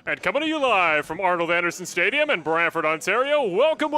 And coming to you live from Arnold Anderson Stadium in Brantford, Ontario, welcome,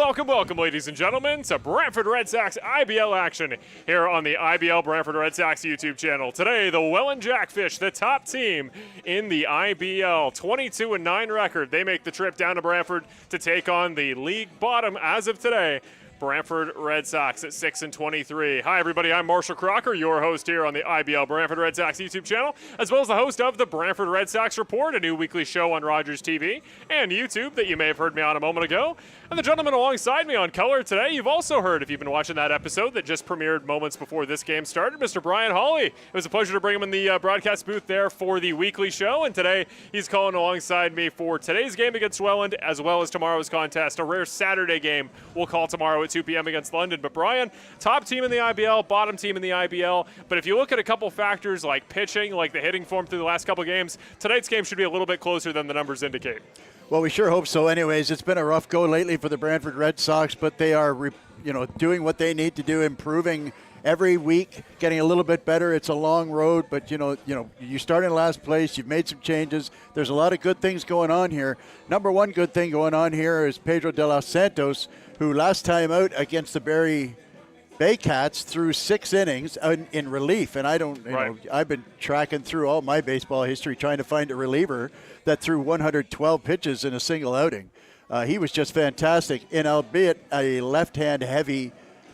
ladies and gentlemen, to Brantford Red Sox IBL action here on the IBL Brantford Red Sox YouTube channel. Today, the Welland Jackfish, the top team in the IBL, 22-9 record. They make the trip down to Brantford to take on the league bottom as of today, Brantford Red Sox at 6-23. Hi, everybody. I'm Marshall Crocker, your host here on the IBL Brantford Red Sox YouTube channel, as well as the host of the Brantford Red Sox Report, a new weekly show on Rogers TV and YouTube that you may have heard me on a moment ago. And the gentleman alongside me on color today, you've also heard if you've been watching that episode that just premiered moments before this game started, Mr. Brian Hawley. It was a pleasure to bring him in the broadcast booth there for the weekly show, and today he's calling alongside me for today's game against Welland, as well as tomorrow's contest, a rare Saturday game we'll call tomorrow at 2 p.m. against London. But Brian, top team in the IBL, bottom team in the IBL, but if you look at a couple factors like pitching, like the hitting form through the last couple games, tonight's game should be a little bit closer than the numbers indicate. Well, we sure hope so. Anyways, it's been a rough go lately for the Brantford Red Sox, but they are, doing what they need to do, improving every week, getting a little bit better. It's a long road, but you start in last place. You've made some changes. There's a lot of good things going on here. Number one good thing going on here is Pedro de los Santos, who last time out against the Barrie Bay Cats threw 6 innings in relief, and I've been tracking through all my baseball history trying to find a reliever that threw 112 pitches in a single outing. He was just fantastic, and albeit a left-hand heavy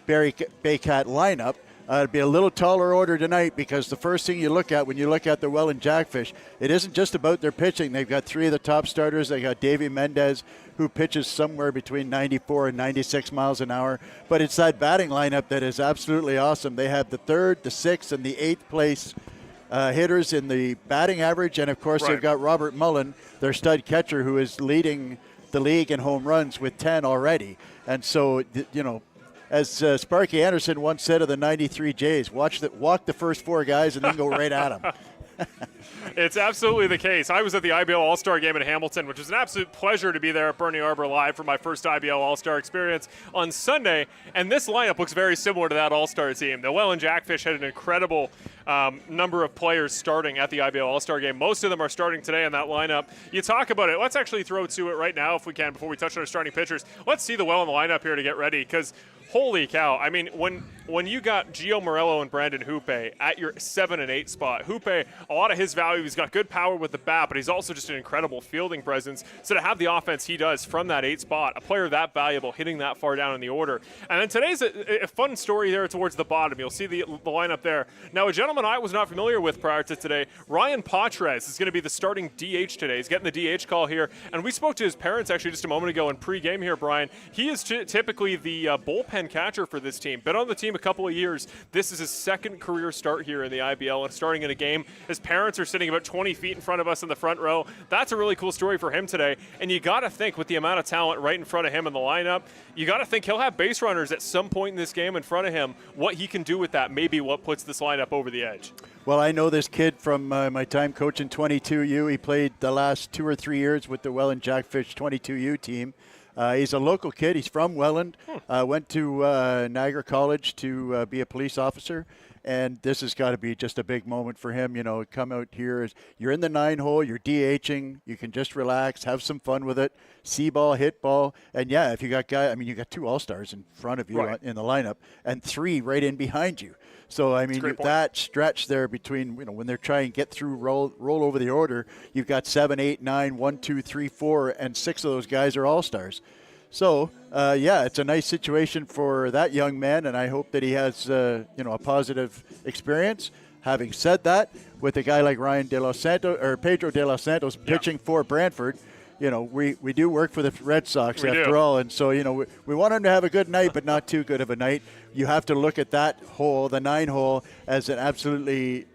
Barrie Bay Cat lineup, it'd be a little taller order tonight because the first thing you look at when you look at the Welland Jackfish, it isn't just about their pitching. They've got 3 of the top starters. They got Davey Mendez, who pitches somewhere between 94 and 96 miles an hour. But it's that batting lineup that is absolutely awesome. They have the 3rd, the 6th, and the 8th place hitters in the batting average. And, of course, They've got Robert Mullen, their stud catcher, who is leading the league in home runs with 10 already. And so, as Sparky Anderson once said of the 93 Jays, walk the first 4 guys and then go right at them. It's absolutely the case. I was at the IBL All-Star game in Hamilton, which was an absolute pleasure to be there at Bernie Arbor Live for my first IBL All-Star experience on Sunday, and this lineup looks very similar to that All-Star team. The Welland Jackfish had an incredible number of players starting at the IBL All-Star game. Most of them are starting today in that lineup. You talk about it. Let's actually throw to it right now if we can before we touch on our starting pitchers. Let's see the Welland lineup here to get ready, because holy cow. I mean, when you got Gio Morello and Brandon Hoope at your 7 and 8 spot, Hoope, a lot of his value, he's got good power with the bat, but he's also just an incredible fielding presence. So to have the offense he does from that 8 spot, a player that valuable, hitting that far down in the order. And then today's a fun story there towards the bottom. You'll see the lineup there. Now, a gentleman I was not familiar with prior to today, Ryan Patres, is going to be the starting DH today. He's getting the DH call here. And we spoke to his parents actually just a moment ago in pregame here, Brian. He is typically the bullpen catcher for this team. Been on the team a couple of years. This is his 2nd career start here in the IBL and starting in a game. His parents are sitting about 20 feet in front of us in the front row. That's a really cool story for him today. And you got to think with the amount of talent right in front of him in the lineup, you got to think he'll have base runners at some point in this game in front of him. What he can do with that may be what puts this lineup over the edge. Well, I know this kid from my time coaching 22U. He played the last 2 or 3 years with the Welland Jackfish 22U team. He's a local kid. He's from Welland. Went to Niagara College to be a police officer. And this has got to be just a big moment for him. Come out here. You're in the 9 hole. You're DHing. You can just relax, have some fun with it. See ball, hit ball. And, yeah, if you got you got 2 All-Stars in front of you in the lineup and 3 right in behind you. So, I mean, that stretch there between, when they're trying to get through, roll over the order, you've got 7, 8, 9, 1, 2, 3, 4, and 6 of those guys are All-Stars. So, it's a nice situation for that young man, and I hope that he has, a positive experience. Having said that, with a guy like Pedro de los Santos pitching for Brantford, we do work for the Red Sox after all, and so, we want him to have a good night, but not too good of a night. You have to look at that hole, the 9 hole, as an absolutely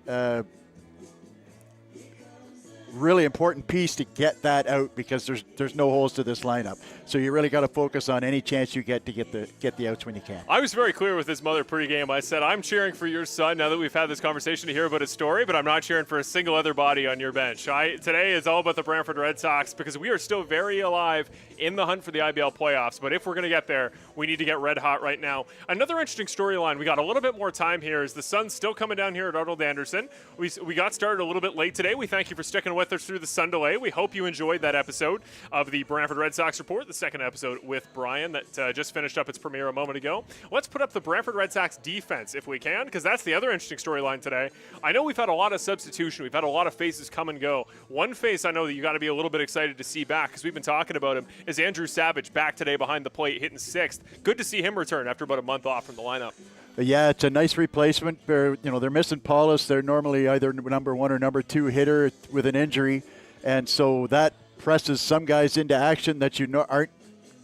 really important piece to get that out because there's no holes to this lineup. So you really got to focus on any chance you get to get the outs when you can. I was very clear with his mother pregame. I said, I'm cheering for your son now that we've had this conversation to hear about his story, but I'm not cheering for a single other body on your bench. Today is all about the Brantford Red Sox because we are still very alive in the hunt for the IBL playoffs. But if we're going to get there, we need to get red hot right now. Another interesting storyline, we got a little bit more time here, is the sun's still coming down here at Arnold Anderson. We got started a little bit late today. We thank you for sticking with with us through the Sun delay. We hope you enjoyed that episode of the Brantford Red Sox Report, the second episode with Brian that just finished up its premiere a moment ago. Let's put up the Brantford Red Sox defense if we can, because that's the other interesting storyline today. I know we've had a lot of substitution. We've had a lot of faces come and go. One face I know that you got to be a little bit excited to see back, because we've been talking about him, is Andrew Savage, back today behind the plate, hitting sixth. Good to see him return after about a month off from the lineup. Yeah, it's a nice replacement. They're missing Paulus. They're normally either number one or number two hitter with an injury, and so that presses some guys into action that aren't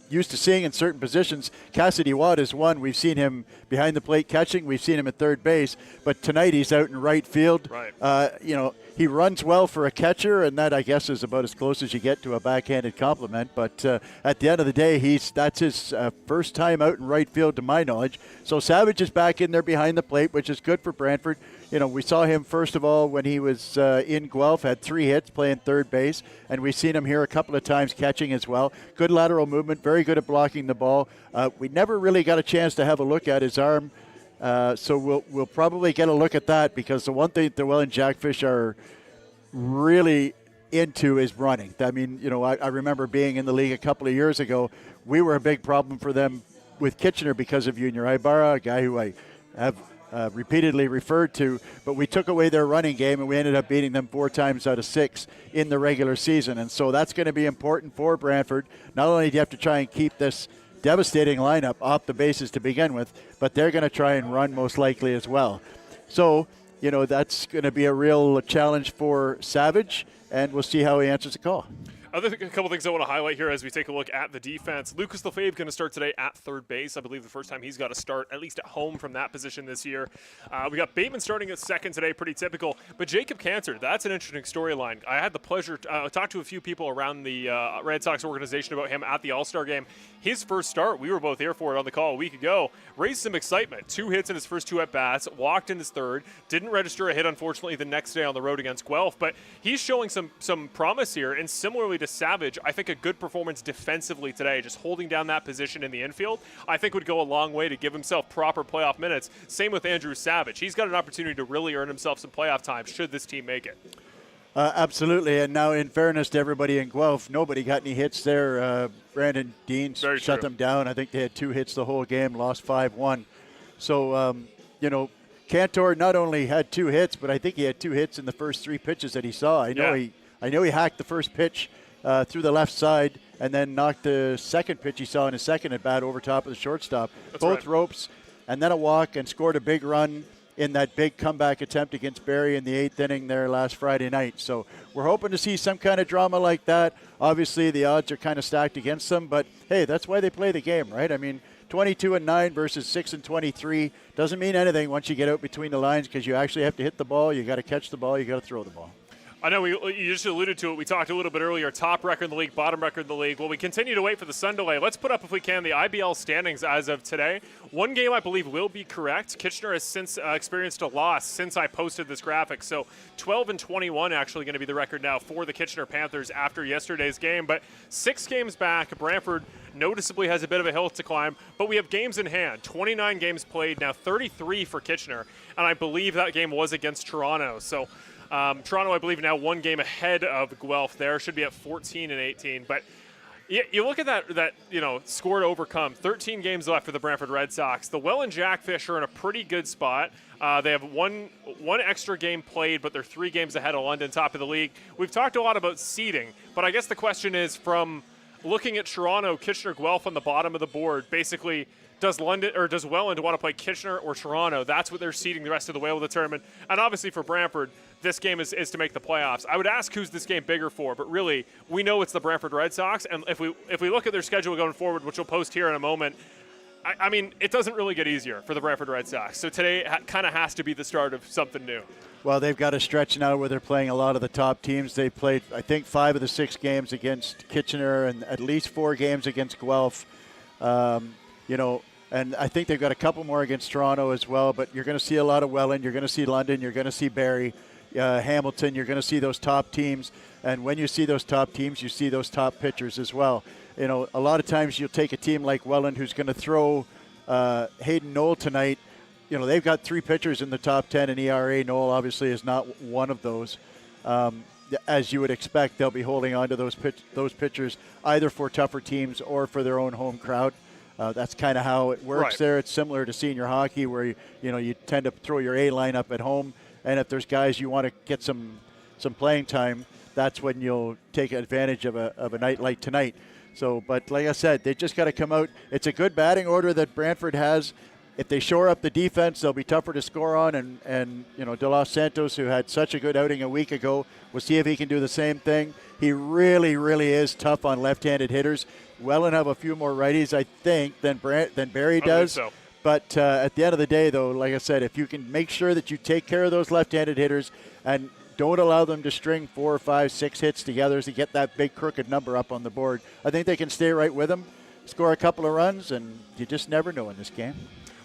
used to seeing in certain positions. Cassidy Watt is one. We've seen him behind the plate catching. We've seen him at third base, but tonight he's out in right field. Right. He runs well for a catcher, and that, I guess, is about as close as you get to a backhanded compliment. But at the end of the day, that's his first time out in right field, to my knowledge. So Savage is back in there behind the plate, which is good for Brantford. We saw him, first of all, when he was in Guelph, had 3 hits playing third base, and we've seen him here a couple of times catching as well. Good lateral movement, very good at blocking the ball. We never really got a chance to have a look at his arm. So we'll probably get a look at that, because the one thing the Welland Jackfish are really into is running. I mean, I remember being in the league a couple of years ago. We were a big problem for them with Kitchener because of Junior Ibarra, a guy who I have repeatedly referred to, but we took away their running game and we ended up beating them 4 times out of 6 in the regular season. And so that's going to be important for Brantford. Not only do you have to try and keep this devastating lineup off the bases to begin with, but they're going to try and run most likely as well. So, that's going to be a real challenge for Savage, and we'll see how he answers the call. A couple things I want to highlight here as we take a look at the defense. Lucas Lefebvre going to start today at third base. I believe the first time he's got to start, at least at home, from that position this year. We got Bateman starting at second today, pretty typical. But Jacob Cantor, that's an interesting storyline. I had the pleasure to talk to a few people around the Red Sox organization about him at the All-Star game. His first start, we were both here for it on the call a week ago, raised some excitement. 2 hits in his first 2 at-bats, walked in his third, didn't register a hit, unfortunately, the next day on the road against Guelph. But he's showing some promise here, and similarly to Savage, I think a good performance defensively today, just holding down that position in the infield, I think would go a long way to give himself proper playoff minutes. Same with Andrew Savage. He's got an opportunity to really earn himself some playoff time should this team make it. Absolutely, and now in fairness to everybody in Guelph, nobody got any hits there. Brandon Dean shut them down. I think they had 2 hits the whole game, lost 5-1. So, Cantor not only had 2 hits, but I think he had 2 hits in the first 3 pitches that he saw. I know he hacked the first pitch through the left side and then knocked the second pitch he saw in his second at bat over top of the shortstop. That's both right. ropes, and then a walk, and scored a big run in that big comeback attempt against Barrie in the 8th inning there last Friday night. So we're hoping to see some kind of drama like that. Obviously, the odds are kind of stacked against them, but hey, that's why they play the game, right? I mean, 22-9 versus 6-23 doesn't mean anything once you get out between the lines, because you actually have to hit the ball, you got to catch the ball, you got to throw the ball. I know you just alluded to it. We talked a little bit earlier, top record in the league, bottom record in the league. Well, we continue to wait for the Sun delay. Let's put up, if we can, the IBL standings as of today. One game, I believe, will be correct. Kitchener has since experienced a loss since I posted this graphic. So 12-21 actually going to be the record now for the Kitchener Panthers after yesterday's game. But 6 games back, Brantford noticeably has a bit of a hill to climb. But we have games in hand. 29 games played, now 33 for Kitchener. And I believe that game was against Toronto. So Toronto, I believe, now 1 game ahead of Guelph there. Should be at 14-18. But you look at that score to overcome. 13 games left for the Brantford Red Sox. The Welland Jackfish are in a pretty good spot. They have one extra game played, but they're 3 games ahead of London, top of the league. We've talked a lot about seeding, but I guess the question is, from looking at Toronto, Kitchener, Guelph on the bottom of the board, basically, does Welland want to play Kitchener or Toronto? That's what they're seeding the rest of the way with the tournament. And obviously for Brantford, this game is to make the playoffs. I would ask who's this game bigger for, but really, we know it's the Brantford Red Sox. And if we look at their schedule going forward, which we'll post here in a moment, I mean, it doesn't really get easier for the Brantford Red Sox. So today kind of has to be the start of something new. Well, they've got a stretch now where they're playing a lot of the top teams. They played, I think, 5 of the 6 games against Kitchener and at least 4 games against Guelph. And I think they've got a couple more against Toronto as well. But you're going to see a lot of Welland. You're going to see London. You're going to see Barrie, Hamilton. You're going to see those top teams. And when you see those top teams, you see those top pitchers as well. A lot of times you'll take a team like Welland who's going to throw Hayden Knoll tonight. They've got 3 pitchers in the top 10 in ERA. Knoll obviously is not one of those. as you would expect, they'll be holding on to those pitchers either for tougher teams or for their own home crowd. That's kind of how it works Right. there. It's similar to senior hockey where you tend to throw your A lineup at home, and if there's guys you want to get some playing time, that's when you'll take advantage of a night like tonight. So, but like I said, they just got to come out. It's a good batting order that Brantford has. If they shore up the defense, they'll be tougher to score on. And De Los Santos, who had such a good outing a week ago, we'll see if he can do the same thing. He really, really is tough on left-handed hitters. Welland have a few more righties, I think, than Barry does. So. But at the end of the day, though, like I said, if you can make sure that you take care of those left-handed hitters and don't allow them to string 4, 5, 6 hits together to get that big crooked number up on the board, I think they can stay right with them, score a couple of runs, and you just never know in this game.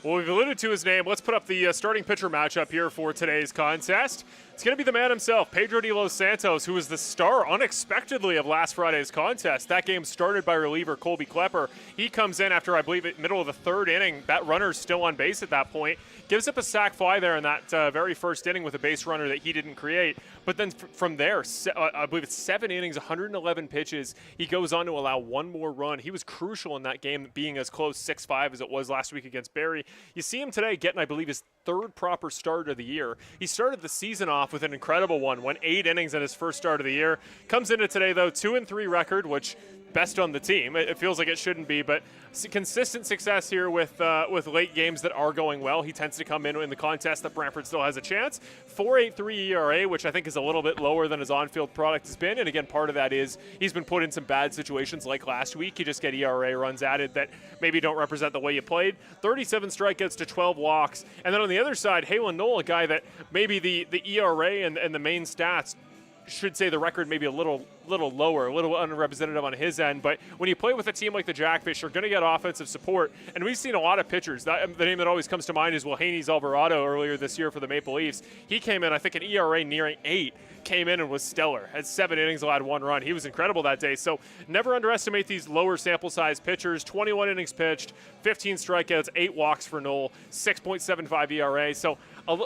Well, we've alluded to his name. Let's put up the starting pitcher matchup here for today's contest. It's going to be the man himself, Pedro de los Santos, who was the star unexpectedly of last Friday's contest. That game started by reliever Colby Klepper. He comes in after, I believe, middle of the third inning. That runner's still on base at that point. Gives up a sac fly there in that very first inning with a base runner that he didn't create. But then from there, I believe it's 7 innings, 111 pitches. He goes on to allow one more run. He was crucial in that game, being as close 6-5 as it was last week against Barrie. You see him today getting, I believe, his third proper start of the year. He started the season off with an incredible one, went 8 innings in his first start of the year. Comes into today, though, 2-3 record, which best on the team. It feels like it shouldn't be, but consistent success here with late games that are going well. He tends to come in the contest that Brantford still has a chance. 4.83 ERA, which I think is a little bit lower than his on-field product has been. And again, part of that is he's been put in some bad situations like last week. You just get ERA runs added that maybe don't represent the way you played. 37 strikeouts to 12 walks. And then on the other side, Haylen Knoll, a guy that maybe the ERA and the main stats should say the record maybe a little lower, a little unrepresentative on his end. But when you play with a team like the Jackfish, you're going to get offensive support. And we've seen a lot of pitchers. The name that always comes to mind is Wilhannes Alvarado earlier this year for the Maple Leafs. He came in, I think, an ERA nearing 8. Came in and was stellar. Had 7 innings, allowed 1 run. He was incredible that day. So never underestimate these lower sample size pitchers. 21 innings pitched, 15 strikeouts, 8 walks for Knoll, 6.75 ERA. So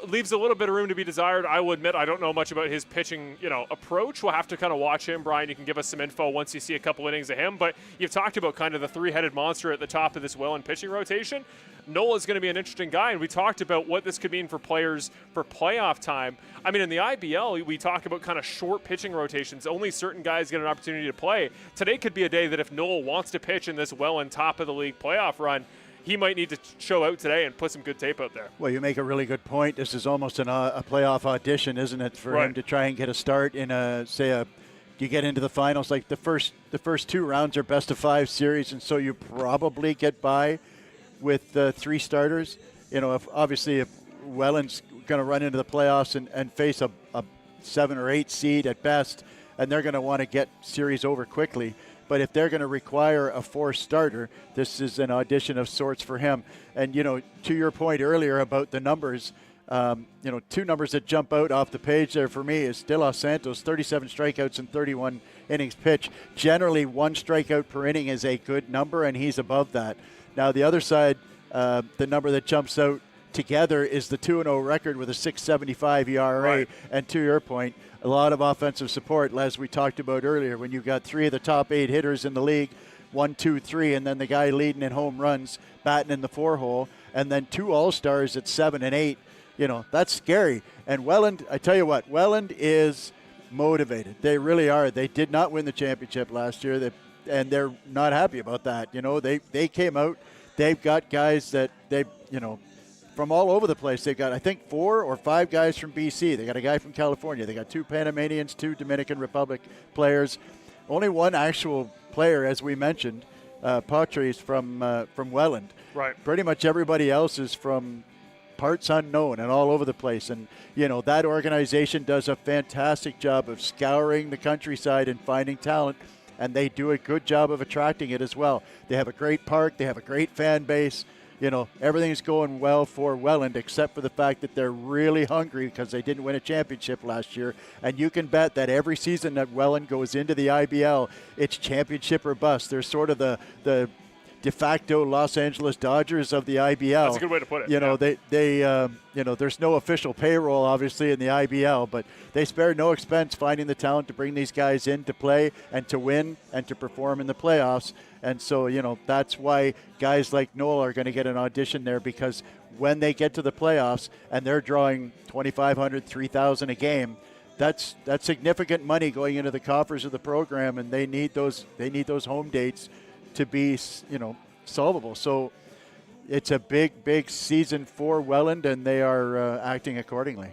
leaves a little bit of room to be desired. I will admit I don't know much about his pitching, approach. We'll have to kind of watch him. Brian, you can give us some info once you see a couple innings of him. But you've talked about kind of the 3-headed monster at the top of this Welland pitching rotation. Knoll is going to be an interesting guy, and we talked about what this could mean for players for playoff time. I mean, in the IBL, we talk about kind of short pitching rotations. Only certain guys get an opportunity to play. Today could be a day that if Knoll wants to pitch in this Welland top-of-the-league playoff run, he might need to show out today and put some good tape out there. Well, you make a really good point. This is almost a playoff audition, isn't it, for him to try and get a start in you get into the finals. Like the first 2 rounds are best-of-5 series, and so you probably get by with 3 starters. If Welland's going to run into the playoffs and face a 7 or 8 seed at best, and they're going to want to get series over quickly. But if they're going to require a 4th starter, this is an audition of sorts for him. And, to your point earlier about the numbers, 2 numbers that jump out off the page there for me is De Los Santos, 37 strikeouts and 31 innings pitched. Generally, 1 strikeout per inning is a good number, and he's above that. Now, the other side, the number that jumps out together is the 2-0 record with a 6.75 ERA. Right. And to your point, a lot of offensive support, as we talked about earlier, when you've got 3 of the top 8 hitters in the league, 1, 2, 3, and then the guy leading in home runs, batting in the 4-hole, and then 2 all-stars at 7 and 8. That's scary. And Welland, I tell you what, Welland is motivated. They really are. They did not win the championship last year, and they're not happy about that. They came out. They've got guys that from all over the place. They've got, I think, 4 or 5 guys from BC. They got a guy from California. They got 2 Panamanians, 2 Dominican Republic players. Only 1 actual player, as we mentioned, Patrice from Welland. Right. Pretty much everybody else is from parts unknown and all over the place. And, that organization does a fantastic job of scouring the countryside and finding talent, and they do a good job of attracting it as well. They have a great park. They have a great fan base. Everything's going well for Welland, except for the fact that they're really hungry because they didn't win a championship last year. And you can bet that every season that Welland goes into the IBL, it's championship or bust. They're sort of the de facto Los Angeles Dodgers of the IBL. That's a good way to put it. You know, there's no official payroll, obviously, in the IBL, but they spare no expense finding the talent to bring these guys in to play and to win and to perform in the playoffs. And so, that's why guys like Noel are going to get an audition there, because when they get to the playoffs and they're drawing 2,500, 3,000 a game, that's significant money going into the coffers of the program, and they need those home dates to be, solvable. So it's a big season for Welland, and they are acting accordingly.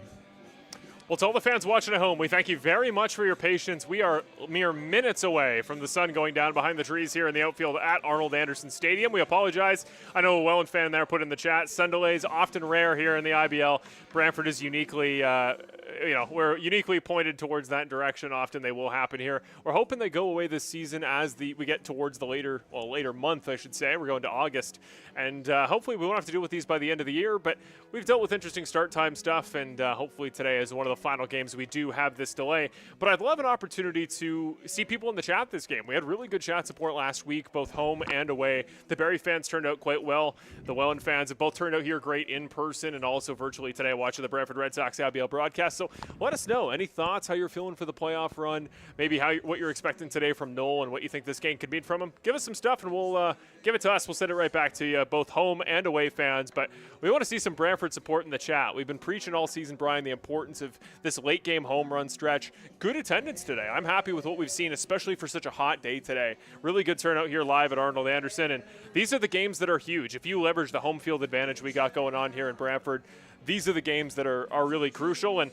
Well, to all the fans watching at home, we thank you very much for your patience. We are mere minutes away from the sun going down behind the trees here in the outfield at Arnold Anderson Stadium. We apologize. I know a Welland fan there put in the chat, sun delays often rare here in the IBL. Brantford is uniquely, we're uniquely pointed towards that direction. Often they will happen here. We're hoping they go away this season as we get towards the later month, I should say. We're going to August, and hopefully we won't have to deal with these by the end of the year. But we've dealt with interesting start time stuff, and hopefully today is one of the final games we do have this delay. But I'd love an opportunity to see people in the chat this game. We had really good chat support last week, both home and away. The Barrie fans turned out quite well. The Welland fans have both turned out here great in person and also virtually today watching the Brantford Red Sox IBL broadcast. So let us know. Any thoughts, how you're feeling for the playoff run, maybe what you're expecting today from Noel and what you think this game could mean from him. Give us some stuff and we'll give it to us. We'll send it right back to you, both home and away fans. But we want to see some Brantford support in the chat. We've been preaching all season, Brian, the importance of this late game home run stretch. Good attendance today. I'm happy with what we've seen, especially for such a hot day today. Really good turnout here live at Arnold Anderson. And these are the games that are huge. If you leverage the home field advantage we got going on here in Brantford, these are the games that are really crucial. And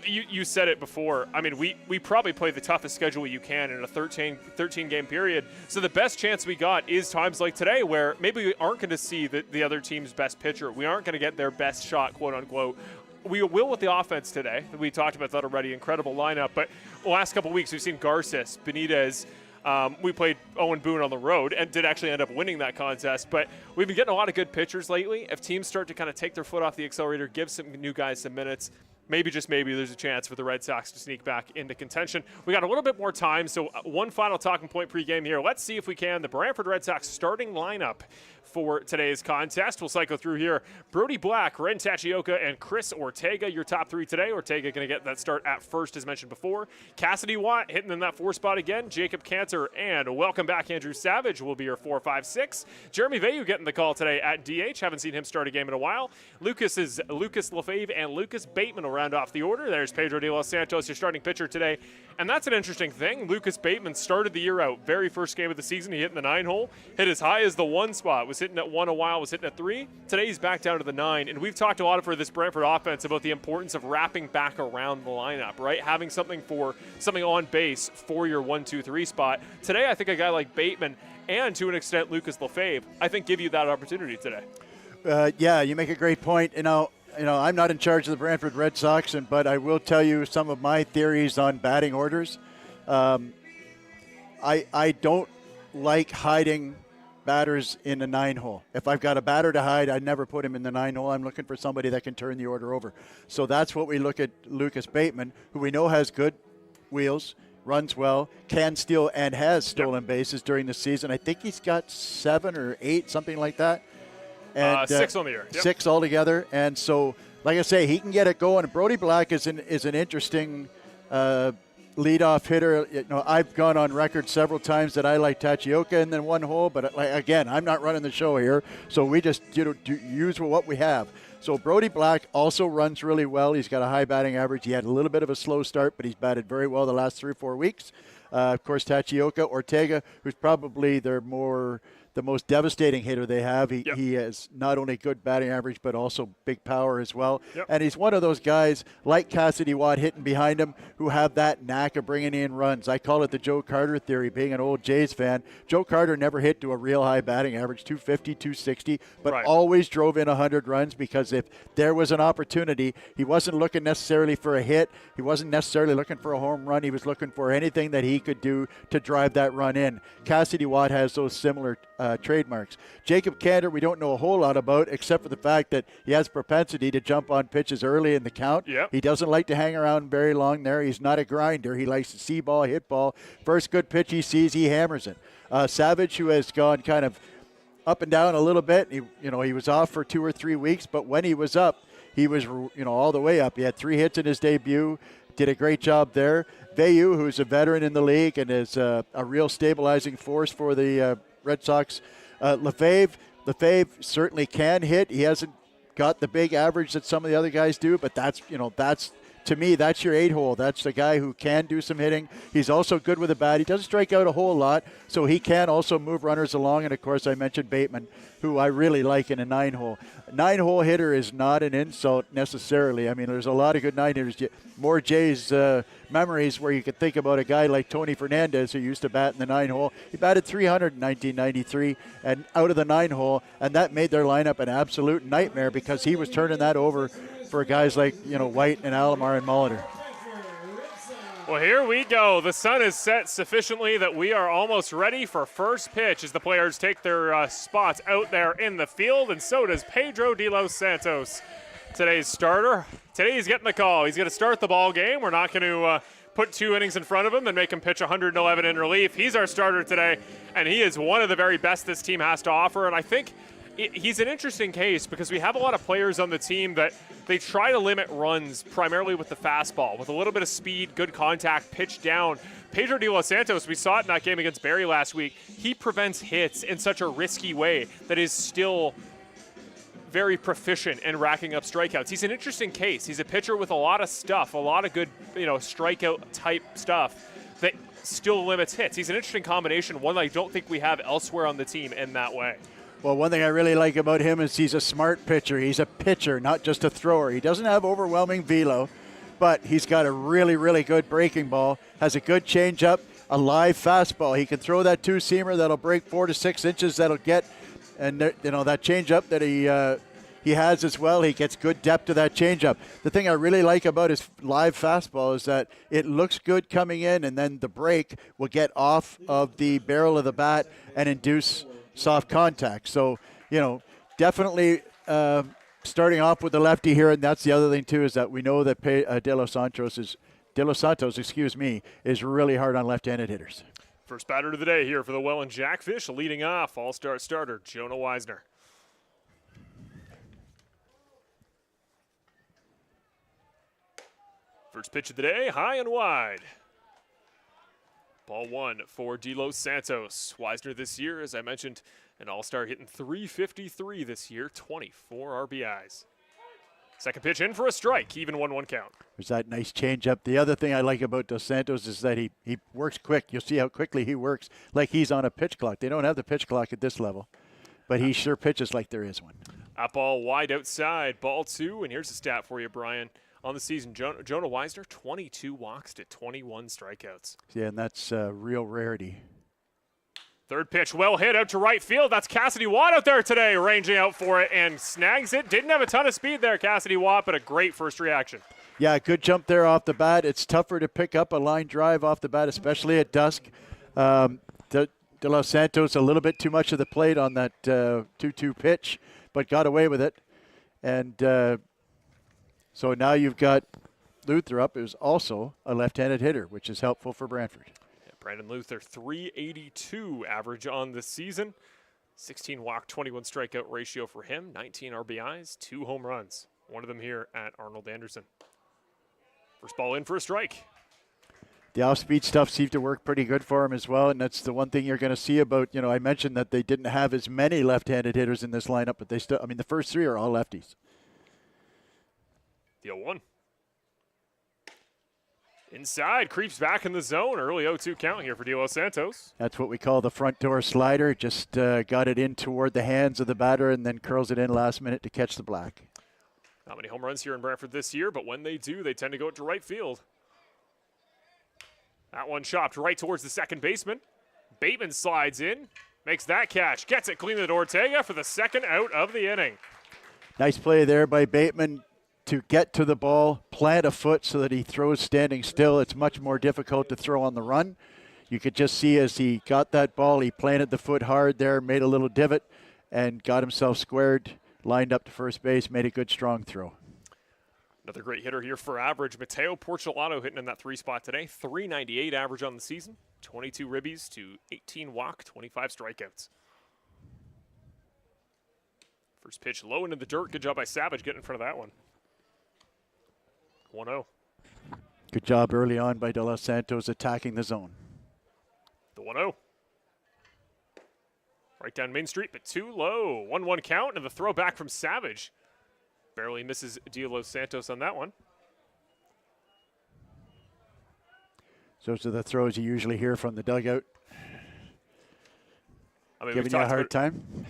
you said it before. I mean, we probably play the toughest schedule you can in a 13-game period. So the best chance we got is times like today where maybe we aren't going to see the other team's best pitcher. We aren't going to get their best shot, quote unquote. We will with the offense today. We talked about that already. Incredible lineup. But the last couple of weeks, we've seen Garces, Benitez. We played Owen Boone on the road and did actually end up winning that contest. But we've been getting a lot of good pitchers lately. If teams start to kind of take their foot off the accelerator, give some new guys some minutes, maybe, just maybe, there's a chance for the Red Sox to sneak back into contention. We got a little bit more time, so one final talking point pregame here. Let's see if we can. The Brantford Red Sox starting lineup for today's contest. We'll cycle through here. Brody Black, Ren Tachioka, and Chris Ortega, your top three today. Ortega going to get that start at first, as mentioned before. Cassidy Watt hitting in that 4 spot again. Jacob Cantor, and welcome back, Andrew Savage will be your 4, 5, 6. Jeremy Veyu getting the call today at DH. Haven't seen him start a game in a while. Lucas Lefebvre and Lucas Bateman will round off the order. There's Pedro de los Santos, your starting pitcher today. And that's an interesting thing. Lucas Bateman started the year out. Very first game of the season, he hit in the 9-hole. Hit as high as the 1 spot. Was hitting at 1 a while, was hitting at 3. Today he's back down to the 9. And we've talked a lot for this Brantford offense about the importance of wrapping back around the lineup, right? Having something on base for your 1, 2, 3 spot. Today, I think a guy like Bateman and to an extent Lucas Lefebvre, I think give you that opportunity today. Yeah, you make a great point. I'm not in charge of the Brantford Red Sox, but I will tell you some of my theories on batting orders. I don't like hiding batters in a 9-hole. If I've got a batter to hide, I never put him in the 9-hole. I'm looking for somebody that can turn the order over. So that's what we look at Lucas Bateman, who we know has good wheels, runs well, can steal, and has stolen bases during the season. I think he's got 7 or 8, something like that. And 6 on the year. Yep. 6 altogether. And so, like I say, he can get it going. Brody Black is an interesting leadoff hitter. I've gone on record several times that I like Tachioka in the 1 hole, but again, I'm not running the show here, so we just use what we have. So Brody Black also runs really well. He's got a high batting average. He had a little bit of a slow start, but he's batted very well the last 3 or 4 weeks. Of course, Tachioka, Ortega, who's probably the most devastating hitter they have. He has not only good batting average, but also big power as well. Yep. And he's one of those guys, like Cassidy Watt hitting behind him, who have that knack of bringing in runs. I call it the Joe Carter theory, being an old Jays fan. Joe Carter never hit to a real high batting average, 250, 260, but always drove in 100 runs, because if there was an opportunity, he wasn't looking necessarily for a hit. He wasn't necessarily looking for a home run. He was looking for anything that he could do to drive that run in. Cassidy Watt has those similar trademarks. Jacob Cantor, we don't know a whole lot about, except for the fact that he has propensity to jump on pitches early in the count. Yep. He doesn't like to hang around very long there. He's not a grinder. He likes to see ball, hit ball. First good pitch he sees, he hammers it. Savage, who has gone kind of up and down a little bit. He was off for 2 or 3 weeks, but when he was up, he was all the way up. He had 3 hits in his debut, did a great job there. Veilleux, who's a veteran in the league and is a real stabilizing force for the Red Sox. Lefebvre certainly can hit. He hasn't got the big average that some of the other guys do, but that's to me, that's your 8-hole. That's the guy who can do some hitting. He's also good with a bat. He doesn't strike out a whole lot, so he can also move runners along. And, of course, I mentioned Bateman, who I really like in a 9-hole. A 9-hole hitter is not an insult necessarily. I mean, there's a lot of good 9-hitters. More Jay's memories where you could think about a guy like Tony Fernandez, who used to bat in the 9-hole. He batted 300 in 1993 and out of the 9-hole, and that made their lineup an absolute nightmare because he was turning that over for guys like, White and Alomar and Molitor. Well, here we go. The sun is set sufficiently that we are almost ready for first pitch as the players take their spots out there in the field, and so does Pedro de los Santos, today's starter. Today he's getting the call. He's going to start the ball game. We're not going to put 2 innings in front of him and make him pitch 111 in relief. He's our starter today, and he is one of the very best this team has to offer, and I think he's an interesting case because we have a lot of players on the team that they try to limit runs primarily with the fastball, with a little bit of speed, good contact, pitch down. Pedro de los Santos, we saw it in that game against Barrie last week. He prevents hits in such a risky way that is still very proficient in racking up strikeouts. He's an interesting case. He's a pitcher with a lot of stuff, a lot of good, strikeout type stuff that still limits hits. He's an interesting combination, one that I don't think we have elsewhere on the team in that way. Well, one thing I really like about him is he's a smart pitcher. He's a pitcher, not just a thrower. He doesn't have overwhelming velo, but he's got a really, really good breaking ball, has a good changeup, a live fastball. He can throw that 2-seamer that'll break 4 to 6 inches that'll get, and that changeup that he has as well. He gets good depth to that changeup. The thing I really like about his live fastball is that it looks good coming in, and then the break will get off of the barrel of the bat and induce soft contact. So, definitely starting off with the lefty here, and that's the other thing too, is that we know that De Los Santos is really hard on left-handed hitters. First batter of the day here for the Welland Jackfish, leading off all-star starter Jonah Weisner. First pitch of the day, high and wide. Ball 1 for De Los Santos. Weisner this year, as I mentioned, an all-star hitting .353 this year, 24 RBIs. Second pitch in for a strike, even 1-1 count. There's that nice changeup. The other thing I like about Dos Santos is that he works quick. You'll see how quickly he works, like he's on a pitch clock. They don't have the pitch clock at this level, but he sure pitches like there is one. That ball wide outside, ball 2, and here's a stat for you, Brian. On the season, Jonah Weisner, 22 walks to 21 strikeouts. Yeah, and that's a real rarity. Third pitch, well hit out to right field. That's Cassidy Watt out there today, ranging out for it and snags it. Didn't have a ton of speed there, Cassidy Watt, but a great first reaction. Yeah, good jump there off the bat. It's tougher to pick up a line drive off the bat, especially at dusk. De Los Santos, a little bit too much of the plate on that 2-2 pitch, but got away with it. And so now you've got Luther up, who's also a left-handed hitter, which is helpful for Brantford. Yeah, Brandon Luther, .382 average on the season. 16 walk, 21 strikeout ratio for him. 19 RBIs, 2 home runs. One of them here at Arnold Anderson. First ball in for a strike. The off-speed stuff seemed to work pretty good for him as well, and that's the one thing you're going to see about, I mentioned that they didn't have as many left-handed hitters in this lineup, but they still, the first 3 are all lefties. The 0-1. Inside, creeps back in the zone. Early 0-2 count here for De Los Santos. That's what we call the front door slider. Just got it in toward the hands of the batter and then curls it in last minute to catch the black. Not many home runs here in Brantford this year, but when they do, they tend to go to right field. That one chopped right towards the second baseman. Bateman slides in, makes that catch, gets it cleanly to Ortega for the second out of the inning. Nice play there by Bateman to get to the ball, plant a foot so that he throws standing still. It's much more difficult to throw on the run. You could just see as he got that ball, he planted the foot hard there, made a little divot, and got himself squared, lined up to first base, made a good strong throw. Another great hitter here for average. Mateo Porcelato hitting in that 3 spot today. .398 average on the season. 22 ribbies to 18 walk, 25 strikeouts. First pitch low into the dirt. Good job by Savage getting in front of that one. 1-0. Good job early on by De Los Santos attacking the zone. The 1-0. Right down Main Street, but too low. 1-1 count, and the throw back from Savage. Barely misses De Los Santos on that one. Those are the throws you usually hear from the dugout. I mean, giving you a hard time.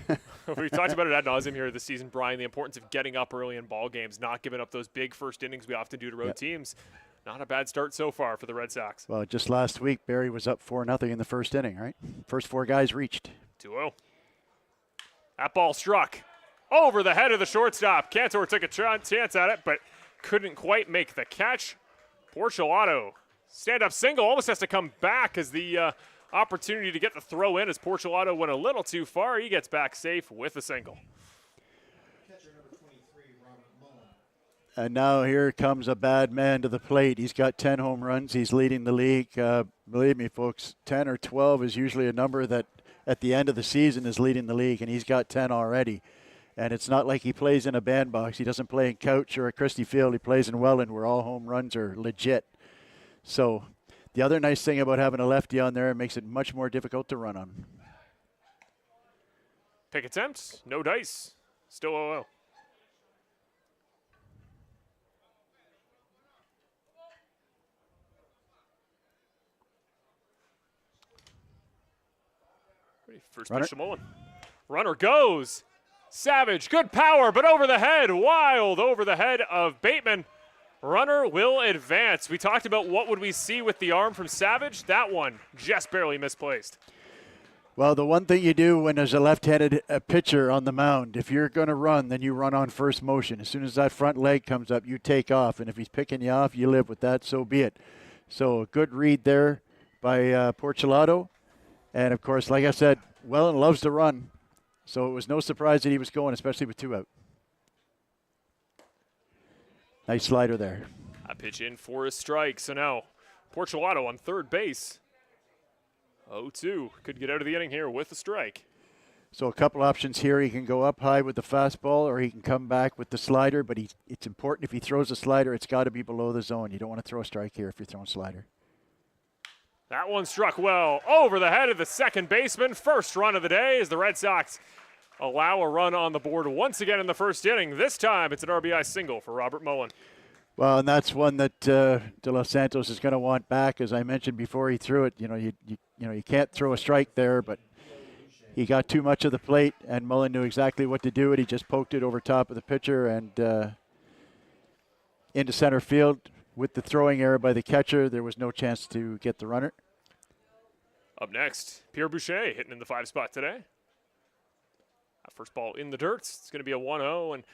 We've talked about it ad nauseum here this season, Brian, the importance of getting up early in ball games, not giving up those big first innings we often do to road teams. Not a bad start so far for the Red Sox. Well, just last week, Barrie was up 4-0 in the first inning, right? First 4 guys reached. 2-0. That ball struck over the head of the shortstop. Cantor took a chance at it, but couldn't quite make the catch. Porcelado, stand-up single, almost has to come back as the opportunity to get the throw in as Porcelado went a little too far. He gets back safe with a single. And now here comes a bad man to the plate. He's got 10 home runs. He's leading the league. Believe me, folks, 10 or 12 is usually a number that at the end of the season is leading the league, and he's got 10 already. And it's not like he plays in a bandbox. He doesn't play in Couch or at Christie Field. He plays in Welland, where all home runs are legit. So the other nice thing about having a lefty on there, it makes it much more difficult to run on. Pick attempt, no dice, still 0-0. First pitch to Mullen. Runner goes. Savage, good power, but over the head, wild over the head of Bateman. Runner will advance. We talked about what would we see with the arm from Savage. That one just barely misplaced. Well, the one thing you do when there's a left-handed pitcher on the mound, if you're going to run, then you run on first motion. As soon as that front leg comes up, you take off. And if he's picking you off, you live with that, so be it. So a good read there by Porcelado. And, of course, like I said, Welland loves to run. So it was no surprise that he was going, especially with 2 out. Nice slider there. A pitch in for a strike. So now Porcelado on third base. 0-2. Could get out of the inning here with a strike. So a couple options here. He can go up high with the fastball, or he can come back with the slider. But it's important if he throws a slider, it's got to be below the zone. You don't want to throw a strike here if you're throwing slider. That one struck well over the head of the second baseman. First run of the day as the Red Sox allow a run on the board once again in the first inning. This time it's an RBI single for Robert Mullen. Well, and that's one that De Los Santos is going to want back. As I mentioned before he threw it, you can't throw a strike there, but he got too much of the plate, and Mullen knew exactly what to do. He just poked it over top of the pitcher and into center field. With the throwing error by the catcher, there was no chance to get the runner. Up next, Pierre Boucher hitting in the 5 spot today. First ball in the dirt. It's going to be a 1-0. And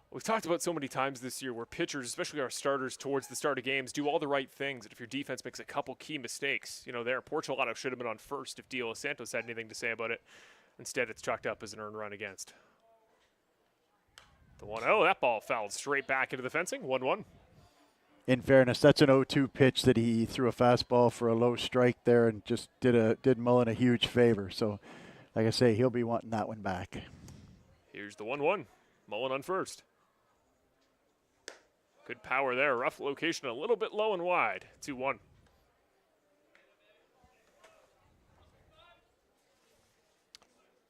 we've talked about so many times this year where pitchers, especially our starters towards the start of games, do all the right things. And if your defense makes a couple key mistakes, there, Porcelado should have been on first if De Los Santos had anything to say about it. Instead, it's chalked up as an earned run against. The 1-0, that ball fouled straight back into the fencing, 1-1. In fairness, that's an 0-2 pitch that he threw a fastball for a low strike there and just did Mullen a huge favor. So, like I say, he'll be wanting that one back. Here's the 1-1. Mullen on first. Good power there. Rough location, a little bit low and wide. 2-1.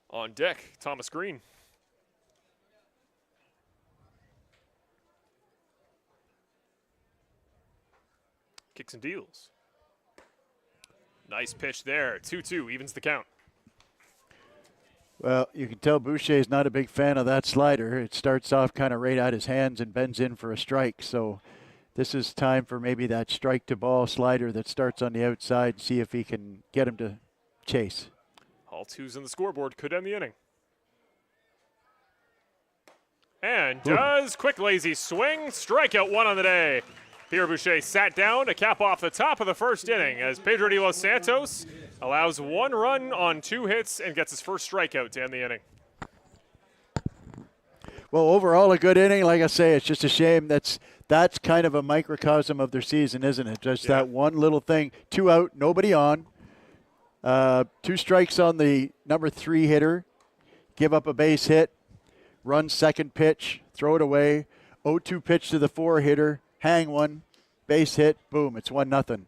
On deck, Thomas Green. Kicks and deals. Nice pitch there. 2-2 evens the count. Well, you can tell Boucher's not a big fan of that slider. It starts off kind of right at his hands and bends in for a strike. So this is time for maybe that strike to ball slider that starts on the outside and see if he can get him to chase. All 2s on the scoreboard could end the inning. And does. Quick lazy swing. Strikeout 1 on the day. Pierre Boucher sat down to cap off the top of the first inning as Pedro De Los Santos allows 1 run on 2 hits and gets his first strikeout to end the inning. Well, overall a good inning. Like I say, it's just a shame that's kind of a microcosm of their season, isn't it? Just that one little thing. 2 out, nobody on. 2 strikes on the number 3 hitter. Give up a base hit. run second pitch, throw it away, 0-2 pitch to the 4 hitter, hang one, base hit, boom, it's 1-0.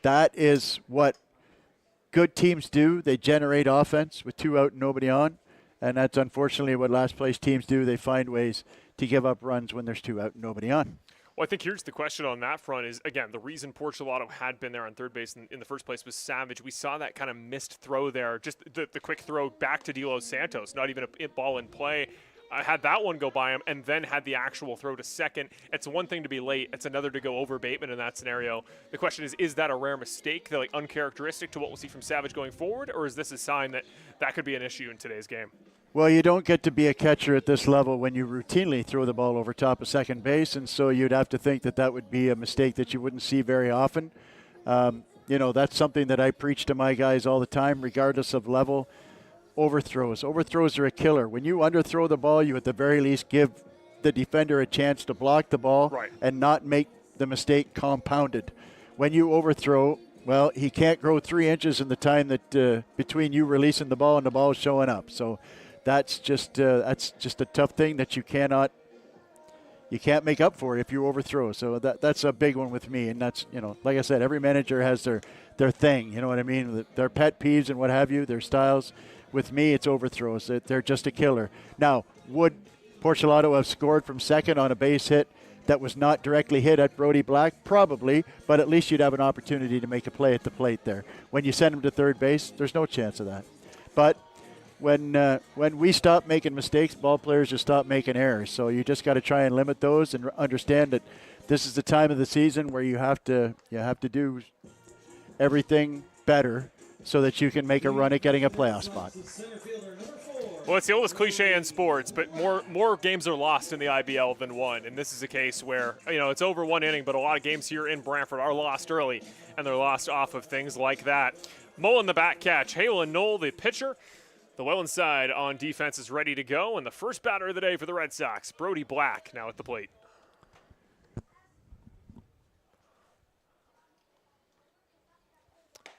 That is what good teams do. They generate offense with 2 out and nobody on, and that's unfortunately what last place teams do. They find ways to give up runs when there's 2 out and nobody on. Well, I think here's the question on that front is, again, the reason Porcelotto had been there on third base in the first place was Savage. We saw that kind of missed throw there, just the quick throw back to De Los Santos, not even a ball in play. Had that one go by him and then had the actual throw to second. It's one thing to be late. It's another to go over Bateman in that scenario. The question is that a rare mistake, that, like, uncharacteristic to what we'll see from Savage going forward, or is this a sign that that could be an issue in today's game? Well, you don't get to be a catcher at this level when you routinely throw the ball over top of second base, and so you'd have to think that that would be a mistake that you wouldn't see very often. That's something that I preach to my guys all the time, regardless of level. Overthrows. Overthrows are a killer. When you underthrow the ball, you at the very least give the defender a chance to block the ball and not make the mistake compounded. When you overthrow, well, he can't grow 3 inches in the time that between you releasing the ball and the ball showing up. So that's just a tough thing that you can't make up for if you overthrow. So that's a big one with me. And that's, like I said, every manager has their thing, you know what I mean? Their pet peeves and what have you, their styles. With me, it's overthrows. They're just a killer. Now, would Porcelotto have scored from second on a base hit that was not directly hit at Brody Black? Probably, but at least you'd have an opportunity to make a play at the plate there. When you send him to third base, there's no chance of that. But when we stop making mistakes, ball players just stop making errors. So you just got to try and limit those and understand that this is the time of the season where you have to do everything better so that you can make a run at getting a playoff spot. Well, it's the oldest cliche in sports, but more games are lost in the IBL than won. And this is a case where, it's over 1 inning, but a lot of games here in Brantford are lost early, and they're lost off of things like that. Mullen the back catch. Halen Knoll the pitcher. The Welland side on defense is ready to go, and the first batter of the day for the Red Sox, Brody Black, now at the plate.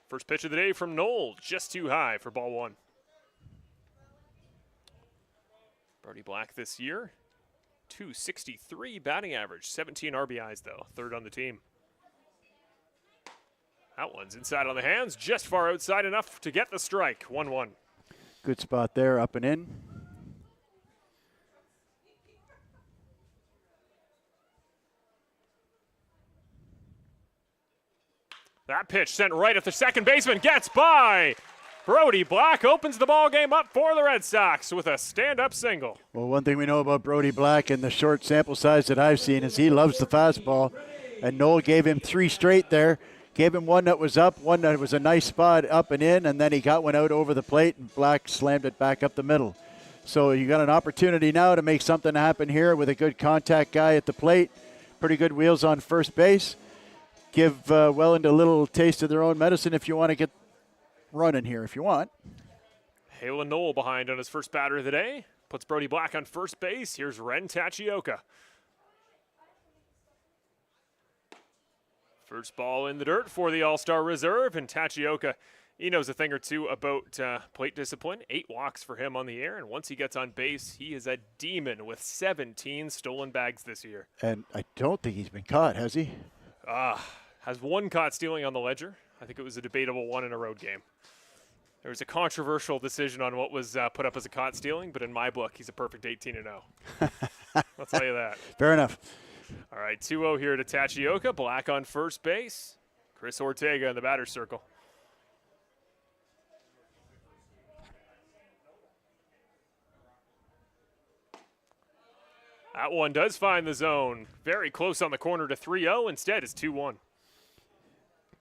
First pitch of the day from Knoll, just too high for ball 1. Brody Black this year, .263 batting average, 17 RBIs though, third on the team. That one's inside on the hands, just far outside enough to get the strike, 1-1. Good spot there, up and in. That pitch sent right at the second baseman, gets by. Brody Black opens the ball game up for the Red Sox with a stand-up single. Well, one thing we know about Brody Black and the short sample size that I've seen is he loves the fastball, and Knoll gave him 3 straight there. Gave him one that was up, one that was a nice spot up and in, and then he got one out over the plate, and Black slammed it back up the middle. So you got an opportunity now to make something happen here with a good contact guy at the plate. Pretty good wheels on first base. Give Welland a little taste of their own medicine if you want to get running here if you want. Halen Knoll behind on his first batter of the day. Puts Brody Black on first base. Here's Ren Tachioka. First ball in the dirt for the All-Star Reserve, and Tachioka, he knows a thing or two about plate discipline. 8 walks for him on the air, and once he gets on base, he is a demon with 17 stolen bags this year. And I don't think he's been caught, has he? Has 1 caught stealing on the ledger. I think it was a debatable one in a road game. There was a controversial decision on what was put up as a caught stealing, but in my book, he's a perfect 18-0. I'll tell you that. Fair enough. All right, 2-0 here to Tachioka. Black on first base. Chris Ortega in the batter's circle. That one does find the zone. Very close on the corner to 3-0. Instead, it's 2-1.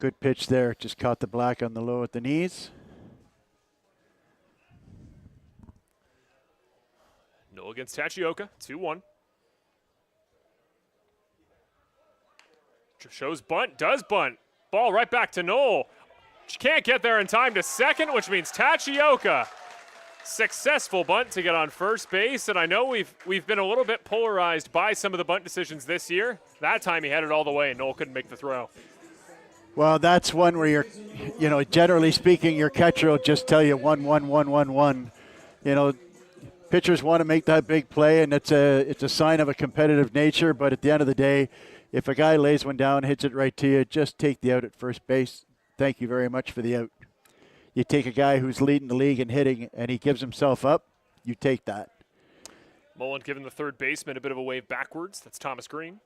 Good pitch there. Just caught the Black on the low at the knees. Knoll against Tachioka. 2-1. Shows bunt. Does bunt. Ball right back to Knoll. She can't get there in time to second, which means Tachioka. Successful bunt to get on first base, and I know we've been a little bit polarized by some of the bunt decisions this year. That time he had it all the way, and Knoll couldn't make the throw. Well, that's one where generally speaking, your catcher will just tell you 1-1, 1-1, 1. pitchers want to make that big play, and it's a sign of a competitive nature. But at the end of the day, if a guy lays one down, hits it right to you, just take the out at first base. Thank you very much for the out. You take a guy who's leading the league in hitting, and he gives himself up, you take that. Mullen giving the third baseman a bit of a wave backwards. That's Thomas Green.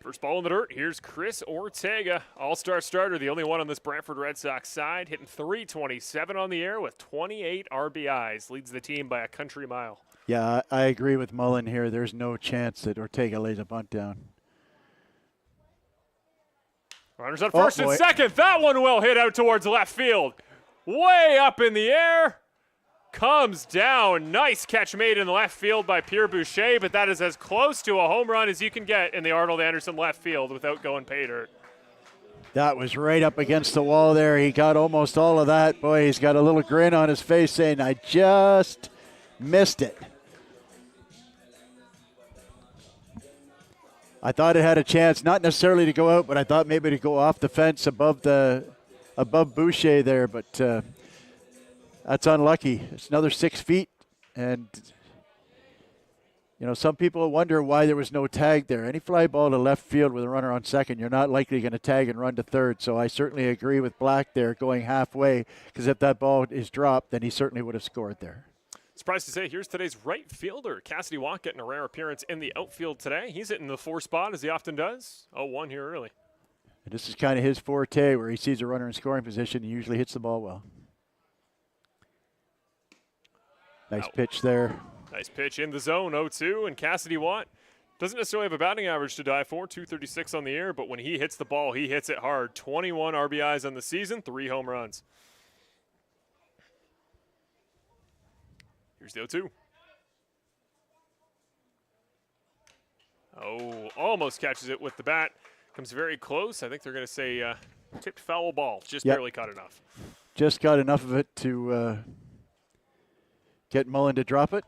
First ball in the dirt. Here's Chris Ortega, all-star starter, the only one on this Brantford Red Sox side, hitting .327 on the air with 28 RBIs. Leads the team by a country mile. Yeah, I agree with Mullen here. There's no chance that Ortega lays a bunt down. Runners on first and second. That one will hit out towards left field. Way up in the air. Comes down. Nice catch made in the left field by Pierre Boucher, but that is as close to a home run as you can get in the Arnold Anderson left field without going pay dirt. That was right up against the wall there. He got almost all of that. Boy, he's got a little grin on his face saying, I just missed it. I thought it had a chance, not necessarily to go out, but I thought maybe to go off the fence above Boucher there, but that's unlucky. It's another 6 feet, and some people wonder why there was no tag there. Any fly ball to left field with a runner on second, you're not likely going to tag and run to third. So I certainly agree with Black there going halfway, because if that ball is dropped, then he certainly would have scored there. Surprised to say, here's today's right fielder, Cassidy Watt, getting a rare appearance in the outfield today. He's hitting the 4 spot as he often does. 0-1 here early. And this is kind of his forte, where he sees a runner in scoring position. He usually hits the ball well. Nice pitch there. Nice pitch in the zone, 0-2, and Cassidy Watt doesn't necessarily have a batting average to die for, 236 on the air, but when he hits the ball, he hits it hard. 21 RBIs on the season, 3 home runs. Here's the 0-2. Oh, almost catches it with the bat. Comes very close. I think they're going to say tipped foul ball. Just barely caught enough. Just got enough of it to get Mullen to drop it.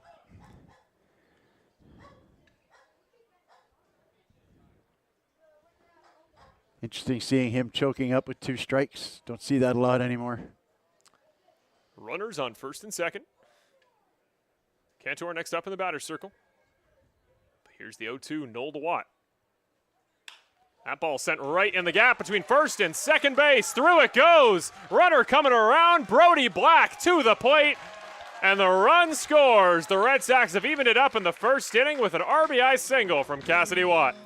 Interesting seeing him choking up with 2 strikes. Don't see that a lot anymore. Runners on first and second. Cantor next up in the batter's circle. Here's the 0-2, Noel to Watt. That ball sent right in the gap between first and second base. Through it goes. Runner coming around. Brody Black to the plate. And the run scores. The Red Sox have evened it up in the first inning with an RBI single from Cassidy Watt.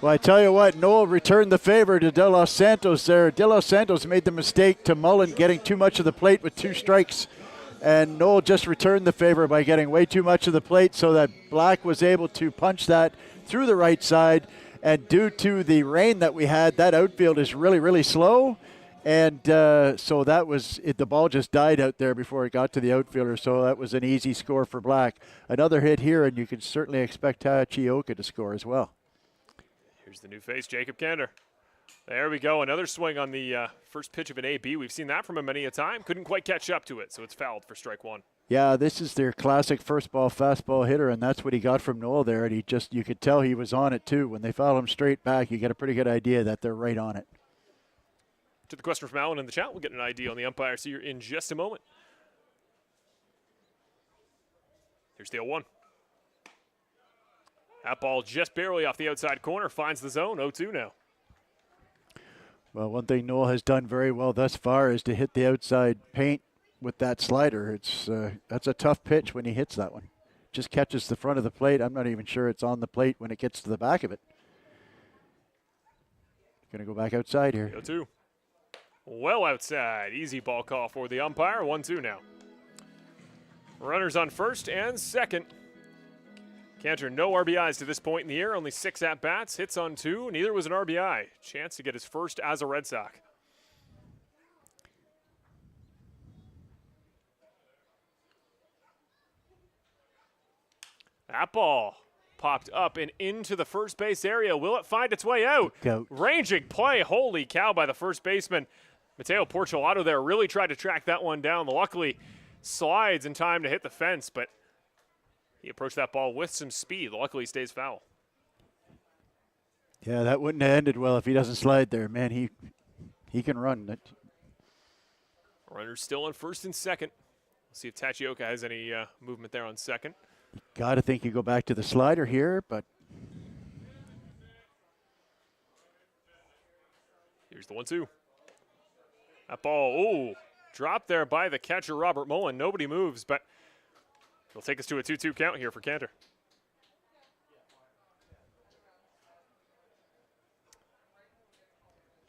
Well, I tell you what, Noel returned the favor to De Los Santos there. De Los Santos made the mistake to Mullen getting too much of the plate with 2 strikes. And Noel just returned the favor by getting way too much of the plate so that Black was able to punch that through the right side. And due to the rain that we had, that outfield is really, really slow. And so that was it. The ball just died out there before it got to the outfielder. So that was an easy score for Black. Another hit here, and you can certainly expect Tachioka to score as well. Here's the new face, Jacob Kander. There we go. Another swing on the first pitch of an AB. We've seen that from him many a time. Couldn't quite catch up to it, so it's fouled for strike 1. Yeah, this is their classic first ball fastball hitter, and that's what he got from Noel there. And you could tell he was on it too. When they foul him straight back, you get a pretty good idea that they're right on it. To the question from Alan in the chat, we'll get an ID on the umpire here in just a moment. Here's the 0-1. That ball just barely off the outside corner, finds the zone, 0-2 now. Well, one thing Noel has done very well thus far is to hit the outside paint with that slider. That's a tough pitch when he hits that one. Just catches the front of the plate. I'm not even sure it's on the plate when it gets to the back of it. Going to go back outside here. 0-2. Well outside. Easy ball call for the umpire. 1-2 now. Runners on first and second. Cantor, no RBIs to this point in the year. Only 6 at-bats. Hits on 2. Neither was an RBI. Chance to get his first as a Red Sox. That ball popped up and into the first base area. Will it find its way out? Go. Ranging play. Holy cow by the first baseman. Mateo Porchelato there really tried to track that one down. Luckily, slides in time to hit the fence, but he approached that ball with some speed. Luckily, stays foul. Yeah, that wouldn't have ended well if he doesn't slide there. Man, he can run. Runners still on first and second. See if Tachioka has any movement there on second. Got to think you go back to the slider here, but here's the 1-2. That ball, dropped there by the catcher, Robert Mullen. Nobody moves, but it'll take us to a 2-2 count here for Cantor.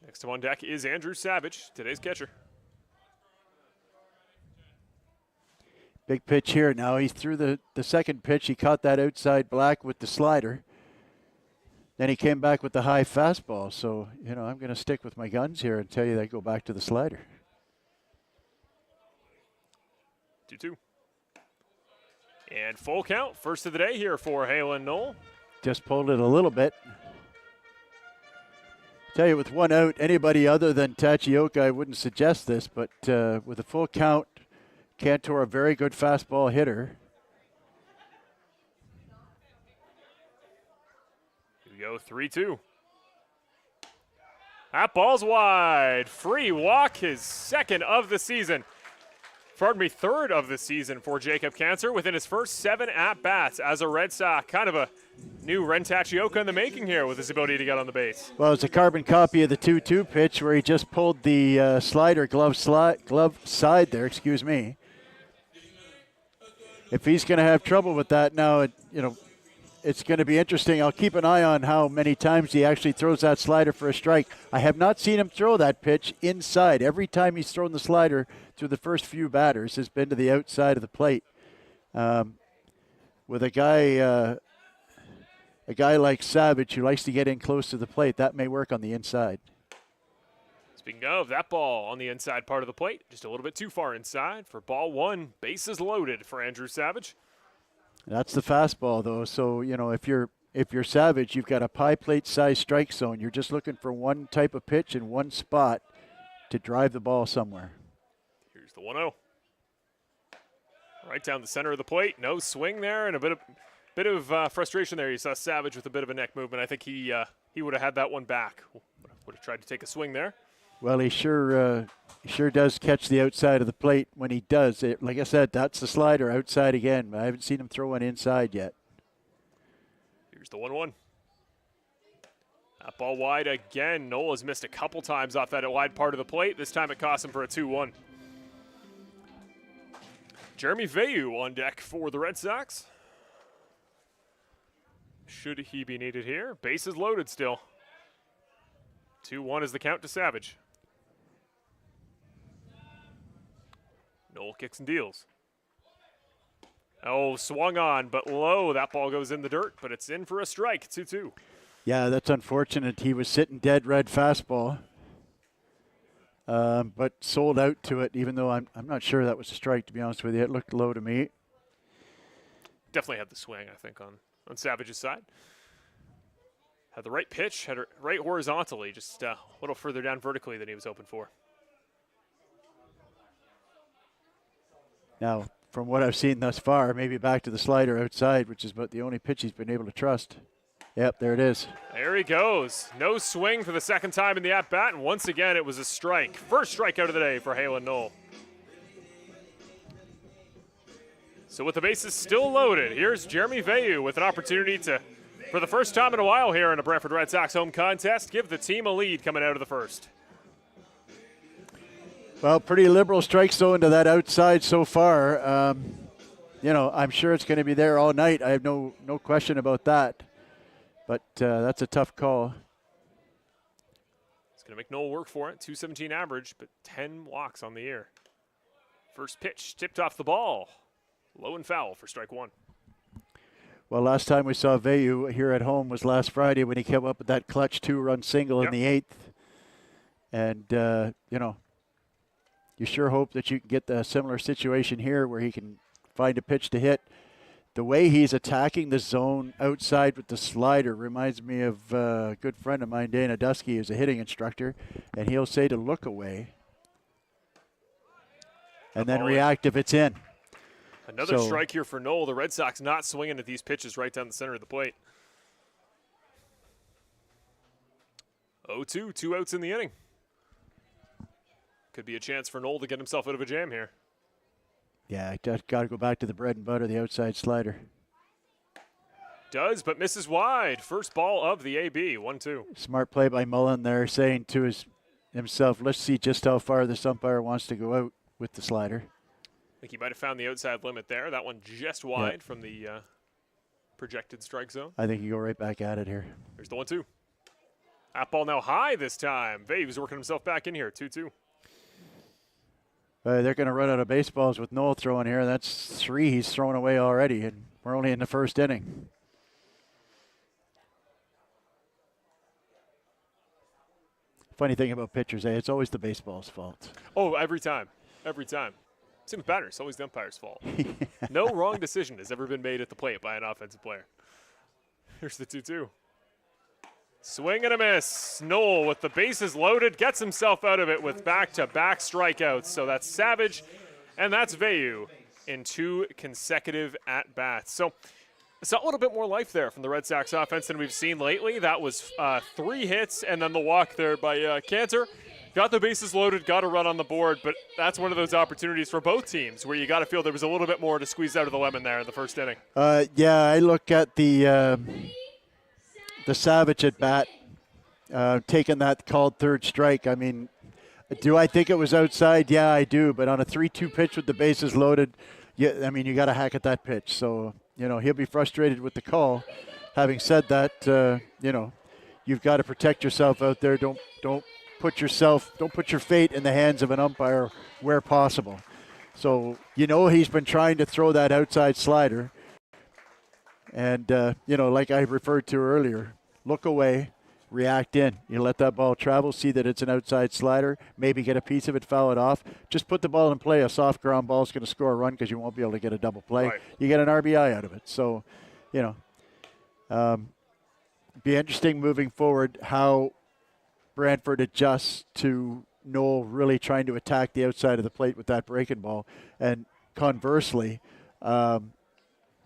Next on deck is Andrew Savage, today's catcher. big pitch here. Now he threw the second pitch. He caught that outside black with the slider. Then he came back with the high fastball. So, I'm going to stick with my guns here and tell you they go back to the slider. 2-2. And full count, first of the day here for Halen Knoll. Just pulled it a little bit. Tell you, with one out, anybody other than Tachioka, I wouldn't suggest this, but with a full count, Cantor, a very good fastball hitter. Here we go, 3-2. That ball's wide. Free walk, his second of the season. Third of the season for Jacob Cantor within his first 7 at-bats as a Red Sox. Kind of a new Ren Tachioka in the making here with his ability to get on the base. Well, it's a carbon copy of the 2-2 pitch where he just pulled the slider glove side there, excuse me. If he's going to have trouble with that now, it's going to be interesting. I'll keep an eye on how many times he actually throws that slider for a strike. I have not seen him throw that pitch inside. Every time he's thrown the slider through the first few batters has been to the outside of the plate. With a guy like Savage who likes to get in close to the plate, that may work on the inside. Speaking of, that ball on the inside part of the plate, just a little bit too far inside for ball one. Bases loaded for Andrew Savage. That's the fastball, though. So, if you're Savage, you've got a pie plate size strike zone. You're just looking for one type of pitch in one spot to drive the ball somewhere. Here's the 1-0. Right down the center of the plate. No swing there, and a bit of frustration there. You saw Savage with a bit of a neck movement. I think he would have had that one back. Would have tried to take a swing there. Well, he sure does catch the outside of the plate when he does it. Like I said, that's the slider outside again. I haven't seen him throw one inside yet. Here's the 1-1. That ball wide again. Nola's missed a couple times off that wide part of the plate. This time it cost him for a 2-1. Jeremy Veyu on deck for the Red Sox. Should he be needed here? Bases loaded still. 2-1 is the count to Savage. Knoll kicks and deals. Oh, swung on, but low. That ball goes in the dirt, but it's in for a strike, 2-2. Yeah, that's unfortunate. He was sitting dead red fastball, but sold out to it, even though I'm not sure that was a strike, to be honest with you. It looked low to me. Definitely had the swing, I think, on Savage's side. Had the right pitch, had it right horizontally, just a little further down vertically than he was hoping for. Now, from what I've seen thus far, maybe back to the slider outside, which is about the only pitch he's been able to trust. Yep, there it is. There he goes. No swing for the second time in the at-bat, and once again it was a strike. First strikeout of the day for Halen Knoll. So with the bases still loaded, here's Jeremy Veyu with an opportunity to, for the first time in a while here in a Brantford Red Sox home contest, give the team a lead coming out of the first. Well, pretty liberal strike zone to that outside so far. I'm sure it's going to be there all night. I have no question about that. But that's a tough call. It's going to make Knoll work for it. 217 average, but 10 walks on the year. First pitch tipped off the ball. Low and foul for strike one. Well, last time we saw Veyu here at home was last Friday when he came up with that clutch 2-run single in the 8th. And, you sure hope that you can get the similar situation here where he can find a pitch to hit. The way he's attacking the zone outside with the slider reminds me of a good friend of mine, Dana Dusky, who's a hitting instructor, and he'll say to look away and then react if it's in. Another strike here for Knoll. The Red Sox not swinging at these pitches right down the center of the plate. 0-2, 2 outs in the inning. Could be a chance for Knoll to get himself out of a jam here. Yeah, I got to go back to the bread and butter, the outside slider. Does, but misses wide. First ball of the AB, 1-2. Smart play by Mullen there, saying to himself, let's see just how far this umpire wants to go out with the slider. I think he might have found the outside limit there. That one just wide from the projected strike zone. I think you go right back at it here. Here's the 1-2. That ball now high this time. Vave's working himself back in here, 2-2. They're going to run out of baseballs with Noel throwing here. That's 3 he's thrown away already, and we're only in the first inning. Funny thing about pitchers, it's always the baseball's fault. Oh, every time. Every time. Same with batters. It's always the umpire's fault. No wrong decision has ever been made at the plate by an offensive player. Here's the 2-2. Swing and a miss. Noel with the bases loaded gets himself out of it with back-to-back strikeouts. So that's Savage and that's Vayu in 2 consecutive at-bats. So I saw a little bit more life there from the Red Sox offense than we've seen lately. That was 3 hits and then the walk there by Cantor. Got the bases loaded, got a run on the board, but that's one of those opportunities for both teams where you got to feel there was a little bit more to squeeze out of the lemon there in the first inning. Yeah, I look at the Savage at bat, taking that called third strike. I mean, do I think it was outside? Yeah, I do. But on a 3-2 pitch with the bases loaded, I mean, you got to hack at that pitch. So, he'll be frustrated with the call. Having said that, you've got to protect yourself out there. Don't put your fate in the hands of an umpire where possible. So, he's been trying to throw that outside slider. And, like I referred to earlier, look away, react in. You let that ball travel, see that it's an outside slider, maybe get a piece of it, foul it off. Just put the ball in play. A soft ground ball is going to score a run because you won't be able to get a double play. Right. You get an RBI out of it. So, be interesting moving forward how Brantford adjusts to Noel really trying to attack the outside of the plate with that breaking ball. And conversely,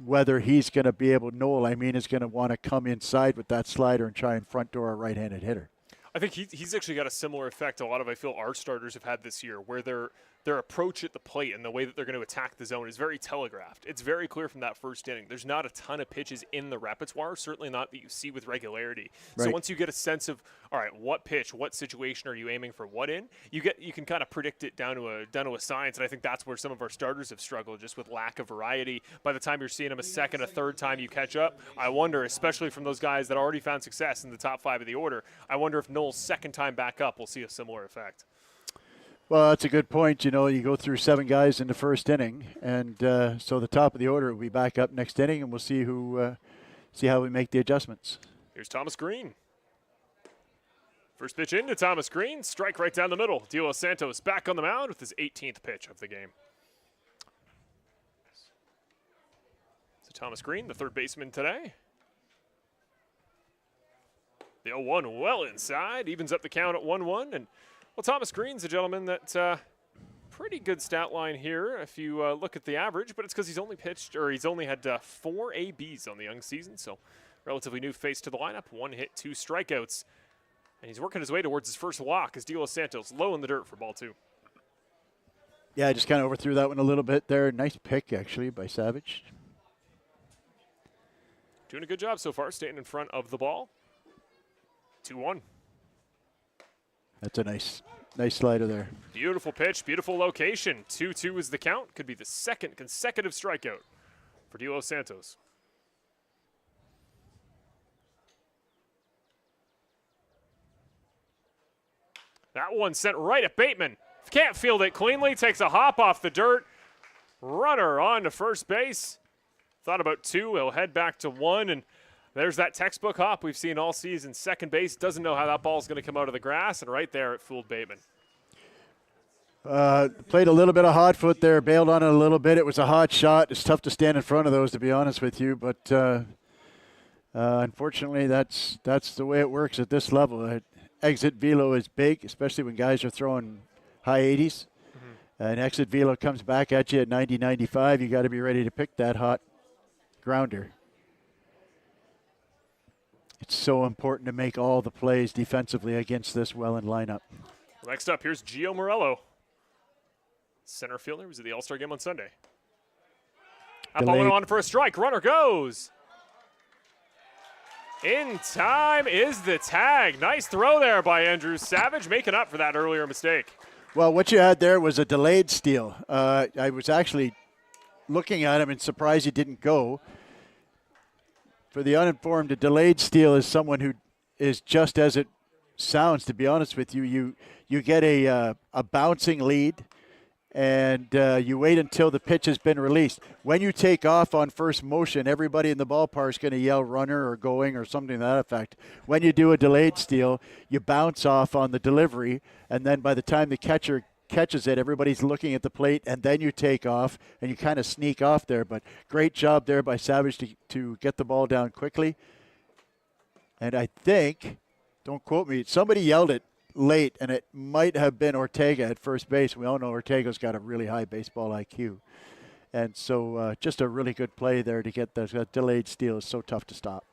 whether he's going to be able, Noel, is going to want to come inside with that slider and try and front door a right-handed hitter. I think he's actually got a similar effect a lot of, I feel, our starters have had this year, where their approach at the plate and the way that they're going to attack the zone is very telegraphed. It's very clear from that first inning. There's not a ton of pitches in the repertoire, certainly not that you see with regularity. Right. So once you get a sense of, all right, what pitch, what situation are you aiming for what in, you can kind of predict it down to a science, and I think that's where some of our starters have struggled, just with lack of variety. By the time you're seeing them a second, a third time you catch up, I wonder, especially from those guys that already found success in the top 5 of the order, I wonder if Noel's second time back up will see a similar effect. Well, that's a good point. You go through 7 guys in the first inning, and so the top of the order will be back up next inning, and we'll see how we make the adjustments. Here's Thomas Green. First pitch into Thomas Green, strike right down the middle. De Los Santos back on the mound with his 18th pitch of the game. So Thomas Green, the third baseman today. The 0-1 well inside, evens up the count at 1-1, and well, Thomas Green's a gentleman that pretty good stat line here if you look at the average, but it's because he's only had 4 ABs on the young season, so relatively new face to the lineup. 1 hit, 2 strikeouts, and he's working his way towards his first walk as De Los Santos low in the dirt for ball 2. Yeah, I just kind of overthrew that one a little bit there. Nice pick, actually, by Savage. Doing a good job so far, staying in front of the ball. 2-1. That's a nice slider there. Beautiful pitch, beautiful location. 2-2 is the count. Could be the second consecutive strikeout for De Los Santos. That one sent right at Bateman. Can't field it cleanly. Takes a hop off the dirt. Runner on to first base. Thought about 2. He'll head back to 1, and there's that textbook hop we've seen all season. Second base doesn't know how that ball's going to come out of the grass, and right there it fooled Bateman. Played a little bit of hot foot there, bailed on it a little bit. It was a hot shot. It's tough to stand in front of those, to be honest with you, but unfortunately that's the way it works at this level. Exit velo is big, especially when guys are throwing high 80s. Mm-hmm. And exit velo comes back at you at 90, 95. You got to be ready to pick that hot grounder. It's so important to make all the plays defensively against this Welland lineup. Next up, here's Gio Morello. Center fielder was at the All-Star game on Sunday. That ball went on for a strike. Runner goes. In time is the tag. Nice throw there by Andrew Savage, making up for that earlier mistake. Well, what you had there was a delayed steal. I was actually looking at him and surprised he didn't go. For the uninformed, a delayed steal is someone who is just as it sounds, to be honest with you. You get a bouncing lead, and you wait until the pitch has been released. When you take off on first motion, everybody in the ballpark is going to yell runner or going or something to that effect. When you do a delayed steal, you bounce off on the delivery, and then by the time the catcher catches it, everybody's looking at the plate, and then you take off, and you kind of sneak off there. But great job there by Savage to get the ball down quickly. And I think, don't quote me, somebody yelled it late, and it might have been Ortega at first base. We all know Ortega's got a really high baseball IQ. And so just a really good play there to get the delayed steal is so tough to stop.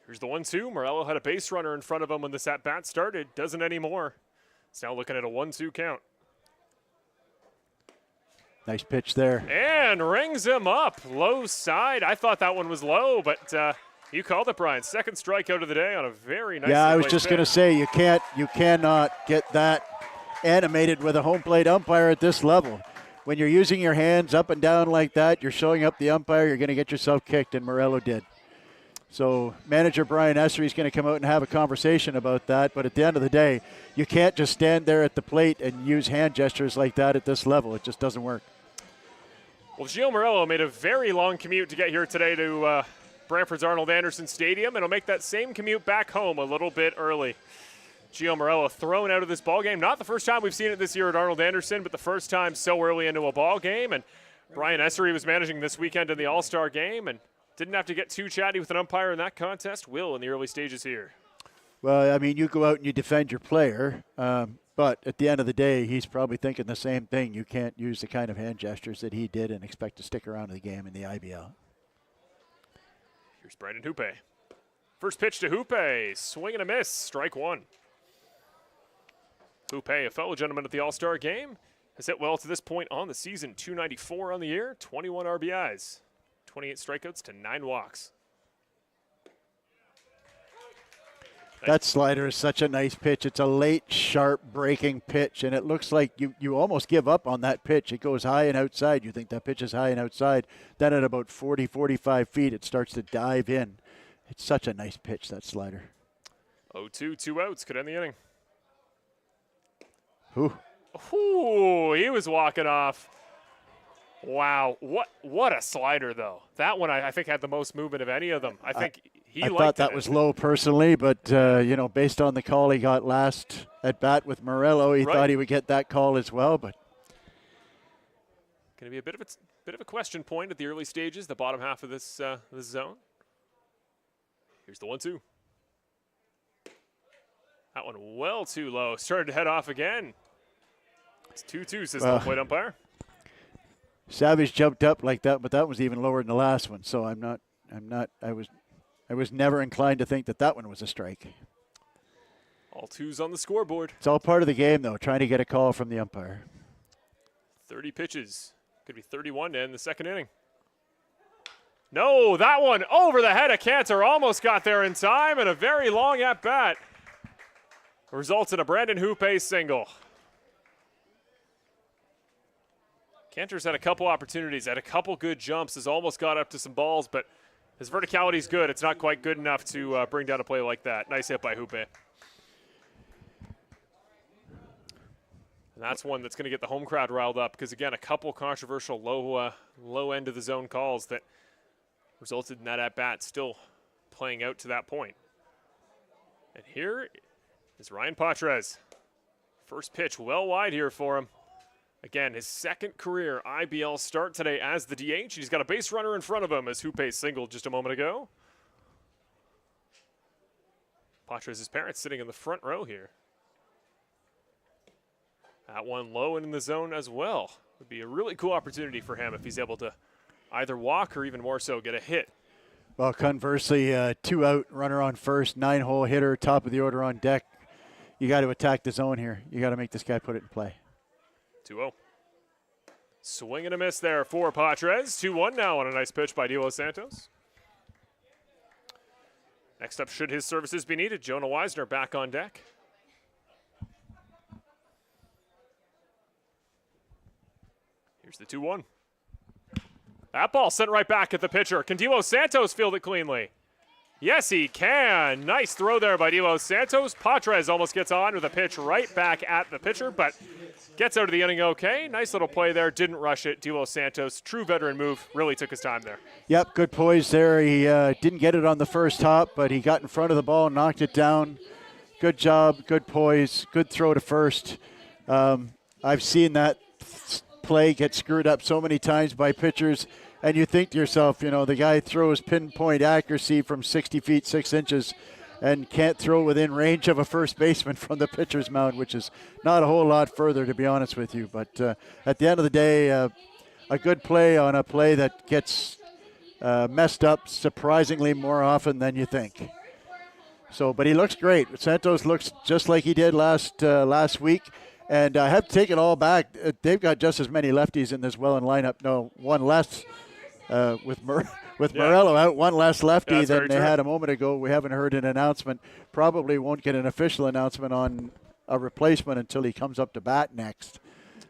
Here's the 1-2. Morello had a base runner in front of him when this at-bat started. Doesn't anymore. It's now looking at a 1-2 count. Nice pitch there. And rings him up. Low side. I thought that one was low, but you called it, Brian. Second strikeout of the day on a very nice. Yeah, I was just going to say you cannot get that animated with a home plate umpire at this level. When you're using your hands up and down like that, you're showing up the umpire, you're going to get yourself kicked, and Morello did. So manager Brian Essery is going to come out and have a conversation about that. But at the end of the day, you can't just stand there at the plate and use hand gestures like that at this level. It just doesn't work. Well, Gio Morello made a very long commute to get here today to Brantford's Arnold Anderson Stadium, and he'll make that same commute back home a little bit early. Gio Morello thrown out of this ball game. Not the first time we've seen it this year at Arnold Anderson, but the first time so early into a ball game. And Brian Essery was managing this weekend in the All-Star game and didn't have to get too chatty with an umpire in that contest. Will in the early stages here. Well, I mean, you go out and you defend your player, but at the end of the day, he's probably thinking the same thing. You can't use the kind of hand gestures that he did and expect to stick around in the game in the IBL. Here's Brandon Hoope. First pitch to Hoope. Swing and a miss. Strike one. Hoope, a fellow gentleman at the All-Star game, has hit well to this point on the season. 294 on the year, 21 RBIs, 28 strikeouts to 9 walks. That slider is such a nice pitch. It's a late, sharp, breaking pitch, and it looks like you almost give up on that pitch. It goes high and outside. You think that pitch is high and outside. Then at about 40, 45 feet, it starts to dive in. It's such a nice pitch, that slider. 0-2, 2 outs, could end the inning. Ooh, he was walking off. Wow, what a slider, though. That one, I think, had the most movement of any of them. I think he liked it. I thought that was low personally, but, based on the call he got last at bat with Morello, he thought he would get that call as well. But going to be a bit of a question point at the early stages, the bottom half of this zone. Here's the 1-2. That one well too low. Started to head off again. It's 2-2, says the plate umpire. Savage jumped up like that, but that was even lower than the last one. So I was never inclined to think that one was a strike. All twos on the scoreboard. It's all part of the game, though, trying to get a call from the umpire. 30 pitches. Could be 31 to end the second inning. No, that one over the head of Cantor. Almost got there in time, and a very long at-bat results in a Brandon Hoope single. Cantor's had a couple opportunities, had a couple good jumps, has almost got up to some balls, but his verticality is good. It's not quite good enough to bring down a play like that. Nice hit by Hoope. And that's one that's going to get the home crowd riled up because, again, a couple controversial low end of the zone calls that resulted in that at-bat still playing out to that point. And here is Ryan Patrez. First pitch well wide here for him. Again, his second career IBL start today as the DH. He's got a base runner in front of him as Hoope singled just a moment ago. Patrez's parents sitting in the front row here. That one low and in the zone as well. Would be a really cool opportunity for him if he's able to either walk or even more so get a hit. Well, conversely, 2 out, runner on first, 9-hole hitter, top of the order on deck. You got to attack the zone here. You got to make this guy put it in play. 2-0. Swing and a miss there for Patres. 2-1 now on a nice pitch by De Los Santos. Next up, should his services be needed, Jonah Weisner back on deck. Here's the 2-1. That ball sent right back at the pitcher. Can De Los Santos field it cleanly? Yes, he can. Nice throw there by De Los Santos. Patres almost gets on with a pitch right back at the pitcher, but gets out of the inning okay. Nice little play there. Didn't rush it. De Los Santos, true veteran move. Really took his time there. Yep, good poise there. He didn't get it on the first hop, but he got in front of the ball and knocked it down. Good job, good poise, good throw to first. I've seen that play get screwed up so many times by pitchers, and you think to yourself, you know, the guy throws pinpoint accuracy from 60 feet 6 inches and can't throw within range of a first baseman from the pitcher's mound, which is not a whole lot further, to be honest with you. But at the end of the day, a good play on a play that gets messed up surprisingly more often than you think. So, but he looks great. Santos looks just like he did last week. And I have to take it all back. They've got just as many lefties in this Welland lineup. No, one less with Morello out, one less lefty than they had a moment ago. We haven't heard an announcement. Probably won't get an official announcement on a replacement until he comes up to bat next.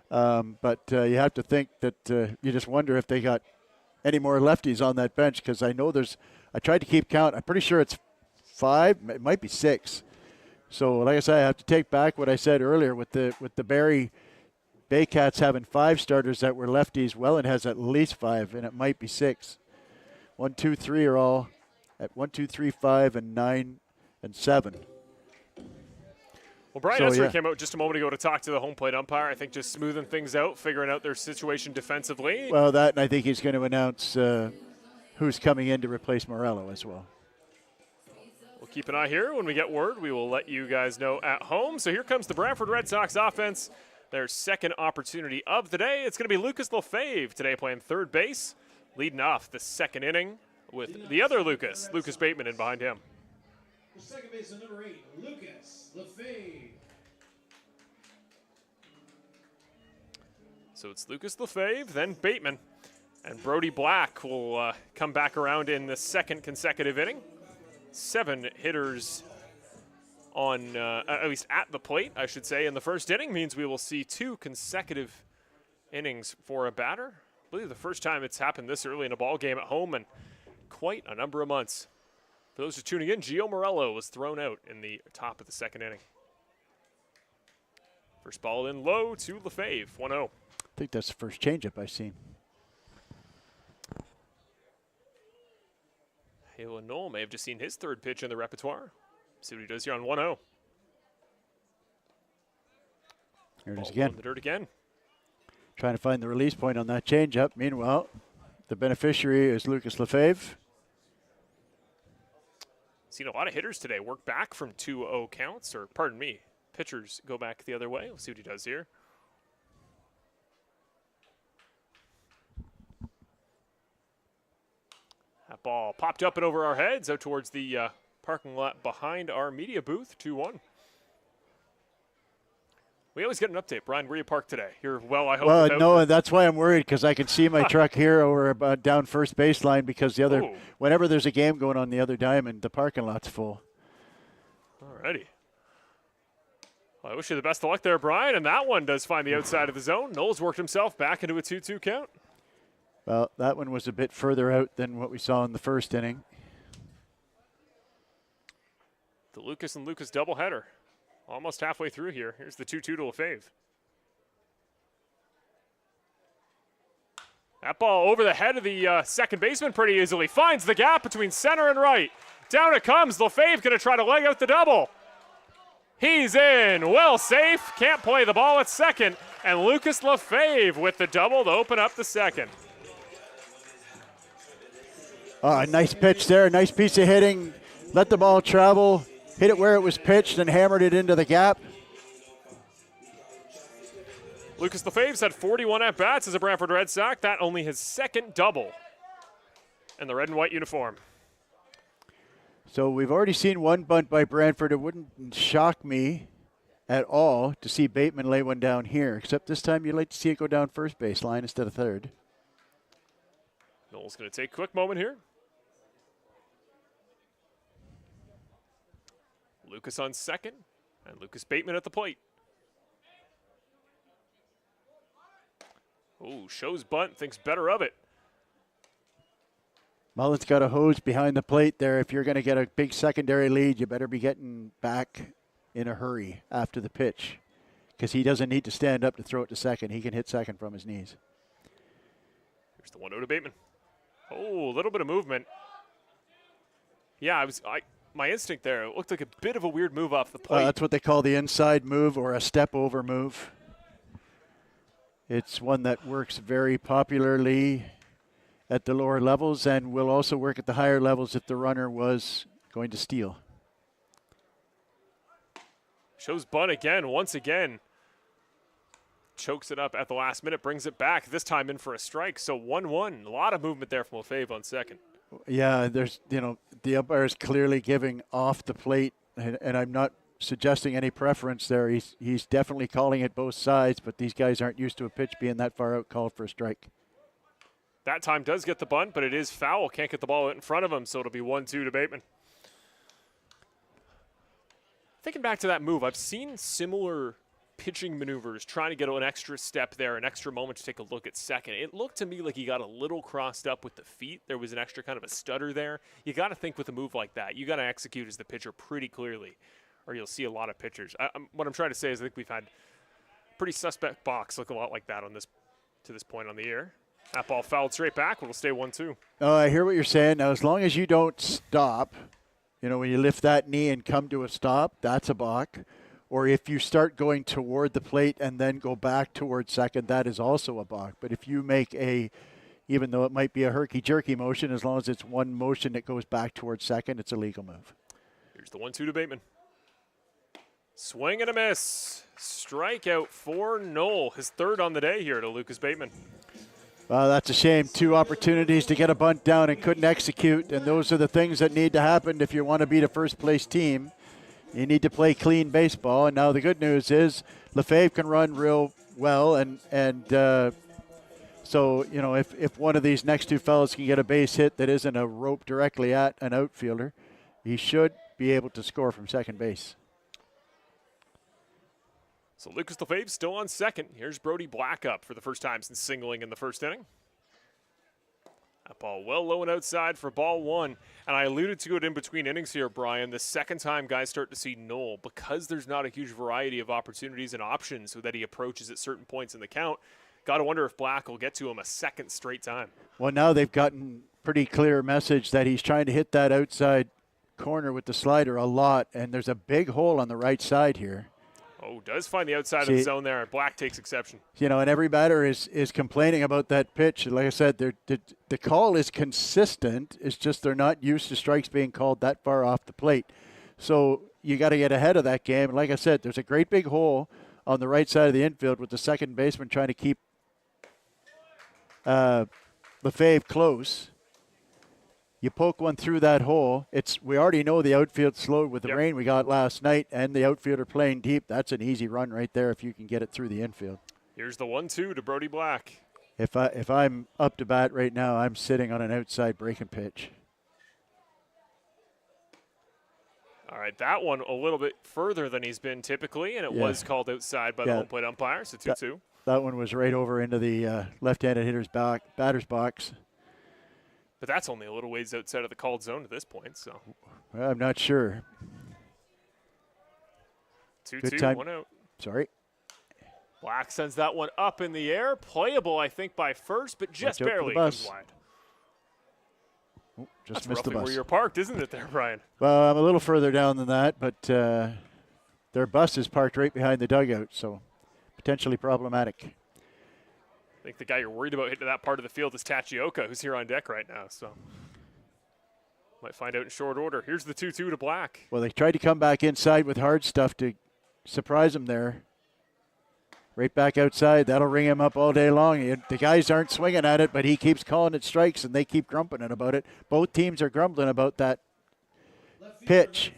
But you have to think that you just wonder if they got any more lefties on that bench, because I know I tried to keep count. I'm pretty sure it's 5. It might be 6. So, like I said, I have to take back what I said earlier with the Barrie Baycats having 5 starters that were lefties. Welland has at least 5, and it might be 6. 1, 2, 3 are all at 1, 2, 3, 5, and 9 and 7. Well, Brian Esser came out just a moment ago to talk to the home plate umpire. I think just smoothing things out, figuring out their situation defensively. Well, that, and I think he's going to announce who's coming in to replace Morello as well. We'll keep an eye here. When we get word, we will let you guys know at home. So here comes the Brantford Red Sox offense. Their second opportunity of the day. It's going to be Lucas Lefebvre today playing third base, leading off the second inning with the other Lucas Bateman in behind him. For second baseman number 8, Lucas Lefebvre. So it's Lucas Lefebvre, then Bateman. And Brody Black will come back around in the second consecutive inning. 7 hitters on, at least at the plate, I should say, in the first inning means we will see 2 consecutive innings for a batter. I believe the first time it's happened this early in a ball game at home in quite a number of months. For those who are tuning in, Gio Morello was thrown out in the top of the second inning. First ball in low to Lefebvre, 1-0. I think that's the first changeup I've seen. Halo Knoll may have just seen his third pitch in the repertoire. See what he does here on 1-0. Here it is again. In the dirt again. Trying to find the release point on that changeup. Meanwhile, the beneficiary is Lucas Lefebvre. Seen a lot of hitters today work back from 2-0 counts, or pardon me, pitchers go back the other way. We'll see what he does here. That ball popped up and over our heads out towards the parking lot behind our media booth, 2-1. We always get an update. Brian, where you parked today? You're well, I hope. Well, no, and that's why I'm worried, because I can see my truck here over down first baseline, because the other, whenever there's a game going on the other diamond, the parking lot's full. Alrighty. Well, I wish you the best of luck there, Brian, and that one does find the outside of the zone. Knowles worked himself back into a 2-2 count. Well, that one was a bit further out than what we saw in the first inning. The Lucas and Lucas doubleheader. Almost halfway through here. Here's the 2-2 to Lefebvre. That ball over the head of the second baseman pretty easily. Finds the gap between center and right. Down it comes. Lefebvre going to try to leg out the double. He's in. Well safe. Can't play the ball at second. And Lucas Lefebvre with the double to open up the second. Nice pitch there. Nice piece of hitting. Let the ball travel. Hit it where it was pitched and hammered it into the gap. Lucas Lefebvre's had 41 at-bats as a Brantford Red Sox. That only his second double in the red and white uniform. So we've already seen one bunt by Brantford. It wouldn't shock me at all to see Bateman lay one down here, except this time you'd like to see it go down first base line instead of third. Noel's going to take a quick moment here. Lucas on second, and Lucas Bateman at the plate. Oh, shows bunt, thinks better of it. Mullen's got a hose behind the plate there. If you're going to get a big secondary lead, you better be getting back in a hurry after the pitch, because he doesn't need to stand up to throw it to second. He can hit second from his knees. Here's the 1-0 to Bateman. Oh, a little bit of movement. Yeah, my instinct there, it looked like a bit of a weird move off the plate. That's what they call the inside move, or a step over move. It's one that works very popularly at the lower levels and will also work at the higher levels if the runner was going to steal. Shows bunt again, once again. Chokes it up at the last minute, brings it back, this time in for a strike. So 1-1, a lot of movement there from Lefebvre on second. Yeah, there's, the umpire is clearly giving off the plate, and I'm not suggesting any preference there. He's definitely calling it both sides, but these guys aren't used to a pitch being that far out, called for a strike. That time does get the bunt, but it is foul. Can't get the ball out in front of him, so it'll be 1-2 to Bateman. Thinking back to that move, I've seen similar pitching maneuvers, trying to get an extra step there, an extra moment to take a look at second. It looked to me like he got a little crossed up with the feet. There was an extra kind of a stutter there. You got to think with a move like that, you got to execute as the pitcher pretty clearly, or you'll see a lot of pitchers. What I'm trying to say is I think we've had pretty suspect box look a lot like that on this to this point on the year. That ball fouled straight back. It'll stay 1-2. Oh, I hear what you're saying. Now, as long as you don't stop, when you lift that knee and come to a stop, that's a balk. Or if you start going toward the plate and then go back towards second, that is also a balk. But if you make even though it might be a herky-jerky motion, as long as it's one motion that goes back towards second, it's a legal move. Here's the 1-2 to Bateman. Swing and a miss. Strikeout for Noel. His third on the day here to Lucas Bateman. Well, that's a shame. 2 opportunities to get a bunt down and couldn't execute, and those are the things that need to happen if you want to beat a first-place team. You need to play clean baseball, and now the good news is Lefebvre can run real well, and so, if one of these next 2 fellas can get a base hit that isn't a rope directly at an outfielder, he should be able to score from second base. So Lucas Lefebvre still on second. Here's Brody Black up for the first time since singling in the first inning. That ball well low and outside for ball 1. And I alluded to it in between innings here, Brian. The second time guys start to see Noel, because there's not a huge variety of opportunities and options that he approaches at certain points in the count, got to wonder if Black will get to him a second straight time. Well, now they've gotten pretty clear message that he's trying to hit that outside corner with the slider a lot, and there's a big hole on the right side here. Oh, does find the outside of the zone there. Black takes exception. And every batter is complaining about that pitch. Like I said, the call is consistent. It's just they're not used to strikes being called that far off the plate. So you got to get ahead of that game. And like I said, there's a great big hole on the right side of the infield with the second baseman trying to keep Lefebvre close. You poke one through that hole. We already know the outfield slowed with the rain we got last night, and the outfielder playing deep. That's an easy run right there if you can get it through the infield. Here's the 1-2 to Brody Black. If I'm up to bat right now, I'm sitting on an outside breaking pitch. All right, that one a little bit further than he's been typically, and it was called outside by the home plate umpire, so 2-2. That one was right over into the left-handed hitter's batter's box. But that's only a little ways outside of the called zone at this point, so. Well, I'm not sure. 2-2, 1 out. Sorry. Black sends that one up in the air. Playable, I think, by first, but just barely comes wide. Oh, that's missed the roughly bus. where you're parked, isn't it there, Brian? Well, I'm a little further down than that, but their bus is parked right behind the dugout, so potentially problematic. I think the guy you're worried about hitting that part of the field is Tachioka, who's here on deck right now. So might find out in short order. Here's the 2-2 to Black. Well, they tried to come back inside with hard stuff to surprise him there. Right back outside. That'll ring him up all day long. The guys aren't swinging at it, but he keeps calling it strikes, and they keep grumbling about it. Both teams are grumbling about that pitch.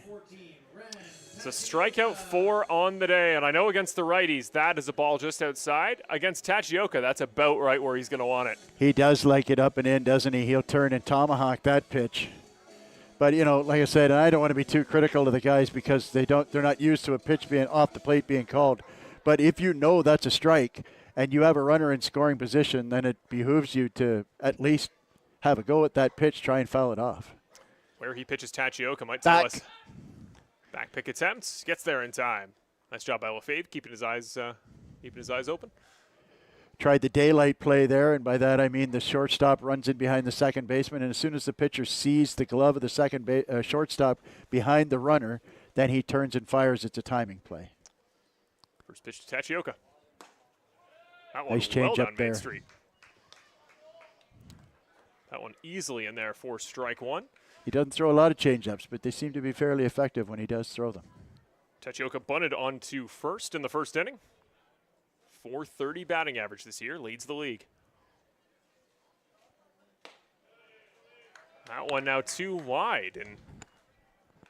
It's a strikeout 4 on the day, and I know against the righties, that is a ball just outside. Against Tachioka, that's about right where he's going to want it. He does like it up and in, doesn't he? He'll turn and tomahawk that pitch. But, you know, like I said, I don't want to be too critical of the guys because they're not used to a pitch being off the plate being called. But if you know that's a strike and you have a runner in scoring position, then it behooves you to at least have a go at that pitch, try and foul it off. Where he pitches Tachioka might tell us. Back pick attempts, gets there in time. Nice job by Lefebvre, keeping his eyes open. Tried the daylight play there, and by that I mean the shortstop runs in behind the second baseman, and as soon as the pitcher sees the glove of the shortstop behind the runner, then he turns and fires. It's a timing play. First pitch to Tachioka. That one nice change well up down there. Main Street. That one easily in there for strike 1. He doesn't throw a lot of changeups, but they seem to be fairly effective when he does throw them. Tachioka bunted onto first in the first inning. .430 batting average this year, leads the league. That one now too wide, and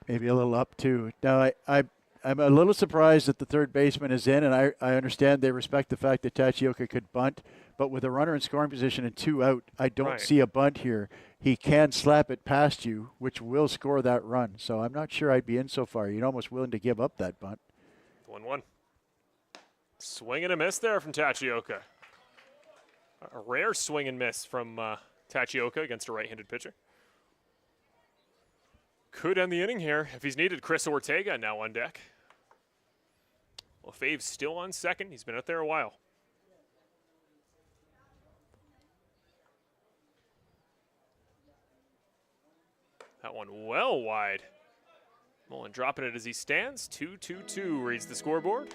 maybe a little up too. Now I'm a little surprised that the third baseman is in, and I understand they respect the fact that Tachioka could bunt, but with a runner in scoring position and 2 out, I don't see a bunt here. He can slap it past you, which will score that run. So I'm not sure I'd be in so far. You're almost willing to give up that bunt. 1-1. Swing and a miss there from Tachioka. A rare swing and miss from Tachioka against a right-handed pitcher. Could end the inning here if he's needed. Chris Ortega now on deck. Lefebvre's still on second. He's been out there a while. That one well wide. Mullen dropping it as he stands. 2-2-2 reads the scoreboard.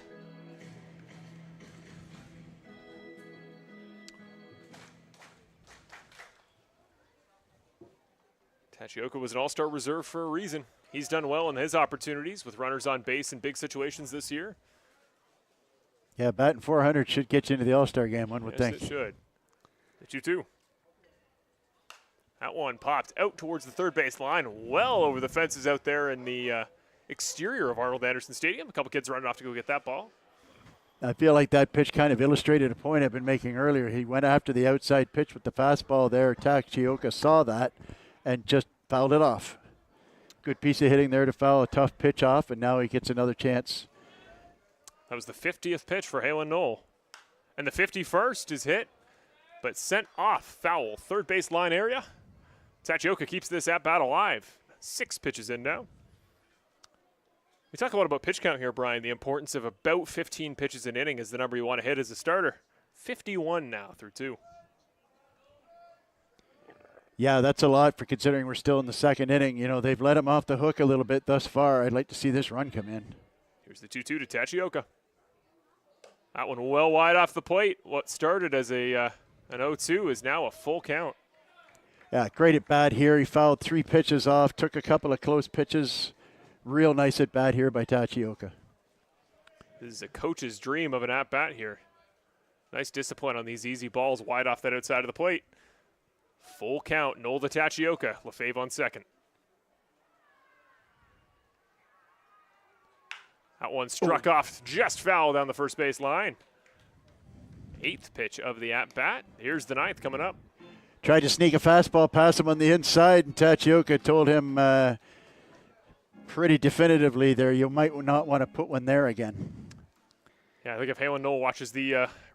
Tachioka was an all-star reserve for a reason. He's done well in his opportunities with runners on base in big situations this year. Yeah, batting .400 should get you into the all-star game, one would think. Yes, it should. The 2-2. That one popped out towards the third base line, well over the fences out there in the exterior of Arnold Anderson Stadium. A couple kids running off to go get that ball. I feel like that pitch kind of illustrated a point I've been making earlier. He went after the outside pitch with the fastball there. Tachioka saw that and just fouled it off. Good piece of hitting there to foul a tough pitch off, and now he gets another chance. That was the 50th pitch for Halen Knoll. And the 51st is hit, but sent off foul third base line area. Tachioka keeps this at-bat alive. 6 pitches in now. We talk a lot about pitch count here, Brian. The importance of about 15 pitches an inning is the number you want to hit as a starter. 51 now through 2. Yeah, that's a lot for considering we're still in the second inning. You know, they've let him off the hook a little bit thus far. I'd like to see this run come in. Here's the 2-2 to Tachioka. That one well wide off the plate. What started as an 0-2 is now a full count. Yeah, great at bat here. He fouled 3 pitches off, took a couple of close pitches. Real nice at bat here by Tachioka. This is a coach's dream of an at bat here. Nice discipline on these easy balls wide off that outside of the plate. Full count, Knoll to Tachioka. Lefebvre on second. That one struck off just foul down the first base line. 8th pitch of the at bat. Here's the 9th coming up. Tried to sneak a fastball past him on the inside, and Tachioka told him pretty definitively there, you might not want to put one there again. Yeah, I think if Halen Knoll watches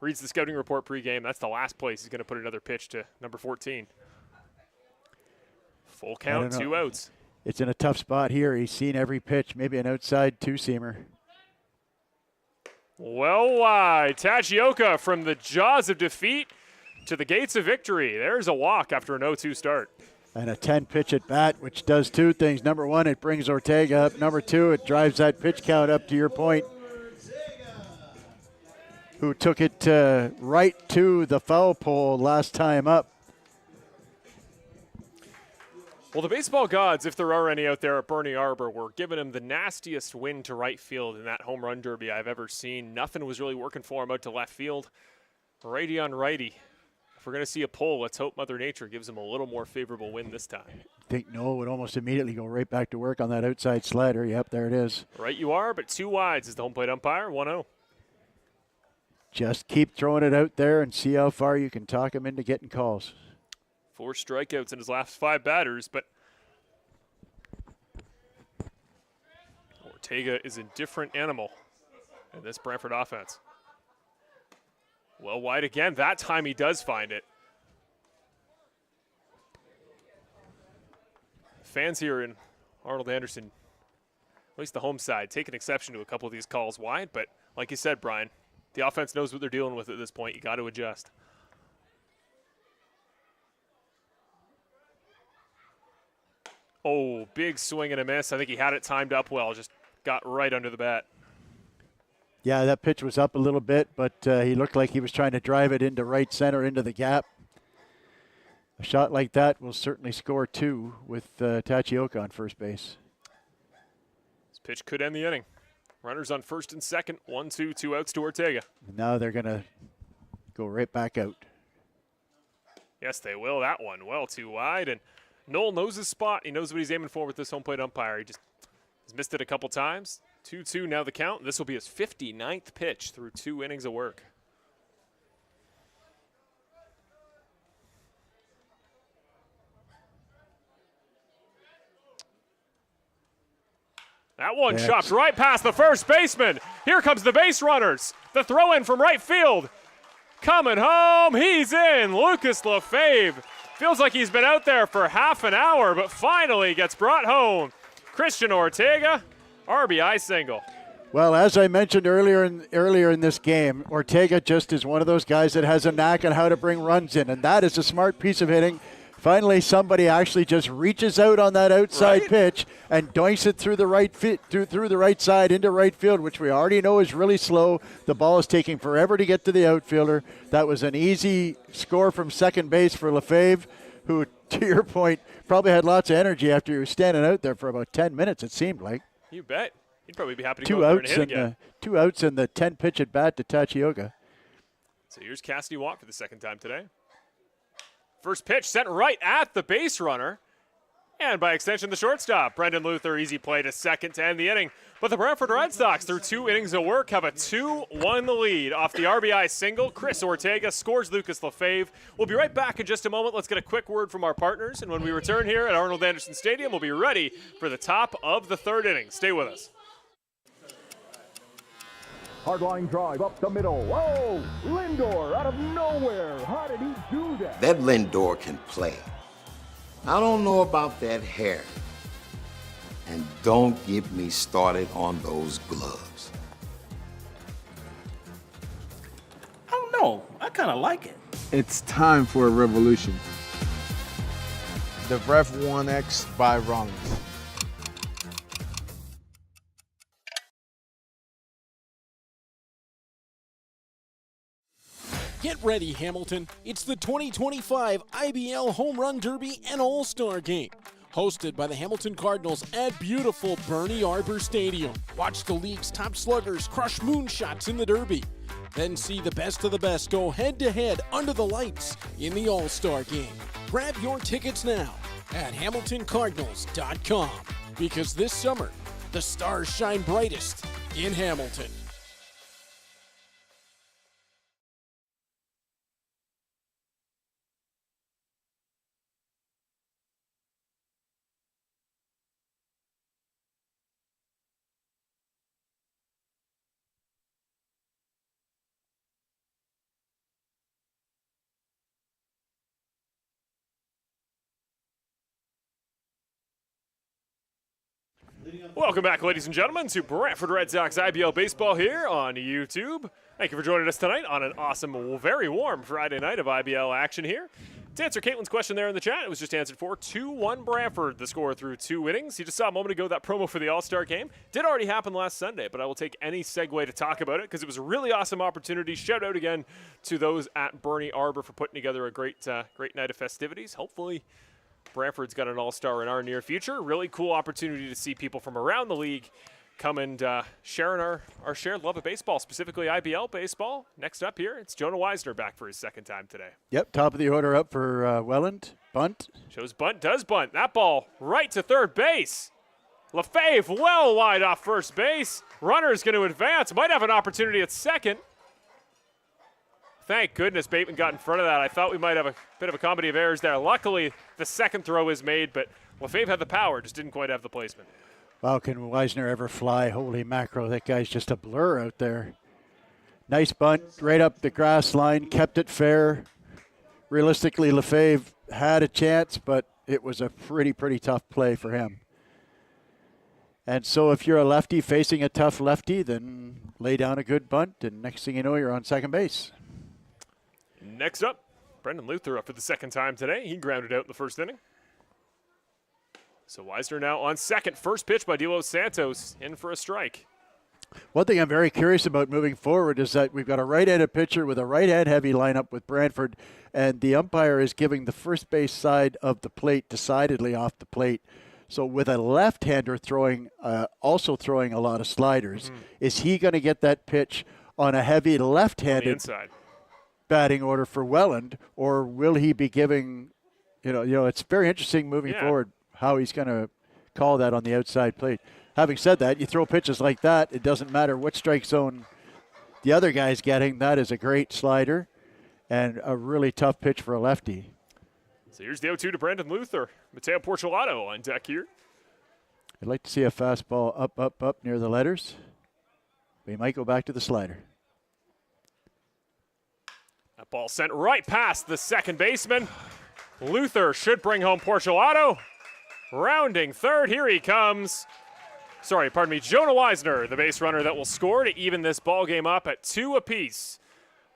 reads the scouting report pregame, that's the last place he's going to put another pitch to number 14. Full count, 2 outs. It's in a tough spot here. He's seen every pitch, maybe an outside 2-seamer. Well wide. Tachioka from the jaws of defeat to the gates of victory. There's a walk after an 0-2 start. And a 10-pitch at bat, which does 2 things. Number 1, it brings Ortega up. Number 2, it drives that pitch count up to your point. Who took it right to the foul pole last time up. Well, the baseball gods, if there are any out there at Bernie Arbor, were giving him the nastiest wind to right field in that home run derby I've ever seen. Nothing was really working for him out to left field. Righty on righty. If we're going to see a pull, let's hope Mother Nature gives him a little more favorable wind this time. I think Noah would almost immediately go right back to work on that outside slider. Yep, there it is. Right you are, but 2 wides is the home plate umpire, 1-0. Just keep throwing it out there and see how far you can talk him into getting calls. 4 strikeouts in his last 5 batters, but Ortega is a different animal in this Brantford offense. Well wide again. That time he does find it. Fans here in Arnold Anderson, at least the home side, take an exception to a couple of these calls wide, but like you said, Brian, the offense knows what they're dealing with at this point. You got to adjust. Oh, big swing and a miss. I think he had it timed up well, just got right under the bat. Yeah, that pitch was up a little bit, but he looked like he was trying to drive it into right center, into the gap. A shot like that will certainly score 2 with Tachioka on first base. This pitch could end the inning. Runners on first and second, 1-2, 2 outs to Ortega. Now they're going to go right back out. Yes, they will. That one well too wide, and Noel knows his spot. He knows what he's aiming for with this home plate umpire. He just has missed it a couple times. 2-2 now the count. This will be his 59th pitch through 2 innings of work. That one chopped right past the first baseman. Here comes the base runners. The throw in from right field. Coming home, he's in. Lucas Lefebvre. Feels like he's been out there for half an hour, but finally gets brought home. Christian Ortega, RBI single. Well, as I mentioned earlier in this game, Ortega just is one of those guys that has a knack on how to bring runs in, and that is a smart piece of hitting. Finally, somebody actually just reaches out on that outside pitch and doinks it through the right side into right field, which we already know is really slow. The ball is taking forever to get to the outfielder. That was an easy score from second base for Lefebvre, who, to your point, probably had lots of energy after he was standing out there for about 10 minutes, it seemed like. You bet. He'd probably be happy to go out there and hit again. 2 outs in the 10-pitch at bat to Tachioka. So here's Cassidy Watt for the second time today. First pitch sent right at the base runner. And by extension, the shortstop. Brendan Luther, easy play to second to end the inning. But the Brantford Red Sox, through 2 innings of work, have a 2-1 lead. Off the RBI single, Chris Ortega scores Lucas Lefebvre. We'll be right back in just a moment. Let's get a quick word from our partners. And when we return here at Arnold Anderson Stadium, we'll be ready for the top of the 3rd inning. Stay with us. Hard line drive up the middle. Whoa! Lindor out of nowhere. How did he do that? That Lindor can play. I don't know about that hair. And don't get me started on those gloves. I don't know. I kind of like it. It's time for a revolution. The Ref 1X by Rollins. Get ready, Hamilton. It's the 2025 IBL Home Run Derby and All-Star Game. Hosted by the Hamilton Cardinals at beautiful Bernie Arbor Stadium. Watch the league's top sluggers crush moonshots in the Derby. Then see the best of the best go head-to-head under the lights in the All-Star Game. Grab your tickets now at HamiltonCardinals.com. Because this summer, the stars shine brightest in Hamilton. Welcome back, ladies and gentlemen, to Brantford Red Sox IBL Baseball here on YouTube. Thank you for joining us tonight on an awesome, very warm Friday night of IBL action here. To answer Caitlin's question there in the chat, it was just answered for 2-1 Brantford, the score through 2 innings. You just saw a moment ago that promo for the All-Star Game. Did already happen last Sunday, but I will take any segue to talk about it because it was a really awesome opportunity. Shout out again to those at Bernie Arbor for putting together a great night of festivities. Hopefully Brantford's got an all-star in our near future. Really cool opportunity to see people from around the league come and sharing our shared love of baseball, specifically IBL baseball. Next up here, it's Jonah Weisner back for his second time today. Yep, top of the order up for Welland. Bunt. Shows bunt, does bunt. That ball right to third base. Lefebvre well wide off first base. Runner's going to advance. Might have an opportunity at second. Thank goodness Bateman got in front of that. I thought we might have a bit of a comedy of errors there. Luckily, the second throw is made, but Lefebvre had the power, just didn't quite have the placement. Wow, can Weisner ever fly? Holy mackerel, that guy's just a blur out there. Nice bunt, right up the grass line, kept it fair. Realistically, Lefebvre had a chance, but it was a pretty tough play for him. And so if you're a lefty facing a tough lefty, then lay down a good bunt, and next thing you know, you're on second base. Next up, Brendan Luther up for the second time today. He grounded out in the first inning. So Weisner now on second. First pitch by De Los Santos, in for a strike. One thing I'm very curious about moving forward is that we've got a right-handed pitcher with a right-hand heavy lineup with Brantford, and the umpire is giving the first base side of the plate decidedly off the plate. So with a left-hander also throwing a lot of sliders, is he going to get that pitch on a heavy left-handed batting order for Welland, or will he be giving, it's very interesting moving forward how he's going to call that on the outside plate. Having said that, you throw pitches like that, it doesn't matter what strike zone the other guy's getting. That is a great slider and a really tough pitch for a lefty. So here's the 0-2 to Brandon Luther. Mateo Porcelato on deck here. I'd like to see a fastball up near the letters. We might go back to the slider. That ball sent right past the second baseman. Luther should bring home Porcelato. Rounding third, here he comes. Jonah Weisner, the base runner that will score to even this ball game up at 2 apiece.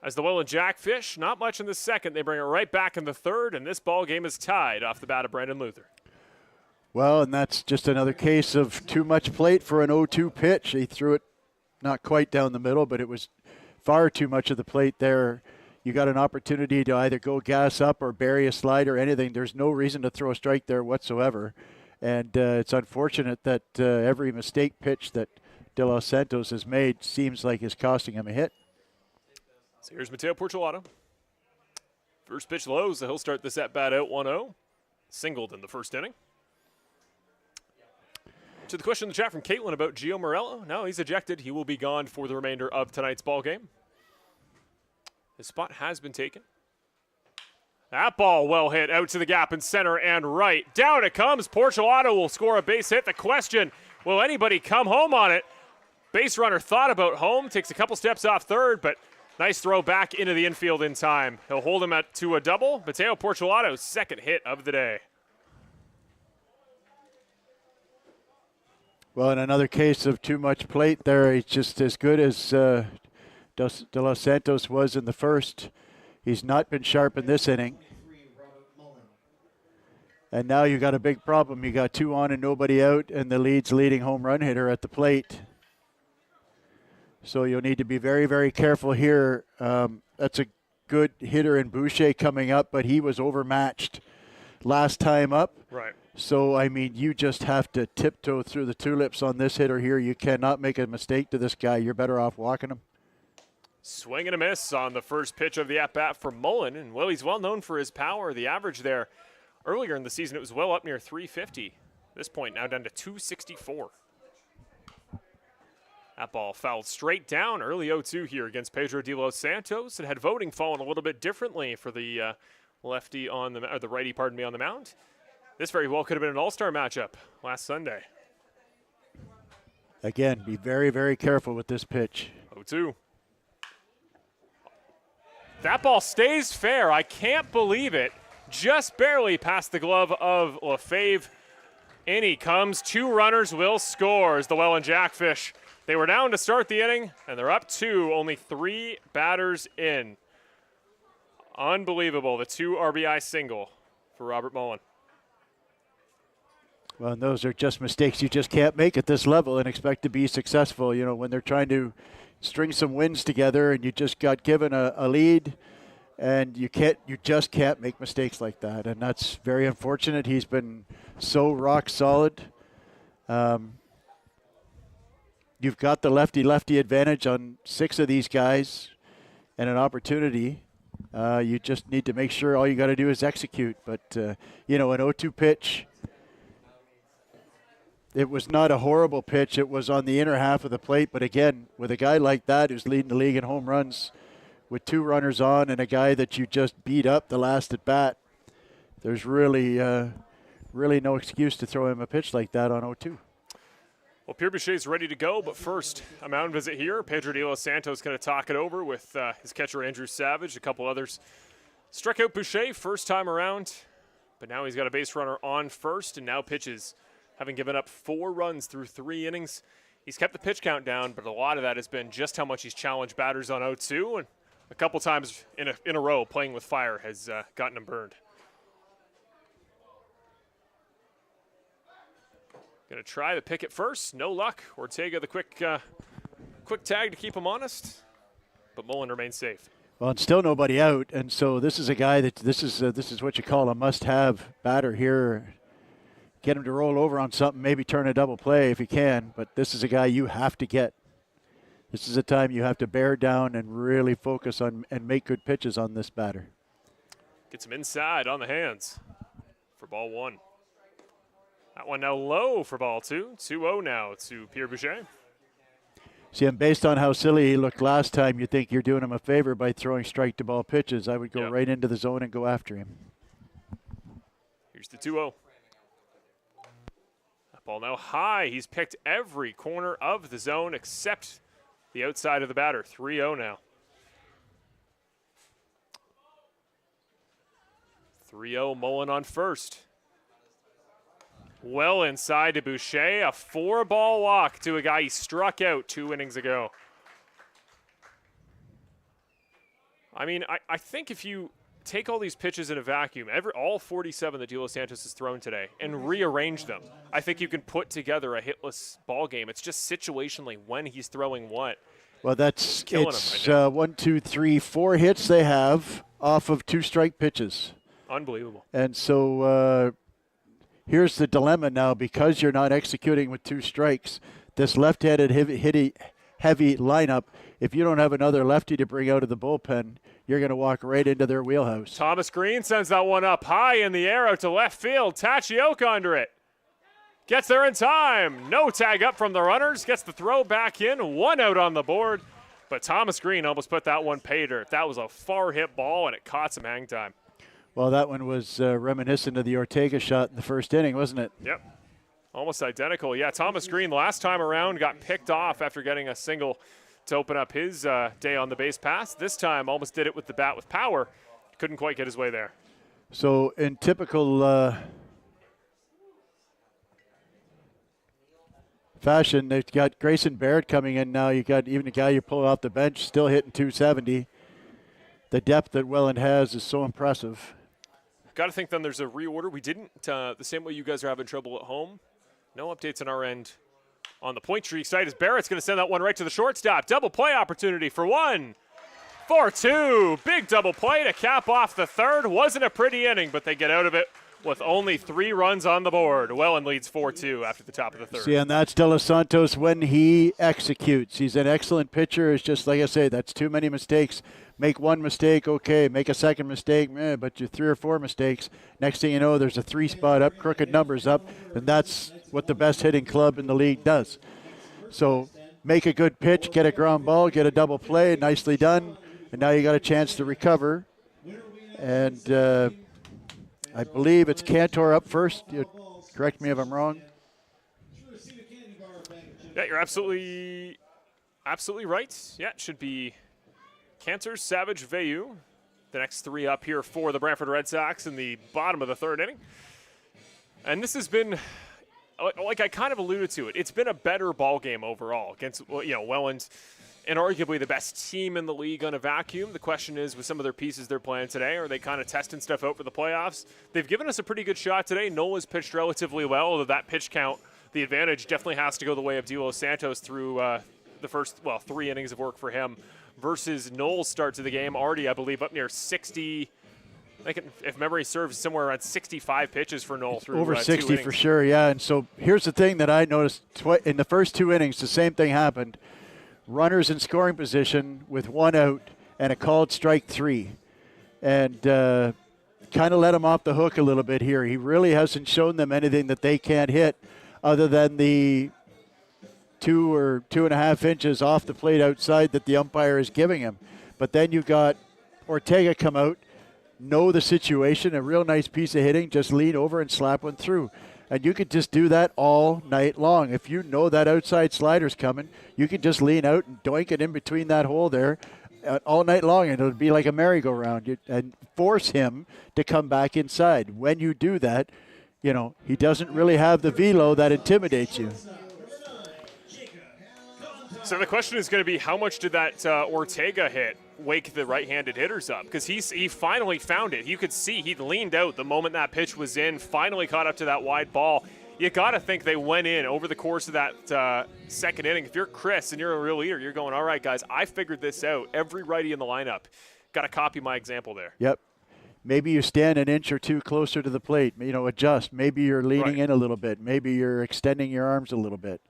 As the Welland Jackfish, not much in the second. They bring it right back in the third, and this ball game is tied off the bat of Brandon Luther. Well, and that's just another case of too much plate for an 0-2 pitch. He threw it not quite down the middle, but it was far too much of the plate there. You got an opportunity to either go gas up or bury a slide or anything. There's no reason to throw a strike there whatsoever. And it's unfortunate that every mistake pitch that De Los Santos has made seems like is costing him a hit. So here's Mateo Porcelato. First pitch low, so he'll start this at-bat out 1-0. Singled in the first inning. To the question in the chat from Caitlin about Gio Morello. No, he's ejected. He will be gone for the remainder of tonight's ball game. His spot has been taken. That ball well hit out to the gap in center and right. Down it comes. Porcelato will score a base hit. The question, will anybody come home on it? Base runner thought about home, takes a couple steps off third, but nice throw back into the infield in time. He'll hold him to a double. Mateo Porcelato's second hit of the day. Well, in another case of too much plate there, he's just as good as De Los Santos was in the first. He's not been sharp in this inning. And now you got a big problem. You got 2 on and nobody out, and the leading home run hitter at the plate. So you'll need to be very, very careful here. That's a good hitter in Boucher coming up, but he was overmatched last time up. Right. So, I mean, you just have to tiptoe through the tulips on this hitter here. You cannot make a mistake to this guy. You're better off walking him. Swing and a miss on the first pitch of the at-bat for Mullen. And, well, he's well known for his power. The average there earlier in the season, it was well up near 350. At this point, now down to 264. That ball fouled straight down. Early 0-2 here against Pedro De Los Santos. And had voting fallen a little bit differently for the righty, on the mound. This very well could have been an all-star matchup last Sunday. Again, be very, very careful with this pitch. 0-2. That ball stays fair. I can't believe it. Just barely past the glove of Lefebvre. In he comes. 2 runners will score as the Welland Jackfish. They were down to start the inning, and they're up 2. Only 3 batters in. Unbelievable. The 2 RBI single for Robert Mullen. Well, and those are just mistakes you just can't make at this level and expect to be successful. You know, when they're trying to string some wins together and you just got given a lead, and you just can't make mistakes like that. And that's very unfortunate. He's been so rock solid. you've got the lefty-lefty advantage on 6 of these guys and an opportunity. You just need to make sure all you got to do is execute. But, an 0-2 pitch, it was not a horrible pitch. It was on the inner half of the plate. But, again, with a guy like that who's leading the league in home runs with 2 runners on and a guy that you just beat up the last at bat, there's really no excuse to throw him a pitch like that on 0-2. Well, Pierre Boucher's ready to go, but first, a mound visit here. Pedro de Los Santos going to talk it over with his catcher Andrew Savage, a couple others. Struck out Boucher first time around, but now he's got a base runner on first and now pitches, having given up 4 runs through 3 innings. He's kept the pitch count down, but a lot of that has been just how much he's challenged batters on 0-2, and a couple times in a row playing with fire has gotten him burned. Going to try the pick at first. No luck. Ortega the quick tag to keep him honest, but Mullen remains safe. Well, and still nobody out, and so this is a guy that this is what you call a must-have batter here. Get him to roll over on something, maybe turn a double play if you can, but this is a guy you have to get. This is a time you have to bear down and really focus on and make good pitches on this batter. Gets him inside on the hands for ball 1. That one now low for ball 2. 2-0 now to Pierre Boucher. See, and based on how silly he looked last time, you think you're doing him a favor by throwing strike-to-ball pitches. I would go right into the zone and go after him. Here's the 2-0. That ball now high. He's picked every corner of the zone except the outside of the batter. 3-0 now. 3-0 Mullen on first. Well inside to Boucher, a 4-ball walk to a guy he struck out 2 innings ago. I mean, I think if you take all these pitches in a vacuum, all 47 that De Los Santos has thrown today, and rearrange them, I think you can put together a hitless ball game. It's just situationally when he's throwing what. Well, it's 1, 2, 3, 4 hits they have off of 2 strike pitches. Unbelievable. And so here's the dilemma now, because you're not executing with 2 strikes. This left-handed heavy lineup, if you don't have another lefty to bring out of the bullpen, you're going to walk right into their wheelhouse. Thomas Green sends that one up high in the air out to left field. Tachioka under it. Gets there in time. No tag up from the runners. Gets the throw back in. 1 out on the board. But Thomas Green almost put that one pay dirt. That was a far hit ball, and it caught some hang time. Well, that one was reminiscent of the Ortega shot in the first inning, wasn't it? Yep. Almost identical. Yeah, Thomas Green last time around got picked off after getting a single to open up his day on the base pass. This time almost did it with the bat with power. Couldn't quite get his way there. So in typical fashion, they've got Grayson Barrett coming in now. You got even a guy you pull off the bench still hitting 270. The depth that Welland has is so impressive. Got to think then there's a reorder. We didn't, the same way you guys are having trouble at home. No updates on our end on the point streak side as Barrett's going to send that one right to the shortstop. Double play opportunity for 1, for 2. Big double play to cap off the third. Wasn't a pretty inning, but they get out of it with only 3 runs on the board. Welland leads 4-2 after the top of the third. See, and that's De Los Santos when he executes. He's an excellent pitcher. It's just like I say, that's too many mistakes. Make 1 mistake, okay. Make a second mistake, but you're 3 or 4 mistakes. Next thing you know, there's a 3 spot up, crooked numbers up, and that's what the best hitting club in the league does. So make a good pitch, get a ground ball, get a double play, nicely done, and now you got a chance to recover. And I believe it's Cantor up first. You correct me if I'm wrong. Yeah, you're absolutely right. Yeah, it should be Cantor, Savage, Veilleux. The next 3 up here for the Brantford Red Sox in the bottom of the third inning. And this has been, like I kind of alluded to it, it's been a better ball game overall against, Welland, and arguably the best team in the league on a vacuum. The question is, with some of their pieces they're playing today, are they kind of testing stuff out for the playoffs? They've given us a pretty good shot today. Nola's pitched relatively well, although that pitch count, the advantage definitely has to go the way of De Los Santos through the first, 3 innings of work for him versus Noel's start to the game. Already, I believe, up near 60 I think if memory serves, somewhere around 65 pitches for Noel through over 2 60 innings. for sure, yeah. And so here's the thing that I noticed in the first 2 innings, the same thing happened. Runners in scoring position with 1 out and a called strike 3. And kind of let him off the hook a little bit here. He really hasn't shown them anything that they can't hit other than the 2 or 2.5 inches off the plate outside that the umpire is giving him. But then you got Ortega come out, know the situation, a real nice piece of hitting, just lean over and slap one through. And you could just do that all night long. If you know that outside slider's coming, you could just lean out and doink it in between that hole there all night long, and it'll be like a merry-go-round and force him to come back inside. When you do that, you know, he doesn't really have the velo that intimidates you. So the question is going to be, how much did that Ortega hit wake the right-handed hitters up? Because he finally found it. You could see he leaned out the moment that pitch was in, finally caught up to that wide ball. You got to think they went in over the course of that second inning. If you're Chris and you're a real leader, you're going, all right, guys, I figured this out. Every righty in the lineup. Got to copy my example there. Yep. Maybe you stand an inch or two closer to the plate, you know, adjust. Maybe you're leaning in a little bit. Maybe you're extending your arms a little bit.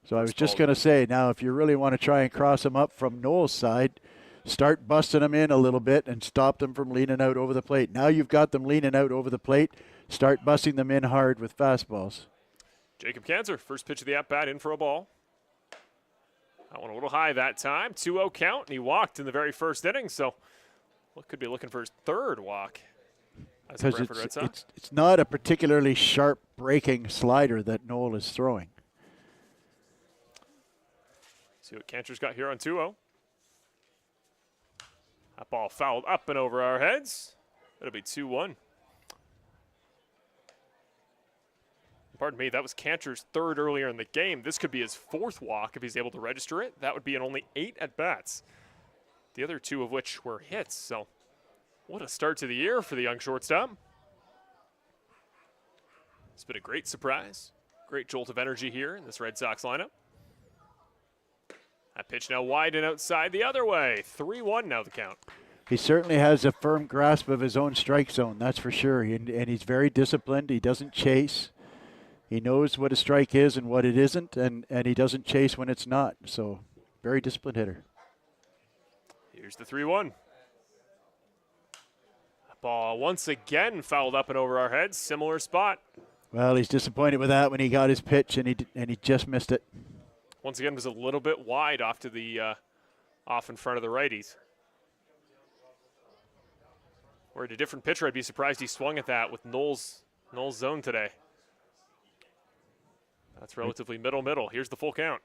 So I was just going to say, now if you really want to try and cross them up from Noel's side, start busting them in a little bit and stop them from leaning out over the plate. Now you've got them leaning out over the plate. Start busting them in hard with fastballs. Jacob Kanzer, first pitch of the at-bat, in for a ball. That one a little high that time. 2-0 count, and he walked in the very first inning, so could be looking for his third walk. Because it's not a particularly sharp breaking slider that Noel is throwing. See what Kanter's got here on 2-0. That ball fouled up and over our heads. It'll be 2-1. Pardon me, that was Kanter's third earlier in the game. This could be his fourth walk if he's able to register it. That would be in only 8 at-bats. The other 2 of which were hits. So what a start to the year for the young shortstop. It's been a great surprise. Great jolt of energy here in this Red Sox lineup. That pitch now wide and outside the other way. 3-1 now the count. He certainly has a firm grasp of his own strike zone, that's for sure. And he's very disciplined. He doesn't chase. He knows what a strike is and what it isn't, and he doesn't chase when it's not. So, very disciplined hitter. Here's the 3-1. Ball once again fouled up and over our heads. Similar spot. Well, he's disappointed with that when he got his pitch, and he just missed it. Once again, was a little bit wide off to the off in front of the righties. Or at a different pitcher, I'd be surprised he swung at that with Noel's zone today. That's relatively middle. Here's the full count.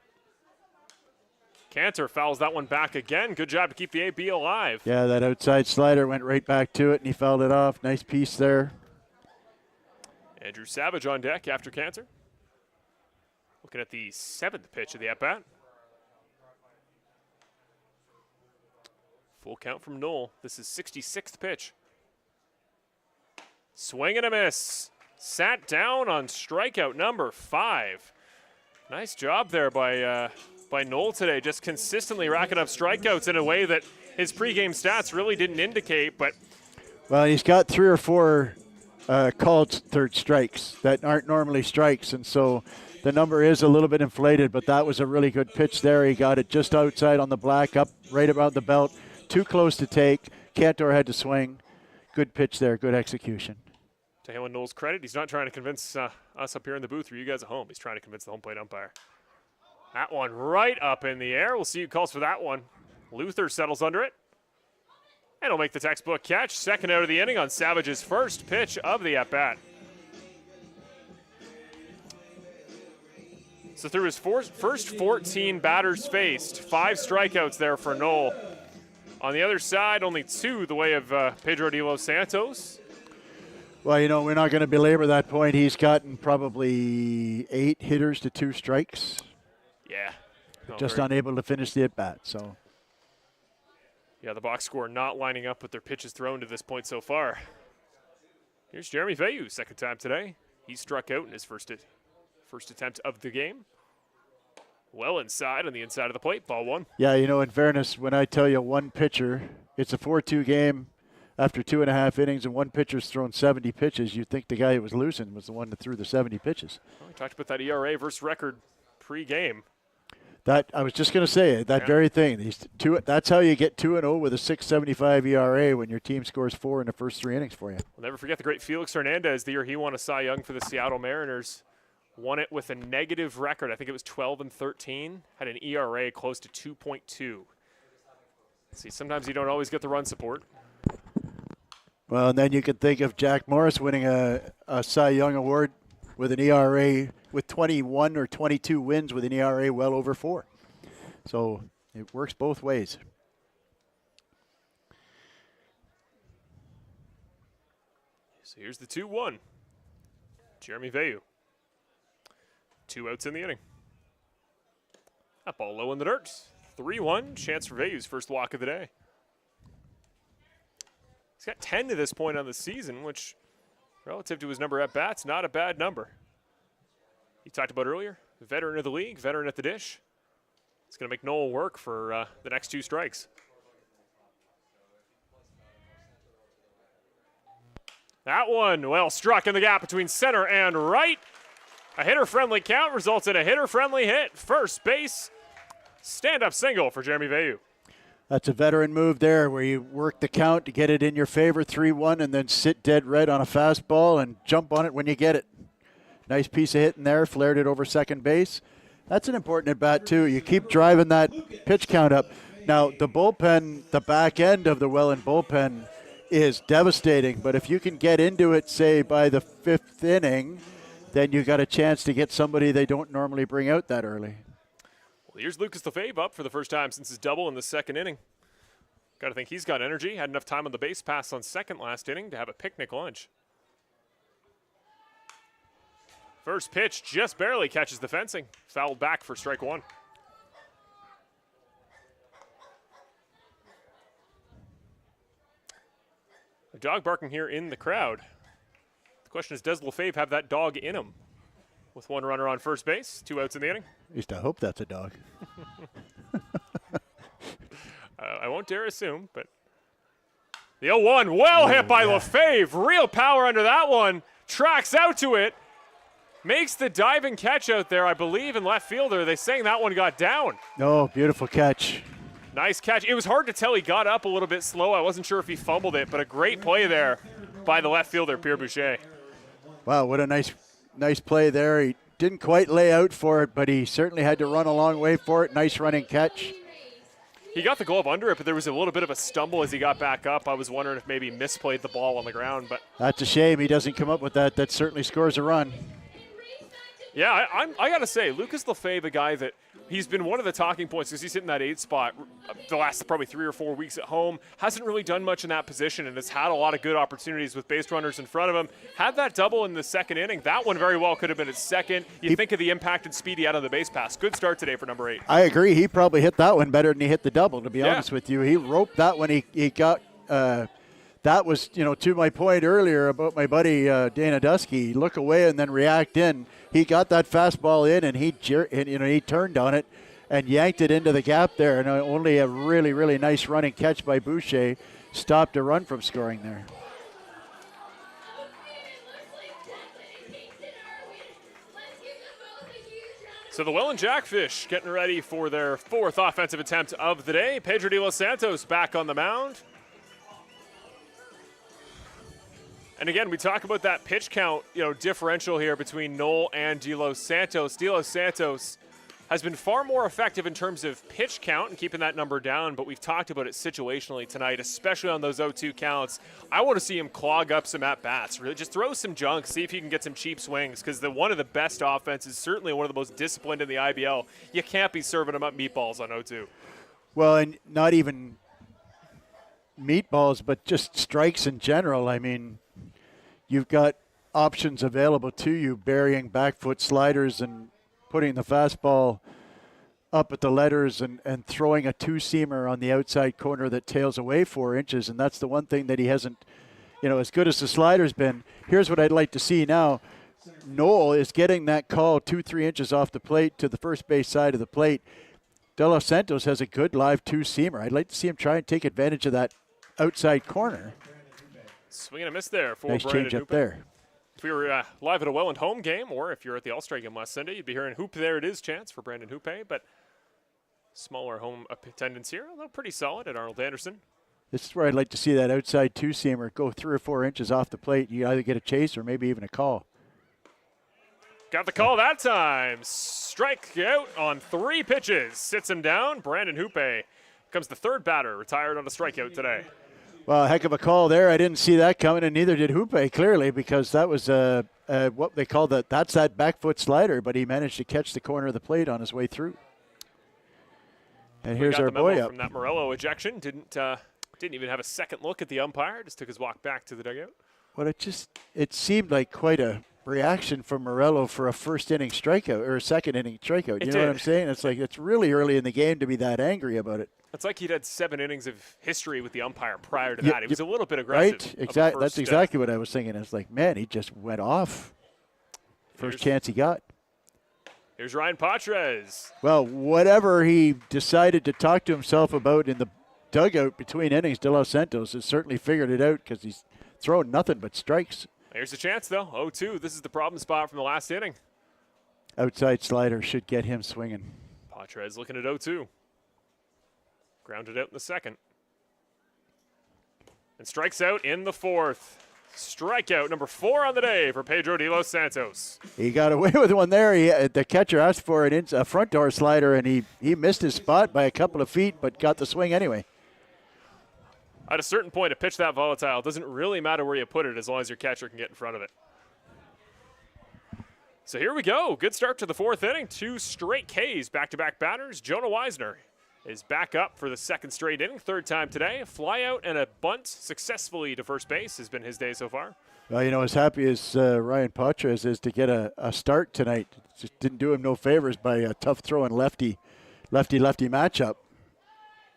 Kanter fouls that one back again. Good job to keep the AB alive. Yeah, that outside slider went right back to it, and he fouled it off. Nice piece there. Andrew Savage on deck after Kanter. Looking at the 7th pitch of the at-bat. Full count from Noel. This is 66th pitch. Swing and a miss. Sat down on strikeout number 5. Nice job there by Noel today, just consistently racking up strikeouts in a way that his pregame stats really didn't indicate. But well, he's got 3 or 4 called third strikes that aren't normally strikes, and so the number is a little bit inflated, but that was a really good pitch there. He got it just outside on the black, up right about the belt. Too close to take. Kanter had to swing. Good pitch there, good execution. To him and Noel's credit, he's not trying to convince us up here in the booth or you guys at home. He's trying to convince the home plate umpire. That one right up in the air. We'll see who calls for that one. Luther settles under it. And he'll make the textbook catch. Second out of the inning on Savage's first pitch of the at-bat. So through his first 14 batters faced, 5 strikeouts there for Noel. On the other side, only 2 the way of Pedro de los Santos. Well, you know, we're not going to belabor that point. He's gotten probably 8 hitters to 2 strikes. Yeah. Just unable to finish the at-bat, so. Yeah, the box score not lining up with their pitches thrown to this point so far. Here's Jeremy Veilleux, second time today. He struck out in his first attempt of the game. Well inside on the inside of the plate, ball 1. Yeah, you know, in fairness, when I tell you one pitcher, it's a 4-2 game. after 2.5 innings and one pitcher's thrown 70 pitches, you'd think the guy who was losing was the one that threw the 70 pitches. Well, we talked about that ERA versus record pre-game. That I was just going to say that very thing. That's how you get 2-0 with a 6.75 ERA when your team scores 4 in the first 3 innings for you. We'll never forget the great Felix Hernandez, the year he won a Cy Young for the Seattle Mariners. Won it with a negative record. I think it was 12-13. Had an ERA close to 2.2. See, sometimes you don't always get the run support. Well, and then you can think of Jack Morris winning a Cy Young award with an ERA with 21 or 22 wins with an ERA well over 4. So it works both ways. So here's the 2-1. Jeremy Veilleux. 2 outs in the inning. That ball low in the dirt. 3-1. Chance for Veilleux's first walk of the day. He's got 10 to this point on the season, which, relative to his number at bats, not a bad number. You talked about earlier, veteran of the league, veteran at the dish. It's going to make Noel work for the next 2 strikes. That one well struck in the gap between center and right. A hitter-friendly count results in a hitter-friendly hit. First base, stand-up single for Jeremy Veilleux. That's a veteran move there where you work the count to get it in your favor, 3-1, and then sit dead red on a fastball and jump on it when you get it. Nice piece of hitting there, flared it over second base. That's an important at-bat, too. You keep driving that pitch count up. Now, the bullpen, the back end of the Welland bullpen is devastating, but if you can get into it, say, by the 5th inning, then you got a chance to get somebody they don't normally bring out that early. Well, here's Lucas Lefebvre up for the first time since his double in the 2nd inning. Got to think he's got energy. Had enough time on the base pass on second last inning to have a picnic lunch. First pitch just barely catches the fencing. Fouled back for strike 1. A dog barking here in the crowd. The question is, does Lefebvre have that dog in him? With 1 runner on first base, 2 outs in the inning. At least I hope that's a dog. I won't dare assume, but the 0-1, well hit by Lefebvre. Real power under that one. Tracks out to it. Makes the diving catch out there, I believe, in left fielder. They saying that one got down. Oh, beautiful catch. Nice catch. It was hard to tell. He got up a little bit slow. I wasn't sure if he fumbled it, but a great play there by the left fielder, Pierre Boucher. Wow, what a nice play there. He didn't quite lay out for it, but he certainly had to run a long way for it. Nice running catch. He got the glove under it, but there was a little bit of a stumble as he got back up. I was wondering if maybe he misplayed the ball on the ground. But that's a shame. He doesn't come up with that. That certainly scores a run. Yeah, I got to say, Lucas Lefebvre, a guy that he's been one of the talking points because he's hitting that 8 spot the last probably 3 or 4 weeks at home. Hasn't really done much in that position and has had a lot of good opportunities with base runners in front of him. Had that double in the 2nd inning. That one very well could have been his second. You think of the impact and speed he had on the base pass. Good start today for number 8. I agree. He probably hit that one better than he hit the double, to be honest with you. He roped that one. He got that was, to my point earlier about my buddy Dana Dusky, look away and then react in. He got that fastball in, and he turned on it and yanked it into the gap there. And only a really, really nice running catch by Boucher stopped a run from scoring there. So the Welland Jackfish getting ready for their 4th offensive attempt of the day. Pedro de los Santos back on the mound. And again, we talk about that pitch count, differential here between Noel and De Los Santos. De Los Santos has been far more effective in terms of pitch count and keeping that number down, but we've talked about it situationally tonight, especially on those 0-2 counts. I want to see him clog up some at-bats. Really, just throw some junk, see if he can get some cheap swings, because one of the best offenses, certainly one of the most disciplined in the IBL, you can't be serving him up meatballs on 0-2. Well, and not even meatballs, but just strikes in general. I mean, you've got options available to you, burying back foot sliders and putting the fastball up at the letters and throwing a 2-seamer on the outside corner that tails away 4 inches. And that's the one thing that he hasn't, as good as the slider's been. Here's what I'd like to see now. Noel is getting that call 2-3 inches off the plate to the first base side of the plate. De Los Santos has a good live 2-seamer. I'd like to see him try and take advantage of that outside corner. Swing and a miss there for Nice Brandon change up Hoop. there. If we were live at a Welland home game, or if you're at the All-Star game last Sunday, you'd be hearing Hoop There It Is chants for Brandon Hoope, but smaller home attendance here, although pretty solid at Arnold Anderson. This is where I'd like to see that outside two-seamer go 3 or 4 inches off the plate. You either get a chase or maybe even a call. Got the call that time. Strike out on 3 pitches. Sits him down. Brandon Hoope becomes the 3rd batter retired on a strikeout today. Well, a heck of a call there. I didn't see that coming, and neither did Hoope, clearly, because that was what they call that's that back foot slider, but he managed to catch the corner of the plate on his way through. And here's our boy up. From that Morello ejection. Didn't even have a second look at the umpire. Just took his walk back to the dugout. Well, it seemed like quite a reaction from Morello for a first inning strikeout or a second inning strikeout. You know what I'm saying? It's like it's really early in the game to be that angry about it. It's like he'd had 7 innings of history with the umpire prior to that. He was a little bit aggressive. Right? Exactly. That's exactly what I was thinking. It's like, man, he just went off. First chance he got. Here's Ryan Patres. Well, whatever he decided to talk to himself about in the dugout between innings, De Los Santos has certainly figured it out because he's throwing nothing but strikes. Here's a chance, though. 0-2. This is the problem spot from the last inning. Outside slider should get him swinging. Patres looking at 0-2. Grounded out in the 2nd. And strikes out in the 4th. Strikeout number 4 on the day for Pedro De Los Santos. He got away with one there. The catcher asked for a front door slider, and he missed his spot by a couple of feet, but got the swing anyway. At a certain point, a pitch that volatile, it doesn't really matter where you put it as long as your catcher can get in front of it. So here we go. Good start to the 4th inning. 2 straight Ks, back-to-back batters. Jonah Weisner is back up for the 2nd straight inning, 3rd time today. A fly out and a bunt successfully to first base has been his day so far. Well, as happy as Ryan Patres is to get a start tonight, it just didn't do him no favors by a tough throwing lefty matchup.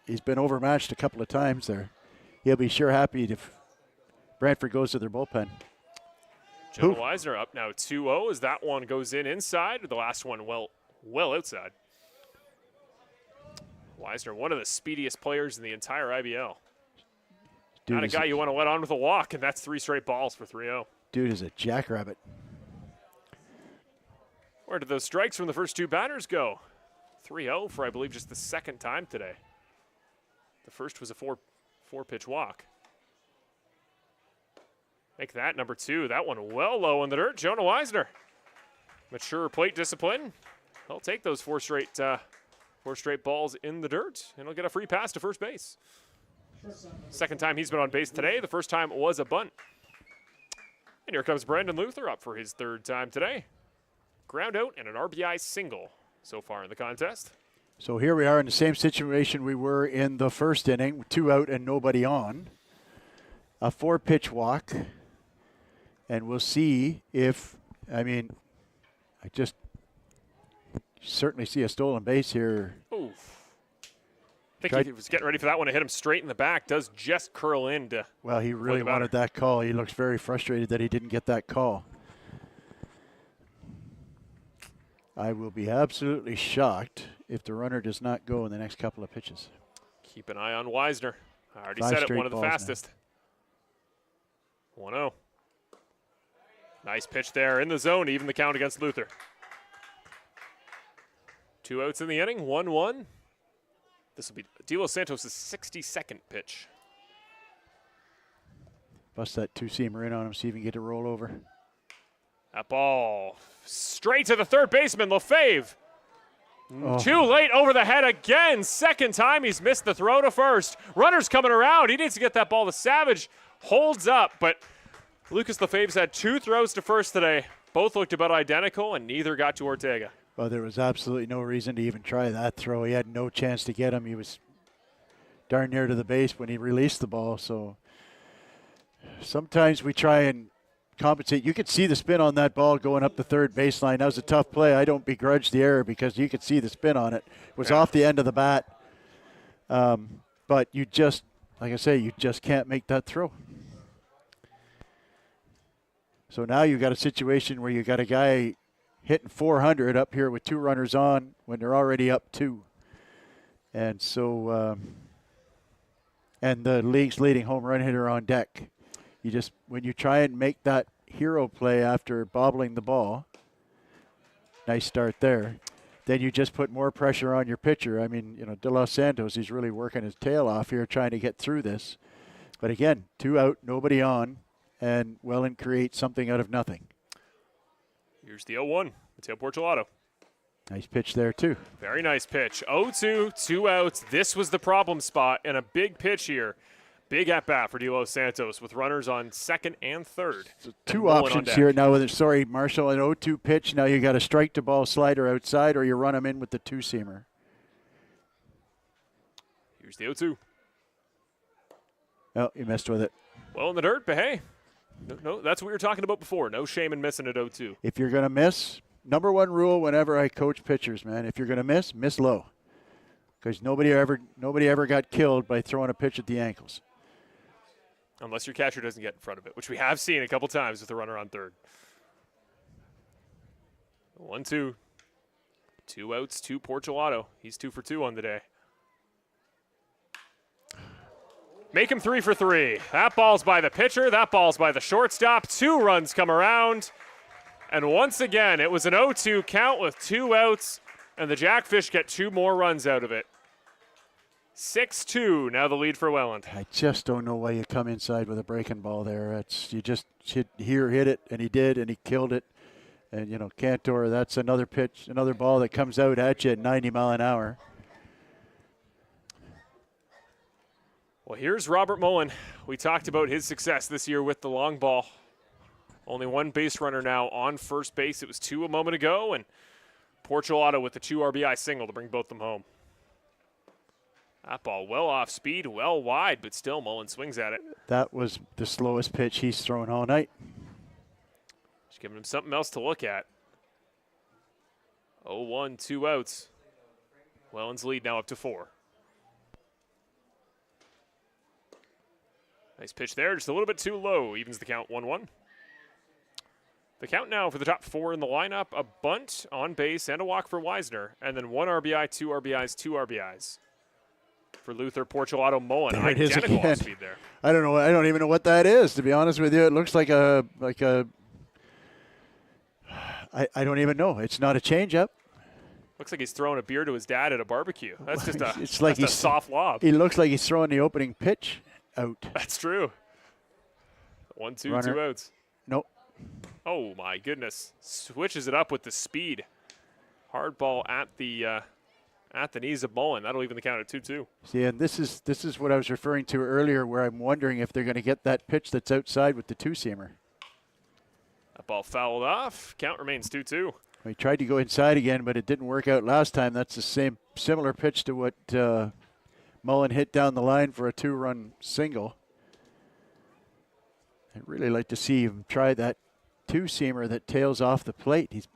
He's been overmatched a couple of times there. He'll be sure happy if Brantford goes to their bullpen. Jonah Weisner up now 2-0 as that one goes inside. The last one well outside. Weisner, one of the speediest players in the entire IBL. Not a guy you want to let on with a walk, and that's 3 straight balls for 3-0. Dude is a jackrabbit. Where did those strikes from the first 2 batters go? 3-0 for, I believe, just the 2nd time today. The first was a 4-pitch walk. Make that number 2. That one well low in the dirt. Jonah Weisner. Mature plate discipline. He'll take those 4 straight balls in the dirt, and he'll get a free pass to first base. 2nd time he's been on base today. The first time was a bunt. And here comes Brandon Luther up for his 3rd time today. Ground out and an RBI single so far in the contest. So here we are in the same situation we were in the 1st inning, 2 out and nobody on. A 4-pitch walk. And we'll see if, I just certainly see a stolen base here. Oof. I think he was getting ready for that one to hit him straight in the back. Does just curl in to. Well, he really wanted that call. He looks very frustrated that he didn't get that call. I will be absolutely shocked if the runner does not go in the next couple of pitches. Keep an eye on Weisner. I already said it, one of the fastest. 1-0. Nice pitch there in the zone, even the count against Luther. 2 outs in the inning, 1-1. This will be De Los Santos' 62nd pitch. Bust that 2-seamer in on him, see if he can get a roll over. That ball straight to the 3rd baseman, Lefebvre. Too late over the head again. 2nd time he's missed the throw to first. Runner's coming around. He needs to get that ball to Savage. Holds up, but Lucas Lefebvre's had 2 throws to first today. Both looked about identical, and neither got to Ortega. Well, there was absolutely no reason to even try that throw. He had no chance to get him. He was darn near to the base when he released the ball. So sometimes we try and compensate. You could see the spin on that ball going up the 3rd baseline. That was a tough play. I don't begrudge the error because you could see the spin on it. It was off the end of the bat. But you just, like I say, you just can't make that throw. So now you've got a situation where you got a guy hitting 400 up here with 2 runners on when they're already up 2. And so, and the league's leading home run hitter on deck. when you try and make that hero play after bobbling the ball, nice start there, then you just put more pressure on your pitcher. I mean, De Los Santos, he's really working his tail off here trying to get through this. But again, 2 out, nobody on, and Welland creates something out of nothing. Here's the 0-1, Mateo Portolato. Nice pitch there, too. Very nice pitch. 0-2, 2 outs. This was the problem spot, and a big pitch here. Big at-bat for De Los Santos with runners on second and third. So 2 options here now. Marshall, an 0-2 pitch. Now you got a strike-to-ball slider outside, or you run him in with the two-seamer. Here's the 0-2. Oh, you messed with it. Well in the dirt, but hey, no, that's what we were talking about before. No shame in missing at 0-2. If you're going to miss, number one rule whenever I coach pitchers, man, if you're going to miss low. Because nobody ever got killed by throwing a pitch at the ankles. Unless your catcher doesn't get in front of it, which we have seen a couple times with the runner on third. 1-2. 2 outs to Portolato. He's 2 for 2 on the day. Make him 3 for 3. That ball's by the pitcher. That ball's by the shortstop. 2 runs come around. And once again, it was an 0-2 count with 2 outs, and the Jackfish get 2 more runs out of it. 6-2, now the lead for Welland. I just don't know why you come inside with a breaking ball there. You just hit it, and he did, and he killed it. And, Cantor, that's another pitch, another ball that comes out at you at 90 mile an hour. Well, here's Robert Mullen. We talked about his success this year with the long ball. Only 1 base runner now on first base. It was 2 a moment ago, and Portolato with the 2 RBI single to bring both of them home. That ball well off speed, well wide, but still Mullen swings at it. That was the slowest pitch he's thrown all night. Just giving him something else to look at. 0-1, 2 outs. Welland's lead now up to 4. Nice pitch there, just a little bit too low. Evens the count 1-1. The count now for the top 4 in the lineup, a bunt on base and a walk for Weisner, and then 1 RBI, 2 RBIs, 2 RBIs. For Luther, Portolato, Mullen. There it is Identical again. off speed there. I don't know. I don't even know what that is, to be honest with you. It looks like I don't even know. It's not a changeup. Looks like he's throwing a beer to his dad at a barbecue. That's just a, it's like a soft lob. He looks like he's throwing the opening pitch out. That's true. 1-2, Runner. 2 outs. Nope. Oh, my goodness. Switches it up with the speed. Hard ball at the knees of Mullen. That'll even the count at 2-2. See, and this is what I was referring to earlier, where I'm wondering if they're going to get that pitch that's outside with the two-seamer. That ball fouled off. Count remains 2-2. He tried to go inside again, but it didn't work out last time. That's the similar pitch to what Mullen hit down the line for a 2-run single. I'd really like to see him try that two-seamer that tails off the plate.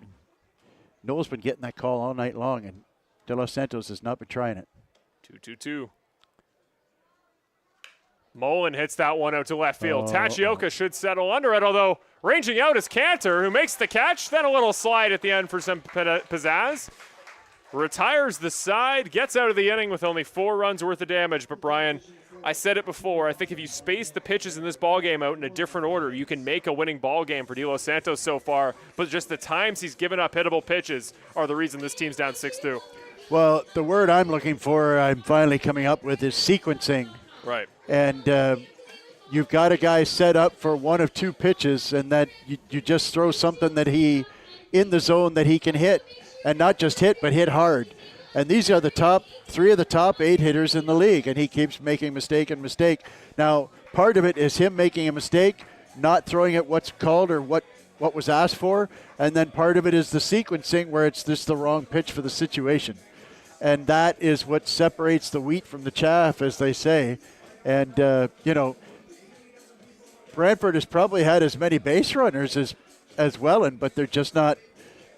Noel's been getting that call all night long, and De Los Santos has not been trying it. 2-2-2. Mullen hits that one out to left field. Tachioka should settle under it, although ranging out is Cantor, who makes the catch. Then a little slide at the end for some pizzazz. Retires the side, gets out of the inning with only 4 runs worth of damage. But, Brian, I said it before. I think if you space the pitches in this ballgame out in a different order, you can make a winning ballgame for De Los Santos so far. But just the times he's given up hittable pitches are the reason this team's down 6-2. Well, the word I'm looking for, I'm finally coming up with, is sequencing. Right. And you've got a guy set up for 1 of 2 pitches, and that you just throw something that he, in the zone that he can hit, and not just hit, but hit hard. And these are the top 3 of the top 8 hitters in the league, and he keeps making mistake and mistake. Now, part of it is him making a mistake, not throwing it what's called or what was asked for, and then part of it is the sequencing where it's just the wrong pitch for the situation. And that is what separates the wheat from the chaff, as they say. And, Brantford has probably had as many base runners as Welland, but they're just not –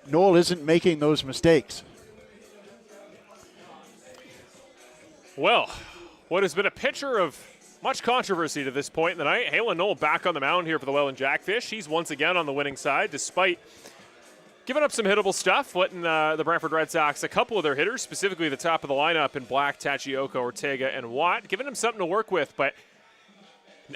Noel isn't making those mistakes. Well, what has been a picture of much controversy to this point in the night. Halen Noel back on the mound here for the Welland Jackfish. He's once again on the winning side, despite giving up some hittable stuff, letting the Brantford Red Sox, a couple of their hitters, specifically the top of the lineup in Black, Tachioka, Ortega, and Watt, giving them something to work with. But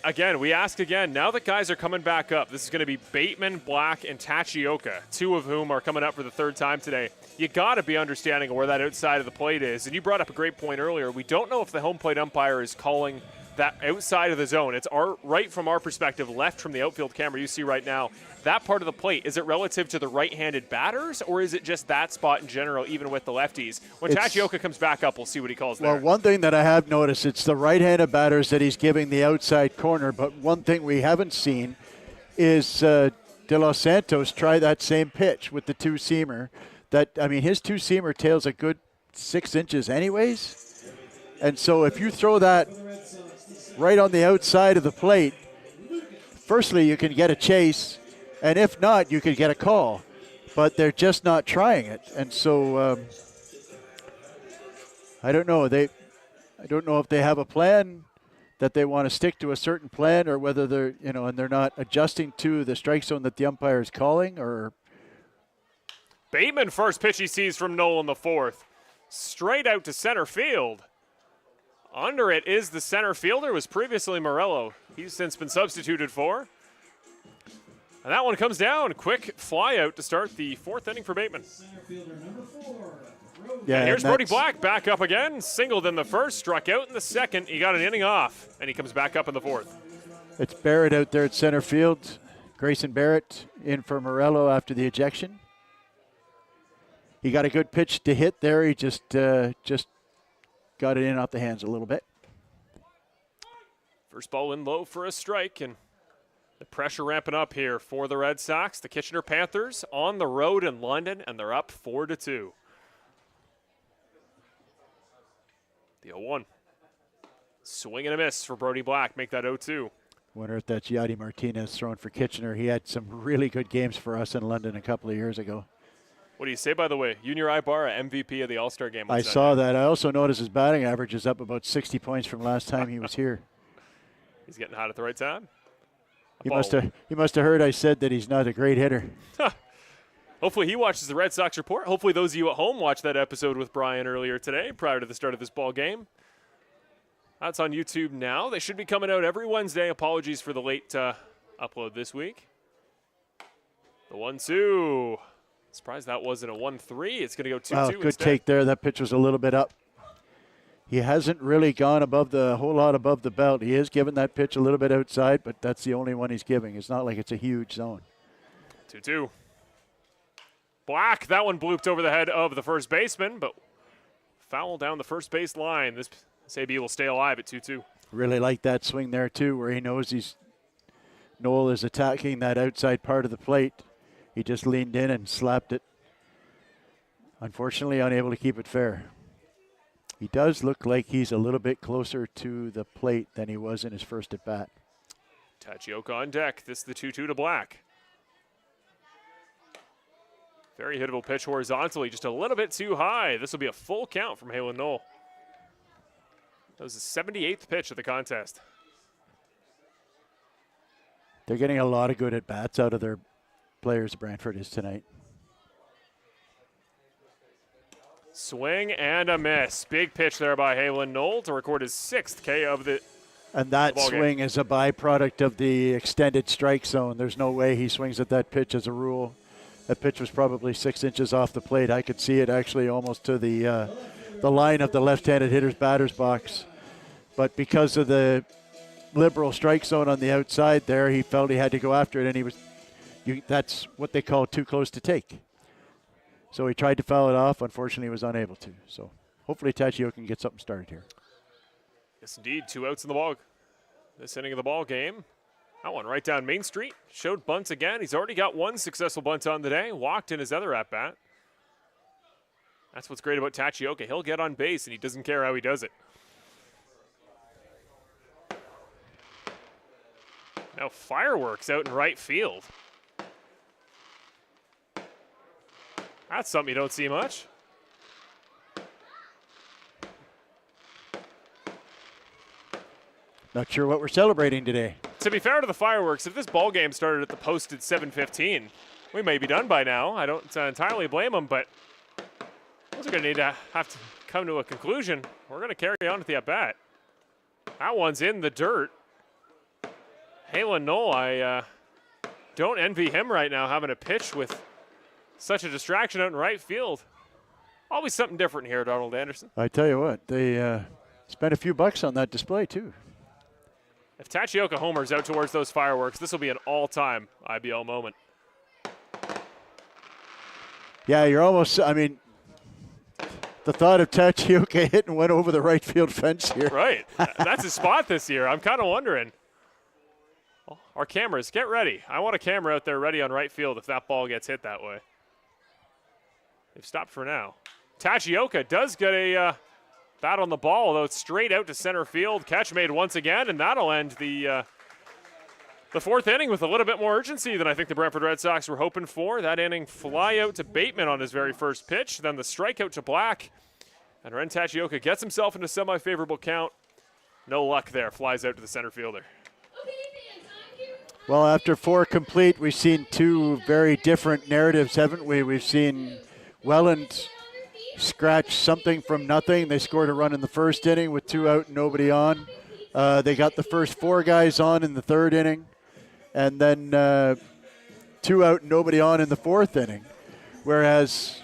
Again, we ask again, now that guys are coming back up, this is going to be Bateman, Black, and Tachioka, 2 of whom are coming up for the 3rd time today. You got to be understanding of where that outside of the plate is. And you brought up a great point earlier. We don't know if the home plate umpire is calling that outside of the zone. It's right from our perspective, left from the outfield camera you see right now. That part of the plate, is it relative to the right-handed batters, or is it just that spot in general, even with the lefties? When Tachioka comes back up, we'll see what he calls there. Well, one thing that I have noticed, it's the right-handed batters that he's giving the outside corner, but one thing we haven't seen is De Los Santos try that same pitch with the two-seamer. His two-seamer tail's a good 6 inches anyways, and so if you throw that right on the outside of the plate, firstly, you can get a chase, and if not, you could get a call. But they're just not trying it. And so I don't know. I don't know if they have a plan that they want to stick to a certain plan, or whether they're, and they're not adjusting to the strike zone that the umpire is calling. Or Bateman, first pitch he sees from Noel in the 4th. Straight out to center field. Under it is the center fielder, was previously Morello. He's since been substituted for. And that one comes down. Quick fly out to start the 4th inning for Bateman. Center fielder number 4. Yeah, here's Brody Black back up again. Singled in the 1st, struck out in the 2nd. He got an inning off, and he comes back up in the 4th. It's Barrett out there at center field. Grayson Barrett in for Morello after the ejection. He got a good pitch to hit there. He just got it in off the hands a little bit. First ball in low for a strike, and the pressure ramping up here for the Red Sox. The Kitchener Panthers on the road in London, and they're up 4-2. The 0-1. Swing and a miss for Brody Black. Make that 0-2. Wonder if that's Yadi Martinez throwing for Kitchener. He had some really good games for us in London a couple of years ago. What do you say, by the way? Junior Ibarra, MVP of the All-Star game. I saw that. I also noticed his batting average is up about 60 points from last time he was here. He's getting hot at the right time. He must have heard I said that he's not a great hitter. Hopefully he watches the Red Sox Report. Hopefully those of you at home watched that episode with Brian earlier today, prior to the start of this ball game. That's on YouTube now. They should be coming out every Wednesday. Apologies for the late upload this week. The 1-2. Surprised that wasn't a 1-3. It's going to go 2-2 good instead. take there. That pitch was a little bit up. He hasn't really gone a whole lot above the belt. He is giving that pitch a little bit outside, but that's the only one he's giving. It's not like it's a huge zone. 2-2. Black, that one blooped over the head of the first baseman, but foul down the first base line. This AB will stay alive at 2-2. Really like that swing there, too, where he knows Noel is attacking that outside part of the plate. He just leaned in and slapped it. Unfortunately, unable to keep it fair. He does look like he's a little bit closer to the plate than he was in his first at-bat. Tachioka on deck. This is the 2-2 to Black. Very hittable pitch horizontally, just a little bit too high. This will be a full count from Halen Noel. That was the 78th pitch of the contest. They're getting a lot of good at-bats out of their players, Brantford is tonight. Swing and a miss. Big pitch there by Halen Noel to record his 6th K of the And that swing is a byproduct of the extended strike zone. There's no way he swings at that pitch as a rule. That pitch was probably 6 inches off the plate. I could see it actually almost to the line of the left-handed hitter's batter's box. But because of the liberal strike zone on the outside there, he felt he had to go after it, and that's what they call too close to take. So he tried to foul it off. Unfortunately, he was unable to. So hopefully Tachioka can get something started here. Yes, indeed. 2 outs in the ball. This inning of the ball game. That one right down Main Street. Showed bunts again. He's already got 1 successful bunt on the day. Walked in his other at-bat. That's what's great about Tachioka. He'll get on base, and he doesn't care how he does it. Now fireworks out in right field. That's something you don't see much. Not sure what we're celebrating today. To be fair to the fireworks, if this ball game started at the posted 7:15, we may be done by now. I don't entirely blame them, but those are going to have to come to a conclusion. We're going to carry on with the at-bat. That one's in the dirt. Halen Knoll, I don't envy him right now having a pitch with such a distraction out in right field. Always something different here at Arnold Anderson. I tell you what, they spent a few bucks on that display too. If Tachioka homers out towards those fireworks, this will be an all-time IBL moment. Yeah, you're almost, I mean, the thought of Tachioka hitting went over the right field fence here. Right. That's his spot this year. I'm kind of wondering. Well, our cameras, get ready. I want a camera out there ready on right field if that ball gets hit that way. They've stopped for now. Tachioka does get a bat on the ball, although it's straight out to center field. Catch made once again, and that'll end the fourth inning with a little bit more urgency than I think the Brantford Red Sox were hoping for. That inning, fly out to Bateman on his very first pitch, then the strikeout to Black. And Ren Tachioka gets himself into semi-favorable count. No luck there, flies out to the center fielder. Well, after 4 complete, we've seen 2 very different narratives, haven't we? We've seen Welland scratch something from nothing. They scored a run in the first inning with 2 out and nobody on. They got the first 4 guys on in the 3rd inning. And then 2 out and nobody on in the 4th inning. Whereas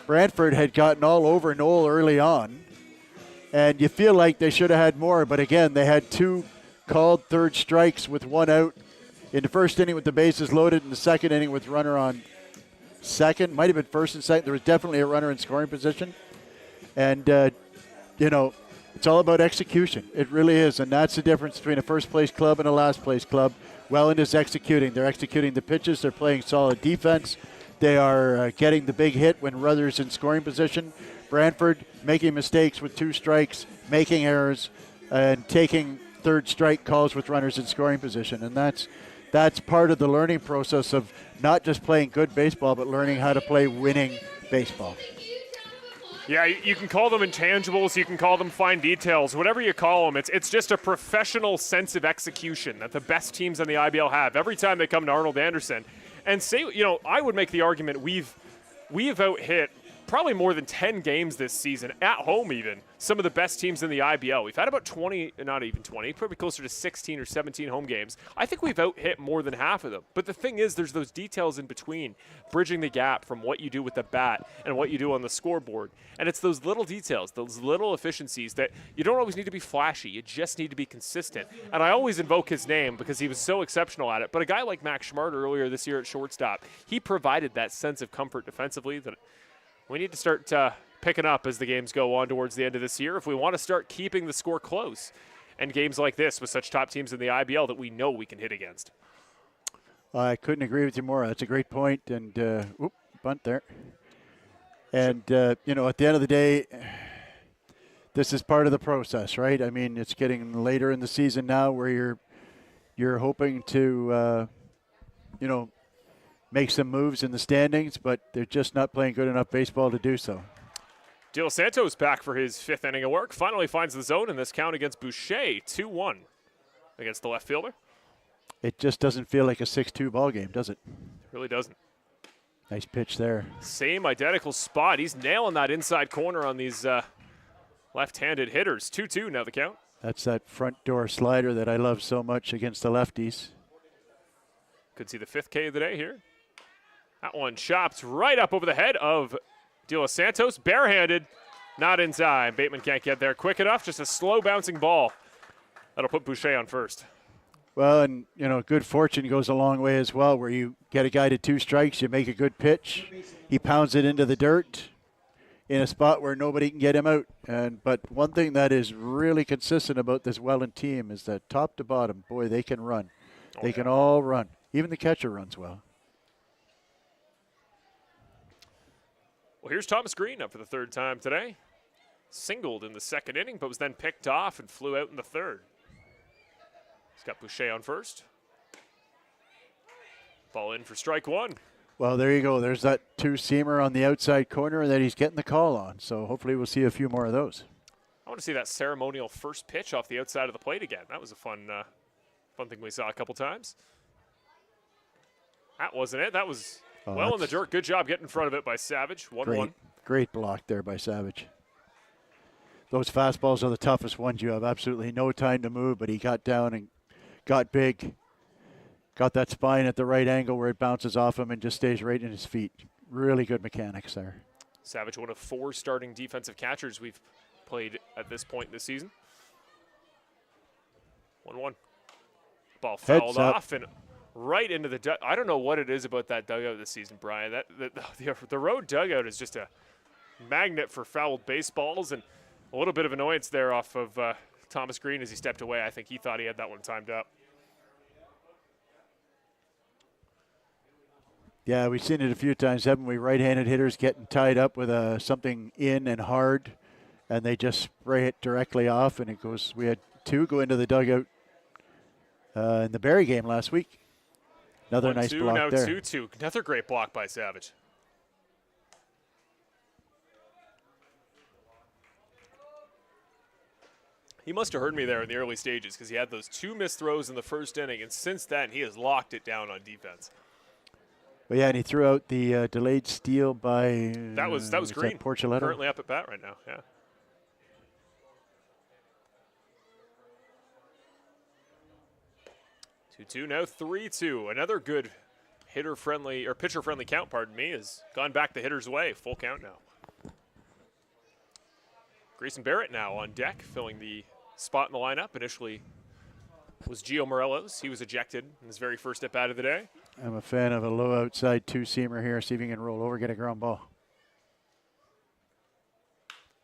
Brantford had gotten all over Knoll early on. And you feel like they should have had more. But again, they had 2 called third strikes with 1 out in the first inning with the bases loaded, in the second inning with runner on second. Might have been first and second. There was definitely a runner in scoring position. And, it's all about execution. It really is. And that's the difference between a first-place club and a last-place club. Welland is executing. They're executing the pitches. They're playing solid defense. They are getting the big hit when Ruther's in scoring position. Brantford making mistakes with 2 strikes, making errors, and taking third strike calls with runners in scoring position. And that's part of the learning process of not just playing good baseball, but learning how to play winning baseball. Yeah, you can call them intangibles, you can call them fine details, whatever you call them. It's just a professional sense of execution that the best teams in the IBL have every time they come to Arnold Anderson. And I would make the argument we've out-hit probably more than 10 games this season, at home even, some of the best teams in the IBL. We've had about 20, not even 20, probably closer to 16 or 17 home games. I think we've out-hit more than half of them. But the thing is, there's those details in between, bridging the gap from what you do with the bat and what you do on the scoreboard. And it's those little details, those little efficiencies that you don't always need to be flashy. You just need to be consistent. And I always invoke his name because he was so exceptional at it. But a guy like Max Schmarter earlier this year at shortstop, he provided that sense of comfort defensively that we need to start picking up as the games go on towards the end of this year if we want to start keeping the score close. And games like this with such top teams in the IBL that we know we can hit against. I couldn't agree with you more. That's a great point. And, bunt there. And, at the end of the day, this is part of the process, right? I mean, it's getting later in the season now where you're hoping to, make some moves in the standings, but they're just not playing good enough baseball to do so. De Los Santos back for his 5th inning of work. Finally finds the zone in this count against Boucher, 2-1 against the left fielder. It just doesn't feel like a 6-2 ball game, does it? It really doesn't. Nice pitch there. Same identical spot. He's nailing that inside corner on these left-handed hitters. 2-2 now the count. That's that front door slider that I love so much against the lefties. Could see the 5th K of the day here. That one chopped right up over the head of De Los Santos. Barehanded, not in time. Bateman can't get there quick enough. Just a slow bouncing ball. That'll put Boucher on first. Well, and, good fortune goes a long way as well, where you get a guy to 2 strikes, you make a good pitch, he pounds it into the dirt in a spot where nobody can get him out. But one thing that is really consistent about this Welland team is that top to bottom, boy, they can run. They can all run. Even the catcher runs well. Well, here's Thomas Green up for the 3rd time today. Singled in the 2nd inning, but was then picked off and flew out in the 3rd. He's got Boucher on first. Ball in for strike 1. Well, there you go. There's that 2-seamer on the outside corner that he's getting the call on. So hopefully we'll see a few more of those. I want to see that ceremonial first pitch off the outside of the plate again. That was a fun thing we saw a couple times. That wasn't it. That was well in the dirt. Good job getting in front of it by Savage. 1-1. Great block there by Savage. Those fastballs are the toughest ones. You have absolutely no time to move, but he got down and got big got that spine at the right angle where it bounces off him and just stays right in his feet. Really good mechanics there. Savage, one of 4 starting defensive catchers we've played at this point this season. 1-1. Ball fouled off and right into the I don't know what it is about that dugout this season, Brian. The road dugout is just a magnet for fouled baseballs, and a little bit of annoyance there off of Thomas Green as he stepped away. I think he thought he had that one timed up. Yeah, we've seen it a few times, haven't we? Right-handed hitters getting tied up with something in and hard, and they just spray it directly off, and it goes. We had 2 go into the dugout in the Barrie game last week. Another nice block now there. 2-2. Another great block by Savage. He must have heard me there in the early stages because he had those 2 missed throws in the first inning, and since then he has locked it down on defense. But yeah, and he threw out the delayed steal by that was Green. Porcelletto? Currently up at bat right now. Yeah. Two now 3-2. Another good hitter-friendly or pitcher-friendly count. Pardon me, has gone back the hitter's way. Full count now. Grayson Barrett now on deck, filling the spot in the lineup. Initially was Gio Morelos. He was ejected in his very first at bat of the day. I'm a fan of a low outside 2-seamer here. See if he can roll over, get a ground ball.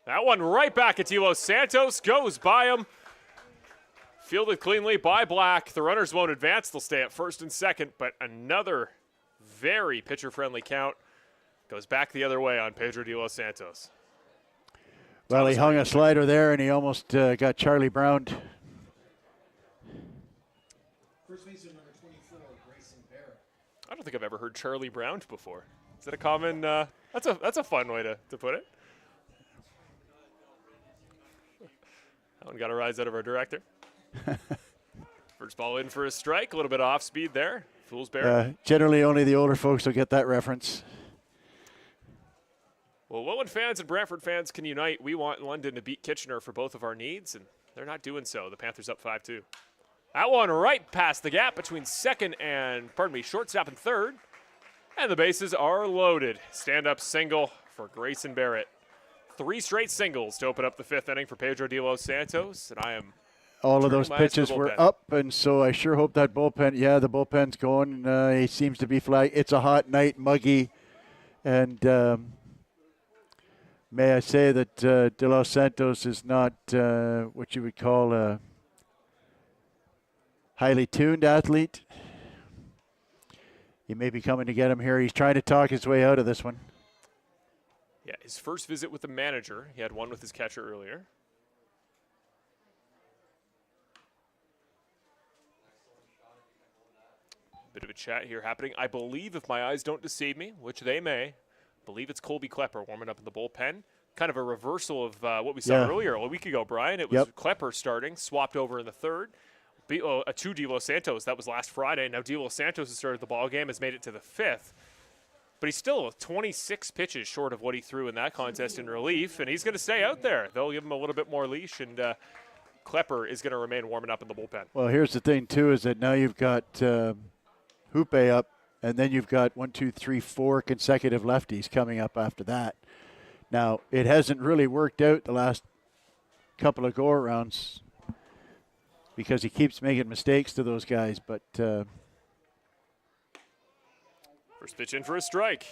That one right back at Delos Santos. Goes by him. Fielded cleanly by Black. The runners won't advance. They'll stay at first and second, but another very pitcher-friendly count goes back the other way on Pedro Delos Santos. Well, he hung a slider there, and he almost got Charlie Brown. First baseman number 24, Grayson Barrett. I don't think I've ever heard Charlie Brown before. Is that a common? That's a fun way to put it. That one got a rise out of our director. First ball in for a strike. A little bit off speed there. Fools Barrett. Generally, only the older folks will get that reference. Well, Welland fans and Brantford fans can unite. We want London to beat Kitchener for both of our needs, and they're not doing so. The Panthers up 5-2. That one right past the gap between shortstop and third. And the bases are loaded. Stand-up single for Grayson Barrett. 3 straight singles to open up the 5th inning for Pedro Delos Santos, and I am all of those pitches were up, and so I sure hope that bullpen, the bullpen's going. He seems to be flying. It's a hot night, muggy, and may I say that De Los Santos is not what you would call a highly tuned athlete. You may be coming to get him here. He's trying to talk his way out of this one. Yeah, his first visit with the manager. He had one with his catcher earlier. Bit of a chat here happening. I believe, if my eyes don't deceive me, which they may, I believe it's Colby Klepper warming up in the bullpen. Kind of a reversal of what we saw earlier a week ago, Brian. It was Klepper starting, swapped over in the third. To Delos Santos. That was last Friday. Now Delos Santos has started the ball game, has made it to the 5th. But he's still 26 pitches short of what he threw in that contest in relief, and he's going to stay out there. They'll give him a little bit more leash, and Klepper is going to remain warming up in the bullpen. Well, here's the thing, too, is that now you've got Hoope up, and then you've got 4 consecutive lefties coming up after that. Now, it hasn't really worked out the last couple of go-arounds because he keeps making mistakes to those guys, but first pitch in for a strike.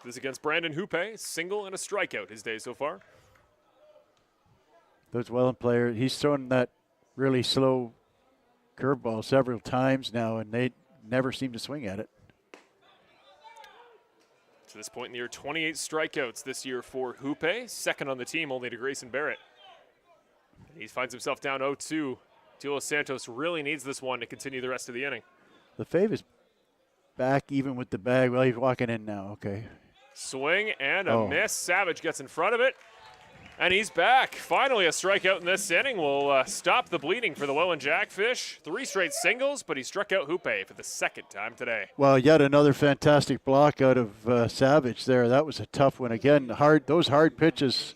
This is against Brandon Hoope, single and a strikeout his day so far. Those Welland players, he's thrown that really slow curveball several times now, and they never seem to swing at it. To this point in the year, 28 strikeouts this year for Hoope, second on the team only to Grayson Barrett. And he finds himself down 0-2. Delos Santos really needs this one to continue the rest of the inning. Lefebvre is back even with the bag. Well, he's walking in now. Okay. Swing and a miss. Savage gets in front of it, and he's back. Finally, a strikeout in this inning will stop the bleeding for the Welland Jackfish. 3 straight singles, but he struck out Hoope for the 2nd time today. Well, yet another fantastic block out of Savage there. That was a tough one. Again, those hard pitches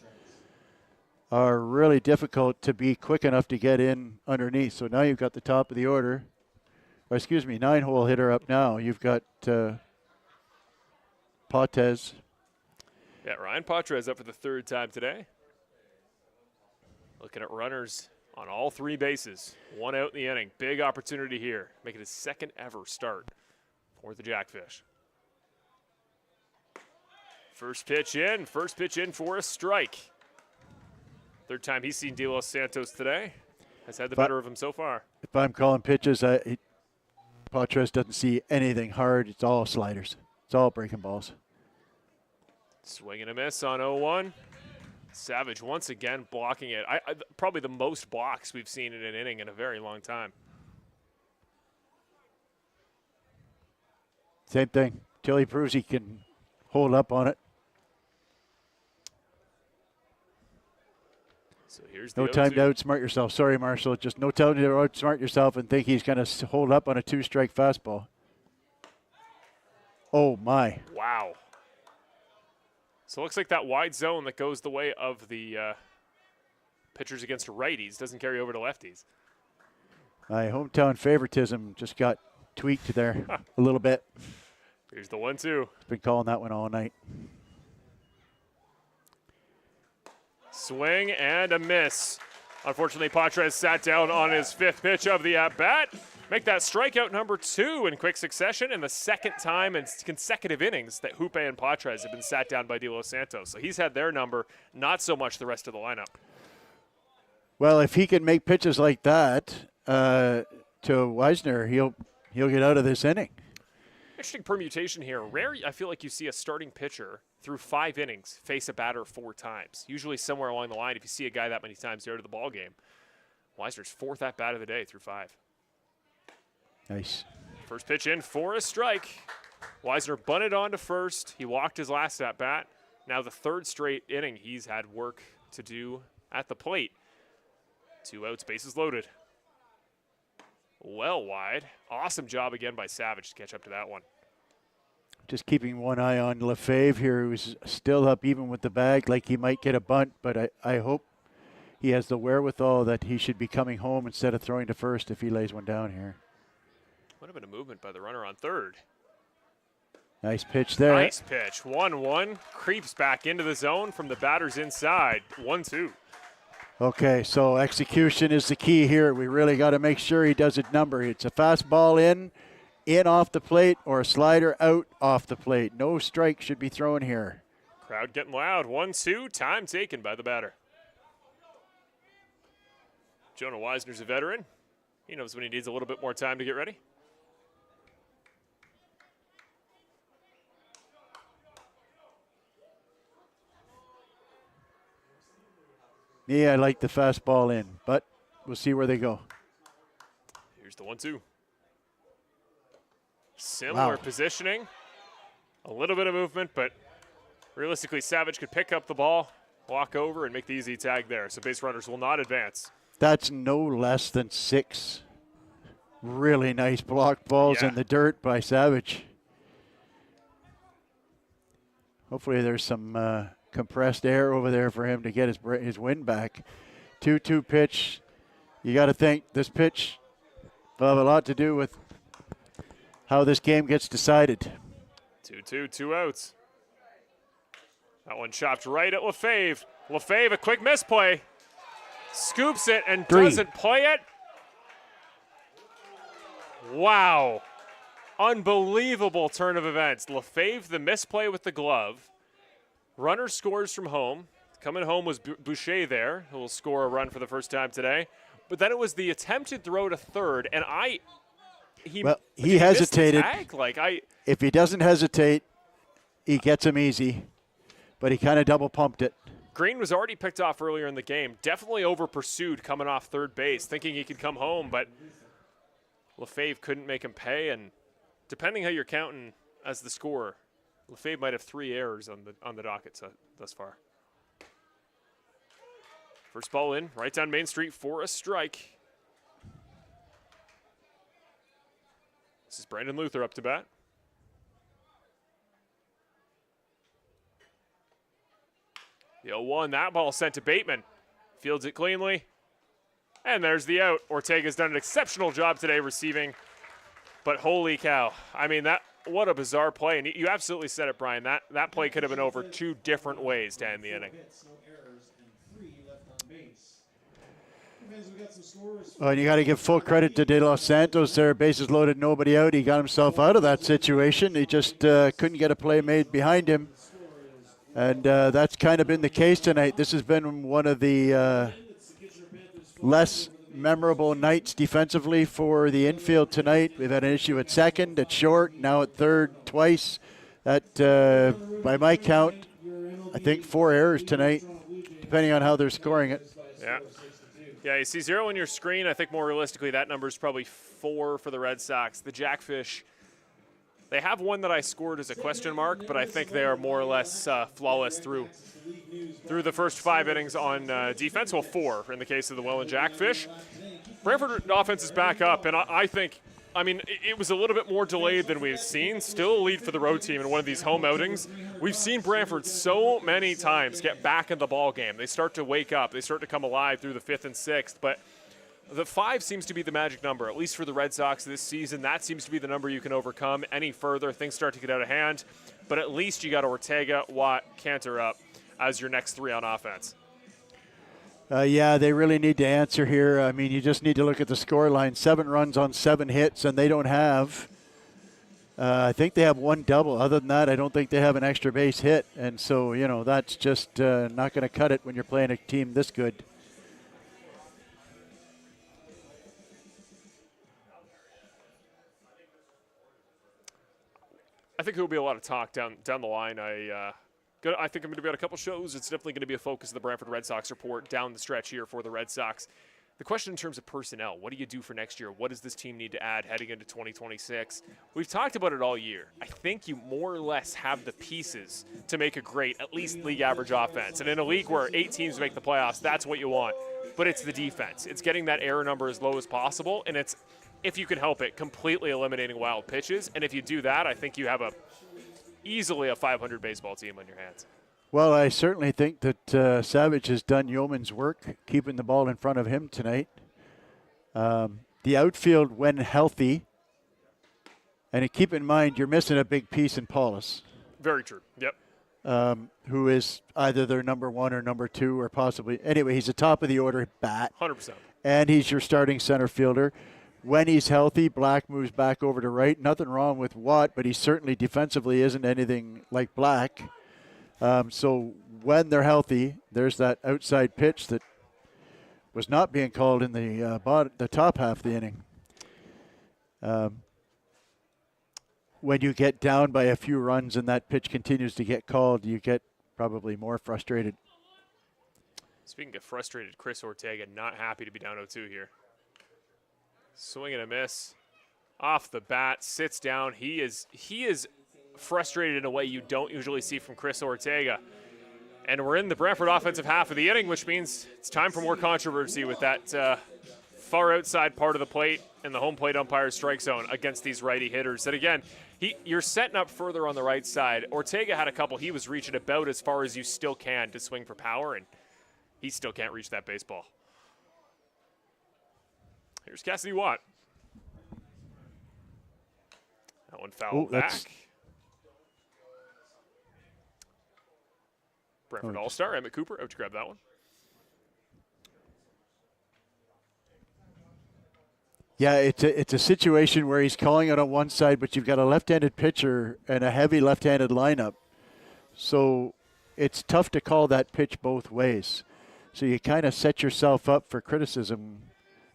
are really difficult to be quick enough to get in underneath. So now you've got the top of the order. or excuse me, 9-hole hitter up now. You've got Pates. Yeah, Ryan Patrez up for the third time today. Looking at runners on all 3 bases. 1 out in the inning. Big opportunity here. Make it his second ever start for the Jackfish. First pitch in for a strike. Third time he's seen De Los Santos today. Has had the better of him so far. If I'm calling pitches, Patrez doesn't see anything hard. It's all sliders. It's all breaking balls. Swing and a miss on 0-1. Savage once again blocking it. Probably the most blocks we've seen in an inning in a very long time. Same thing. Till he proves he can hold up on it. So here's the No time 0-2. to outsmart yourself. Sorry, Marshall. Just no time to outsmart yourself and think he's going to hold up on a 2-strike fastball. Oh, my. Wow. So it looks like that wide zone that goes the way of the pitchers against righties doesn't carry over to lefties. My hometown favoritism just got tweaked there a little bit. Here's the 1-2. Been calling that one all night. Swing and a miss. Unfortunately, Patrez sat down on his 5th pitch of the at-bat. Make that strikeout number 2 in quick succession, and the second time in consecutive innings that Houpe and Patrez have been sat down by De Los Santos. So he's had their number, not so much the rest of the lineup. Well, if he can make pitches like that to Weisner, he'll get out of this inning. Interesting permutation here. Rare, I feel like you see a starting pitcher through 5 innings face a batter 4 times. Usually somewhere along the line, if you see a guy that many times, you're out of the ball game. Weisner's 4th at-bat of the day through 5. Nice. First pitch in for a strike. Weisner bunted on to first. He walked his last at-bat. Now the 3rd straight inning he's had work to do at the plate. 2 outs, bases loaded. Well wide. Awesome job again by Savage to catch up to that one. Just keeping one eye on Lefebvre here, who's still up even with the bag, like he might get a bunt, but I hope he has the wherewithal that he should be coming home instead of throwing to first if he lays one down here. Would have been a movement by the runner on 3rd. Nice pitch there. Nice pitch. 1-1. Creeps back into the zone from the batter's inside. 1-2. Okay, so execution is the key here. We really got to make sure he does it number. It's a fastball in off the plate, or a slider out off the plate. No strike should be thrown here. Crowd getting loud. 1-2. Time taken by the batter. Jonah Weisner's a veteran. He knows when he needs a little bit more time to get ready. Yeah, I like the fastball in, but we'll see where they go. Here's the 1-2. Similar Wow. positioning. A little bit of movement, but realistically, Savage could pick up the ball, walk over, and make the easy tag there. So base runners will not advance. That's no less than 6 really nice block balls in the dirt by Savage. Hopefully there's some compressed air over there for him to get his wind back. 2-2 pitch. You got to think this pitch will have a lot to do with how this game gets decided. 2-2, 2 outs. That one chopped right at Lefebvre. Lefebvre, a quick misplay. Scoops it and 3. doesn't play it. Wow. Unbelievable turn of events. Lefebvre, the misplay with the glove. Runner scores from home. Coming home was Boucher there, who will score a run for the first time today. But then it was the attempted throw to 3rd, and he hesitated. If he doesn't hesitate, he gets him easy. But he kind of double pumped it. Green was already picked off earlier in the game. Definitely over-pursued coming off 3rd base, thinking he could come home, but Lefebvre couldn't make him pay, and depending how you're counting as the scorer, Lefebvre might have 3 errors on the docket thus far. First ball in, right down Main Street for a strike. This is Brandon Luther up to bat. The 0-1, that ball sent to Bateman. Fields it cleanly. And there's the out. Ortega's done an exceptional job today receiving But holy cow. I mean, what a bizarre play. And you absolutely said it, Brian. That play could have been over 2 different ways to end the inning. Well, and you got to give full credit to De Los Santos there. Bases loaded, nobody out. He got himself out of that situation. He just couldn't get a play made behind him. And that's kind of been the case tonight. This has been one of the less memorable nights defensively for the infield tonight. We've had an issue at second, at short, now at third twice. That, by my count, I think 4 errors tonight, depending on how they're scoring it. Yeah. Yeah, you see 0 on your screen. I think more realistically that number is probably 4 for the Red Sox. The Jackfish, they have one that I scored as a question mark, but I think they are more or less flawless through the first 5 innings on defense. Well, 4 in the case of the Welland Jackfish. Brantford offense is back up, and I think, I mean, it was a little bit more delayed than we've seen. Still a lead for the road team in one of these home outings. We've seen Brantford so many times get back in the ball game. They start to wake up. They start to come alive through the 5th and 6th. But the 5 seems to be the magic number, at least for the Red Sox this season. That seems to be the number you can overcome. Any further, things start to get out of hand. But at least you got Ortega, Watt, Cantor up as your next 3 on offense. Yeah, they really need to answer here. I mean, you just need to look at the score line. 7 runs on 7 hits, and they don't have, I think they have 1 double. Other than that, I don't think they have an extra base hit. And so, you know, that's just not going to cut it when you're playing a team this good. I think there will be a lot of talk down the line. I think I'm going to be on a couple shows. It's definitely going to be a focus of the Brantford Red Sox report down the stretch here for the Red Sox. The question in terms of personnel, what do you do for next year? What does this team need to add heading into 2026? We've talked about it all year. I think you more or less have the pieces to make a great, at least league average offense. And in a league where 8 teams make the playoffs, that's what you want. But it's the defense. It's getting that error number as low as possible, and it's, if you can help it, completely eliminating wild pitches. And if you do that, I think you have easily a 500 baseball team on your hands. Well, I certainly think that Savage has done yeoman's work keeping the ball in front of him tonight. The outfield, when healthy, and keep in mind you're missing a big piece in Paulus. Very true. Yep. Who is either their number 1 or number 2 or possibly. Anyway, he's a top of the order bat. 100%. And he's your starting center fielder. When he's healthy, Black moves back over to right. Nothing wrong with Watt, but he certainly defensively isn't anything like Black. So when they're healthy, there's that outside pitch that was not being called in the top half of the inning. When you get down by a few runs and that pitch continues to get called, you get probably more frustrated. Speaking of frustrated, Chris Ortega not happy to be down 0-2 here. Swing and a miss. Off the bat, sits down. He is frustrated in a way you don't usually see from Chris Ortega. And we're in the Brantford offensive half of the inning, which means it's time for more controversy with that far outside part of the plate and the home plate umpire's strike zone against these righty hitters. And again, you're setting up further on the right side. Ortega had a couple. He was reaching about as far as you still can to swing for power, and he still can't reach that baseball. Here's Cassidy Watt. That one fouled back. Brantford All-Star, Emmett Cooper, out to grab that one. Yeah, it's a situation where he's calling it on one side, but you've got a left-handed pitcher and a heavy left-handed lineup. So it's tough to call that pitch both ways. So you kind of set yourself up for criticism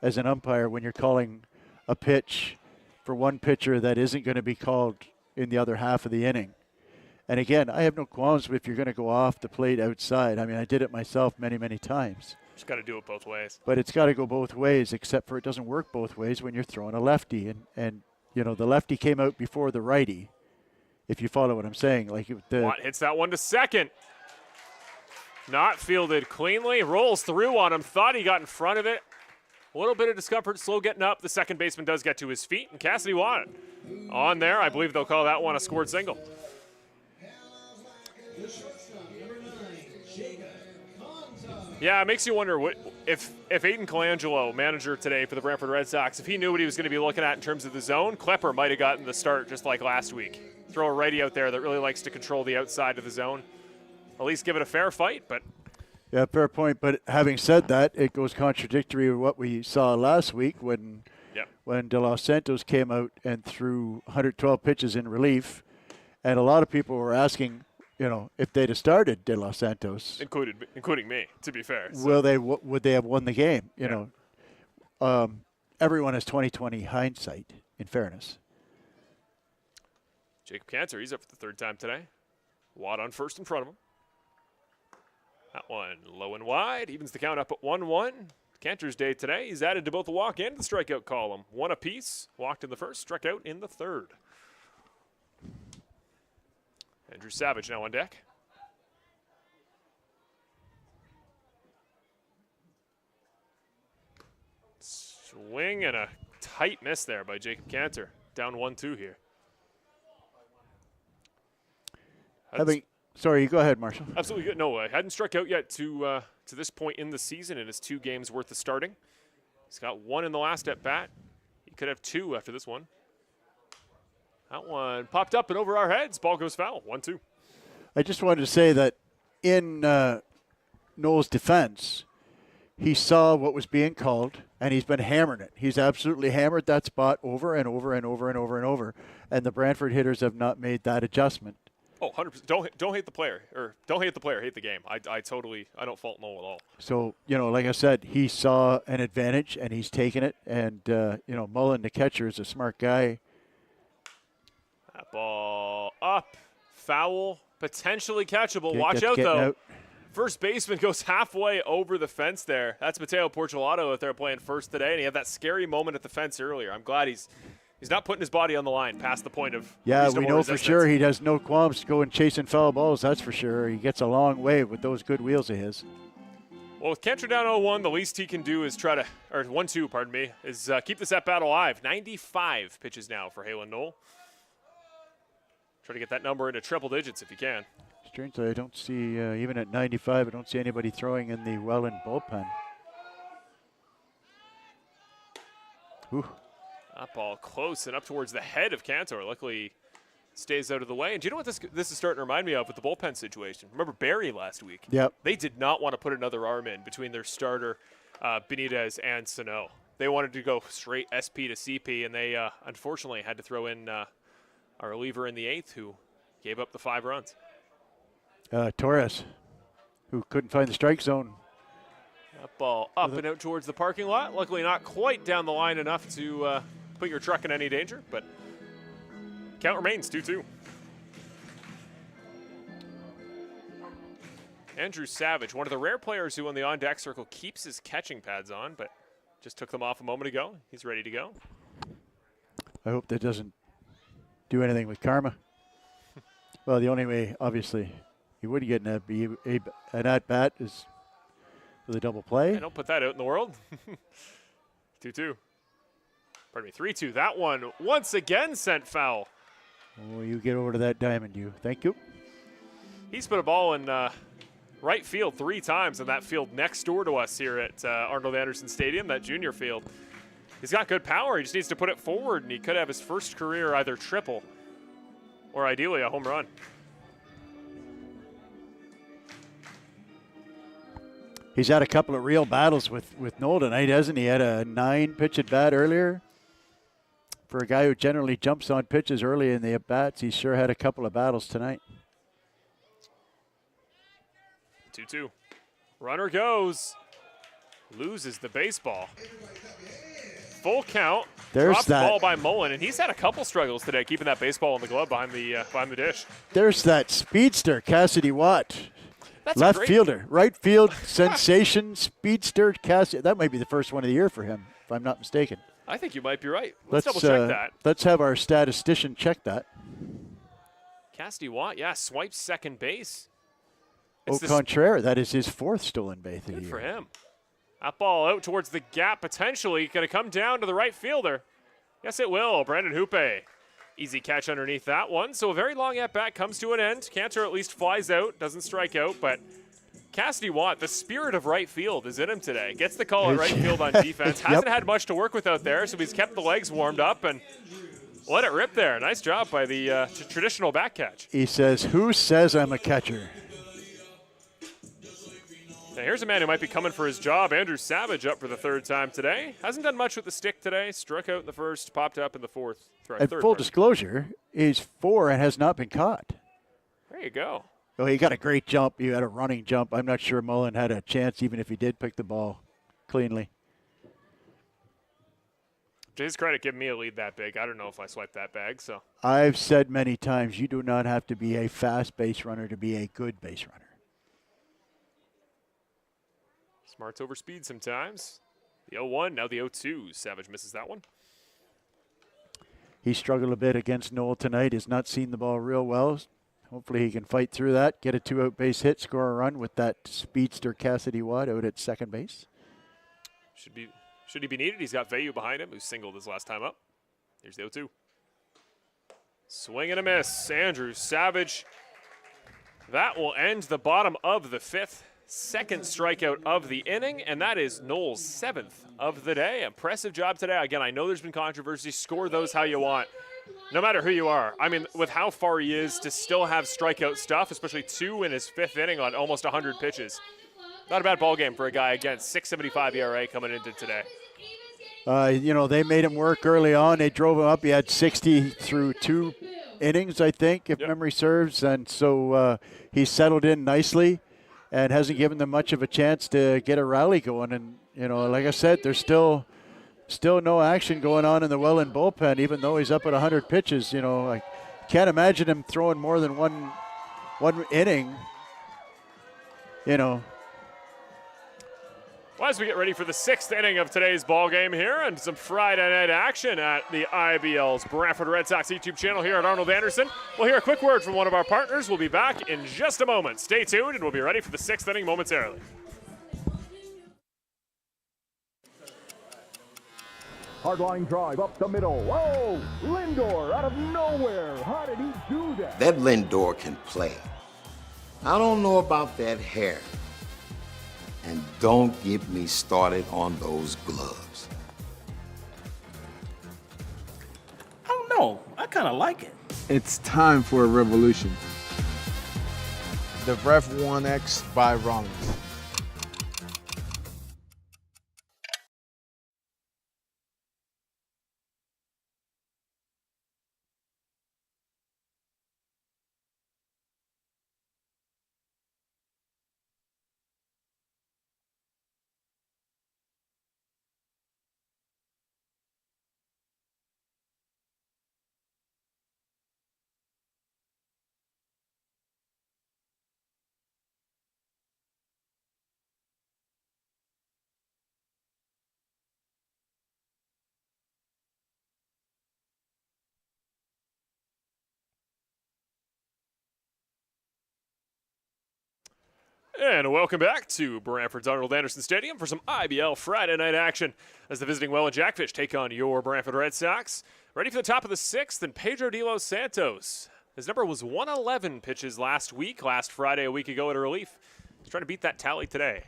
as an umpire when you're calling a pitch for one pitcher that isn't going to be called in the other half of the inning. And again, I have no qualms if you're going to go off the plate outside. I mean, I did it myself many, many times. Just got to do it both ways. But it's got to go both ways, except for it doesn't work both ways when you're throwing a lefty. And you know, the lefty came out before the righty, if you follow what I'm saying. Like Watt hits that one to second. Not fielded cleanly. Rolls through on him. Thought he got in front of it. A little bit of discomfort, slow getting up. The second baseman does get to his feet, and Cassidy Watt on there. I believe they'll call that one a scored single. The shortstop, number 9, Jacob Conta. Yeah, it makes you wonder what if Aiden Colangelo, manager today for the Brantford Red Sox, if he knew what he was going to be looking at in terms of the zone, Klepper might have gotten the start just like last week. Throw a righty out there that really likes to control the outside of the zone. At least give it a fair fight, but... Yeah, fair point. But having said that, it goes contradictory with what we saw last week when De Los Santos came out and threw 112 pitches in relief. And a lot of people were asking, if they'd have started De Los Santos, including me, to be fair. So. Would they have won the game? Everyone has 20/20 hindsight. In fairness, Jacob Cantor, he's up for the third time today. Watt on first in front of him. That one low and wide, evens the count up at 1-1. Cantor's day today. He's added to both the walk and the strikeout column. One apiece, walked in the first, struck out in the third. Andrew Savage now on deck. Swing and a tight miss there by Jacob Cantor. Down 1-2 here. Sorry, you go ahead, Marshall. Absolutely good. No, hadn't struck out yet to this point in the season in his 2 games worth of starting. He's got 1 in the last at bat. He could have 2 after this one. That one popped up and over our heads. Ball goes foul. 1-2. I just wanted to say that in Noel's defense, he saw what was being called, and he's been hammering it. He's absolutely hammered that spot over and over and over and over and over, and the Brantford hitters have not made that adjustment. Oh, 100%. Don't hate the player, or don't hate the player, hate the game. I don't fault Noel at all. So, like I said, he saw an advantage, and he's taken it, and, Mullen, the catcher, is a smart guy. That ball up, foul, potentially catchable. Watch out, though. Out. First baseman goes halfway over the fence there. That's Mateo Portolato out there playing first today, and he had that scary moment at the fence earlier. I'm glad he's not putting his body on the line past the point of we know resistance. For sure he has no qualms to go and chasing foul balls, that's for sure. He gets a long way with those good wheels of his. Well, with Cantor down 0-1, the least he can do is 1-2, pardon me, is keep this at-bat alive. 95 pitches now for Halen Noel. Try to get that number into triple digits if you can. Strangely, I don't see, even at 95, I don't see anybody throwing in the Welland bullpen. Ooh. That ball close and up towards the head of Cantor. Luckily, stays out of the way. And do you know what this is starting to remind me of with the bullpen situation? Remember Barrie last week? Yep. They did not want to put another arm in between their starter, Benitez, and Sano. They wanted to go straight SP to CP, and they unfortunately had to throw in our reliever in the 8th, who gave up the 5 runs. Torres, who couldn't find the strike zone. That ball up and out towards the parking lot. Luckily not quite down the line enough to put your truck in any danger, but count remains 2-2. Andrew Savage, one of the rare players who on the on-deck circle keeps his catching pads on, but just took them off a moment ago. He's ready to go. I hope that doesn't do anything with karma. Well, the only way, obviously, he would get an at-bat is with a double play. Don't put that out in the world. 2-2. Pardon me, 3-2. That one once again sent foul. Oh, you get over to that diamond, you. Thank you. He's put a ball in right field 3 times in that field next door to us here at Arnold Anderson Stadium, that junior field. He's got good power. He just needs to put it forward, and he could have his first career either triple or ideally a home run. He's had a couple of real battles with Noel tonight, hasn't he? He had a 9-pitch at bat earlier. For a guy who generally jumps on pitches early in the at-bats, he sure had a couple of battles tonight. 2-2. Runner goes. Loses the baseball. Full count. There's Dropped that ball by Mullen, and he's had a couple struggles today keeping that baseball in the glove behind the dish. There's that speedster, Cassidy Watt. That's left fielder, right field sensation, speedster, Cassidy. That might be the first one of the year for him, if I'm not mistaken. I think you might be right. Let's double check that. Let's have our statistician check that. Cassidy Watt, yeah, swipes second base. Au contraire, that is his 4th stolen base of the year. Good for him. That ball out towards the gap, potentially going to come down to the right fielder. Yes, it will. Brandon Hoope. Easy catch underneath that one. So a very long at-bat comes to an end. Cantor at least flies out, doesn't strike out, but Cassidy Watt, the spirit of right field is in him today. Gets the call at right field on defense. Hasn't had much to work with out there, so he's kept the legs warmed up and let it rip there. Nice job by the traditional back catch. He says, "Who says I'm a catcher?" Now here's a man who might be coming for his job. Andrew Savage up for the third time today. Hasn't done much with the stick today. Struck out in the first, popped up in the fourth. And full disclosure, he's 4 and has not been caught. There you go. Oh, he got a great jump. He had a running jump. I'm not sure Mullen had a chance, even if he did pick the ball cleanly. To his credit, giving me a lead that big. I don't know if I swiped that bag. So I've said many times, you do not have to be a fast base runner to be a good base runner. Smart's over speed sometimes. The 0-1, now the 0-2. Savage misses that one. He struggled a bit against Noel tonight. Has not seen the ball real well. Hopefully he can fight through that, get a 2-out base hit, score a run with that speedster Cassidy Watt out at second base. Should he be needed? He's got Veyu behind him, who singled his last time up. Here's the 0-2. Swing and a miss. Andrew Savage. That will end the bottom of the fifth. Second strikeout of the inning, and that is Noel's 7th of the day. Impressive job today. Again, I know there's been controversy. Score those how you want, no matter who you are. I mean, with how far he is to still have strikeout stuff, especially 2 in his 5th inning on almost 100 pitches. Not a bad ball game for a guy, again, 6.75 ERA coming into today. You know, they made him work early on. They drove him up. He had 60 through 2 innings, I think, if memory serves. And so he settled in nicely and hasn't given them much of a chance to get a rally going. And, you know, like I said, there's still no action going on in the Welland bullpen, even though he's up at 100 pitches. You know, I can't imagine him throwing more than one inning, you know. Well, as we get ready for the 6th inning of today's ball game here and some Friday night action at the IBL's Brantford Red Sox YouTube channel here at Arnold Anderson, we'll hear a quick word from one of our partners. We'll be back in just a moment. Stay tuned, and we'll be ready for the 6th inning momentarily. Hardline drive up the middle. Whoa! Lindor out of nowhere. How did he do that? That Lindor can play. I don't know about that hair. And don't get me started on those gloves. I don't know. I kind of like it. It's time for a revolution. The Ref 1X by Ronald. And welcome back to Brantford's Arnold Anderson Stadium for some IBL Friday night action as the visiting Welland Jackfish take on your Brantford Red Sox. Ready for the top of the 6th, and Pedro de los Santos. His number was 111 pitches last Friday, a week ago at a relief. He's trying to beat that tally today.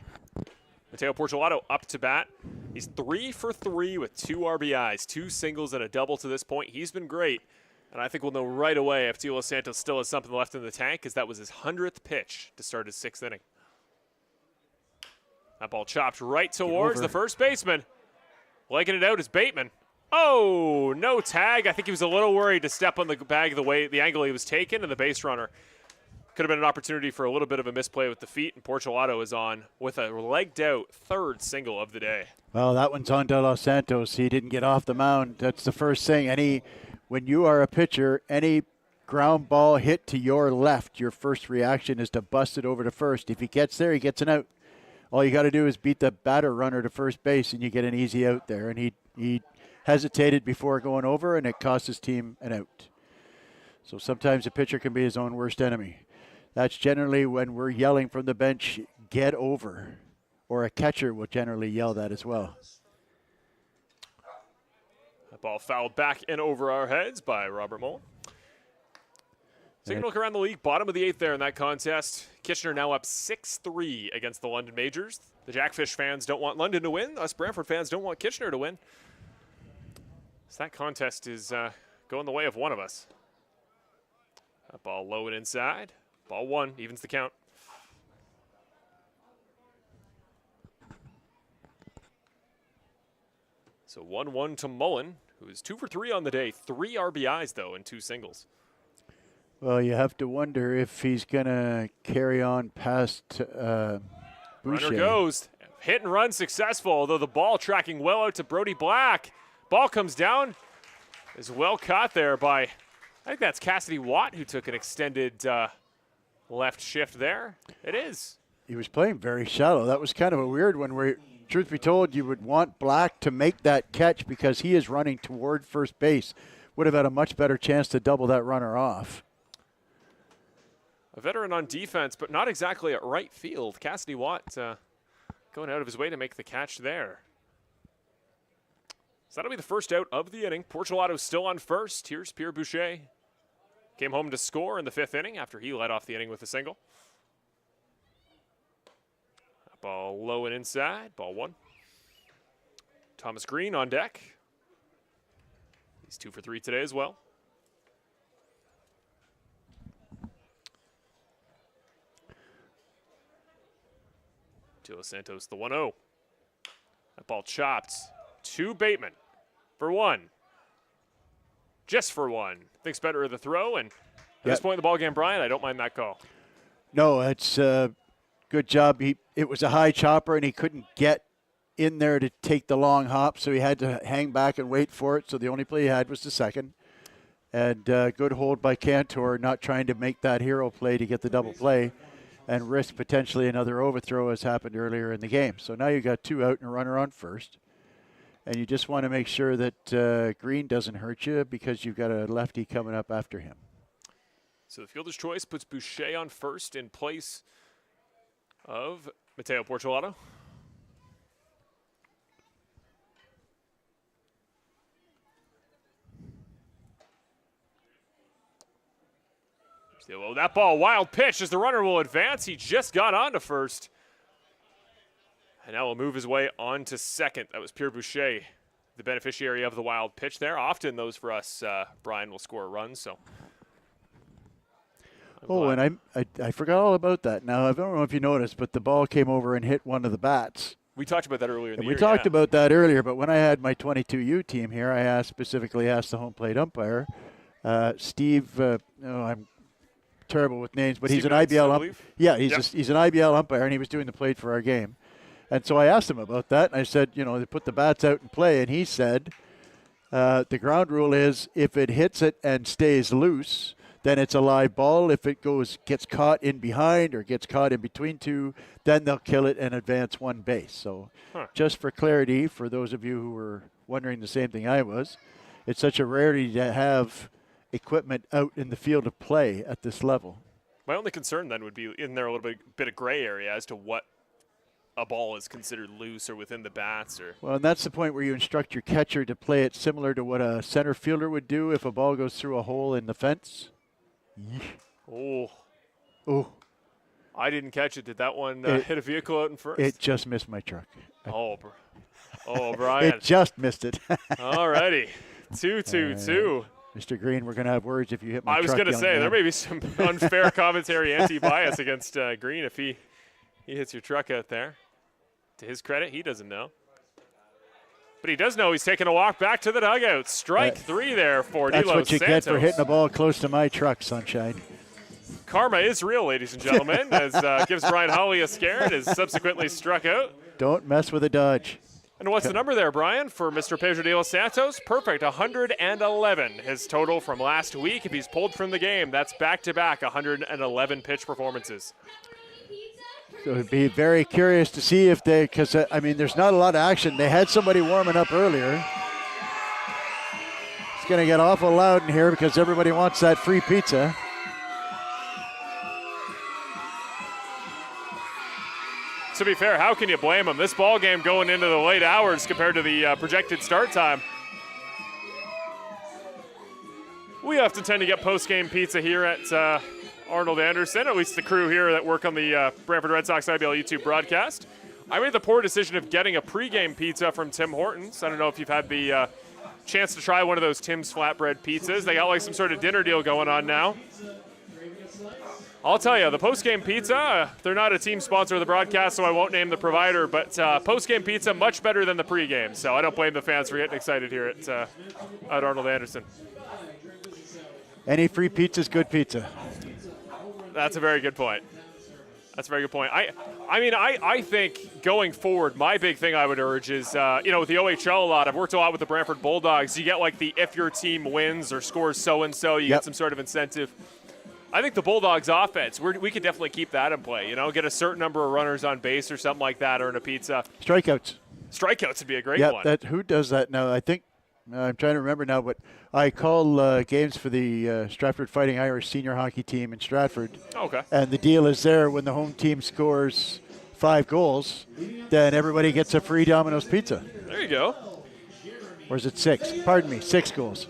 Mateo Portolato up to bat. He's 3 for 3 with 2 RBIs, 2 singles and a double to this point. He's been great. And I think we'll know right away if De Los Santos still has something left in the tank, because that was his 100th pitch to start his 6th inning. That ball chopped right towards the first baseman. Legging it out is Bateman. Oh, no tag. I think he was a little worried to step on the bag the angle he was taken, and the base runner could have been an opportunity for a little bit of a misplay with the feet, and Portolato is on with a legged out 3rd single of the day. Well, that one's on De Los Santos. He didn't get off the mound. That's the first thing. When you are a pitcher, any ground ball hit to your left, your first reaction is to bust it over to first. If he gets there, he gets an out. All you got to do is beat the batter runner to first base, and you get an easy out there. And he hesitated before going over, and it cost his team an out. So sometimes a pitcher can be his own worst enemy. That's generally when we're yelling from the bench, get over. Or a catcher will generally yell that as well. That ball fouled back and over our heads by Robert Mullen. Taking a look around the league, bottom of the 8th there in that contest. Kitchener now up 6-3 against the London Majors. The Jackfish fans don't want London to win. Us Brantford fans don't want Kitchener to win. So that contest is going the way of one of us. That ball low and inside. Ball 1, evens the count. So 1-1 to Mullen, who is 2 for 3 on the day. 3 RBIs, though, and 2 singles. Well, you have to wonder if he's going to carry on past Boucher. Runner goes. Hit and run successful, although the ball tracking well out to Brody Black. Ball comes down. Is well caught there by, I think that's Cassidy Watt, who took an extended left shift there. It is. He was playing very shallow. That was kind of a weird one where, truth be told, you would want Black to make that catch because he is running toward first base. Would have had a much better chance to double that runner off. A veteran on defense, but not exactly at right field. Cassidy Watt going out of his way to make the catch there. So that'll be the first out of the inning. Portulato still on first. Here's Pierre Boucher. Came home to score in the 5th inning after he led off the inning with a single. Ball low and inside. Ball 1. Thomas Green on deck. He's 2 for 3 today as well. De Los Santos, the 1-0. That ball chopped to Bateman for 1. Just for 1. Thinks better of the throw, and at this point in the ballgame, Brian, I don't mind that call. No, it's good job. It was a high chopper, and he couldn't get in there to take the long hop, so he had to hang back and wait for it. So the only play he had was the second. And good hold by Cantor, not trying to make that hero play to get the double play and risk potentially another overthrow as happened earlier in the game. So now you got 2 out and a runner on first. And you just want to make sure that Green doesn't hurt you because you've got a lefty coming up after him. So the fielder's choice puts Boucher on first in place of Mateo Portulato. Oh, that ball, wild pitch as the runner will advance. He just got on to first. And now will move his way on to second. That was Pierre Boucher, the beneficiary of the wild pitch there. Often those for us, Brian, will score a run. So. And I forgot all about that. Now, I don't know if you noticed, but the ball came over and hit one of the bats. We talked about that earlier in the year. We talked about that earlier, but when I had my 22U team here, I specifically asked the home plate umpire, Steve, I'm terrible with names, but he's an IBL umpire. Yeah, he's an IBL umpire, and he was doing the plate for our game. And so I asked him about that, and I said, they put the bats out in play, and he said the ground rule is if it hits it and stays loose, then it's a live ball. If it gets caught in behind or gets caught in between 2, then they'll kill it and advance 1 base. So just for clarity, for those of you who were wondering the same thing I was, it's such a rarity to have equipment out in the field of play at this level. My only concern then would be in there a little bit of gray area as to what a ball is considered loose or within the bats. Well, and that's the point where you instruct your catcher to play it similar to what a center fielder would do if a ball goes through a hole in the fence. Oh. I didn't catch it. Did that one hit a vehicle out in first? It just missed my truck. Oh, Brian. It just missed it. All righty. 2-2-2. Mr. Green, we're going to have words if you hit my truck. I was going to say, there may be some unfair commentary, anti-bias against Green if he hits your truck out there. To his credit, he doesn't know. But he does know he's taking a walk back to the dugout. Strike 3 there for De Los Santos. That's what you get for hitting a ball close to my truck, Sunshine. Karma is real, ladies and gentlemen, as gives Brian Hawley a scare and is subsequently struck out. Don't mess with a Dodge. And what's the number there, Brian, for Mr. Pedro De Los Santos? Perfect, 111. His total from last week. If he's pulled from the game, that's back-to-back 111 pitch performances. So it'd be very curious to see if because there's not a lot of action. They had somebody warming up earlier. It's going to get awful loud in here because everybody wants that free pizza. To be fair, how can you blame him? This ball game going into the late hours compared to the projected start time. we often tend to get post-game pizza here at Arnold Anderson, at least the crew here that work on the Brantford Red Sox IBL YouTube broadcast. I made the poor decision of getting a pre-game pizza from Tim Hortons. I don't know if you've had the chance to try one of those Tim's flatbread pizzas. They got like some sort of dinner deal going on now. I'll tell you, the post-game pizza, they're not a team sponsor of the broadcast, so I won't name the provider, but post-game pizza, much better than the pre-game. So I don't blame the fans for getting excited here at Arnold Anderson. Any free pizza is good pizza. That's a very good point. That's a very good point. I think going forward, my big thing I would urge is, with the OHL a lot, I've worked a lot with the Brantford Bulldogs. You get like the if your team wins or scores so-and-so, you get some sort of incentive. I think the Bulldogs offense, we could definitely keep that in play. Get a certain number of runners on base or something like that, earn a pizza. Strikeouts. Strikeouts would be a great one. Yeah, who does that now? I think, I'm trying to remember now, but I call games for the Stratford Fighting Irish senior hockey team in Stratford. Okay. And the deal is there, when the home team scores 5 goals, then everybody gets a free Domino's pizza. There you go. Or is it 6? Pardon me, 6 goals.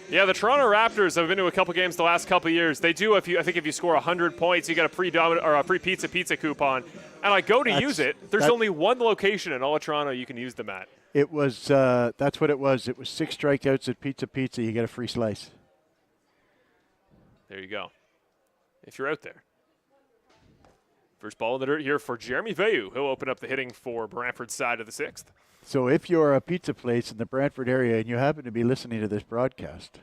Yeah, the Toronto Raptors, I've been to a couple games the last couple of years. They do, I think if you score 100 points, you get a free pizza coupon. And I go to use it. There's only one location in all of Toronto you can use them at. It was, that's what it was. It was 6 strikeouts at Pizza, you get a free slice. There you go. If you're out there. First ball in the dirt here for Jeremy Veilleux. He'll open up the hitting for Brantford's side of the 6th. So if you're a pizza place in the Brantford area and you happen to be listening to this broadcast,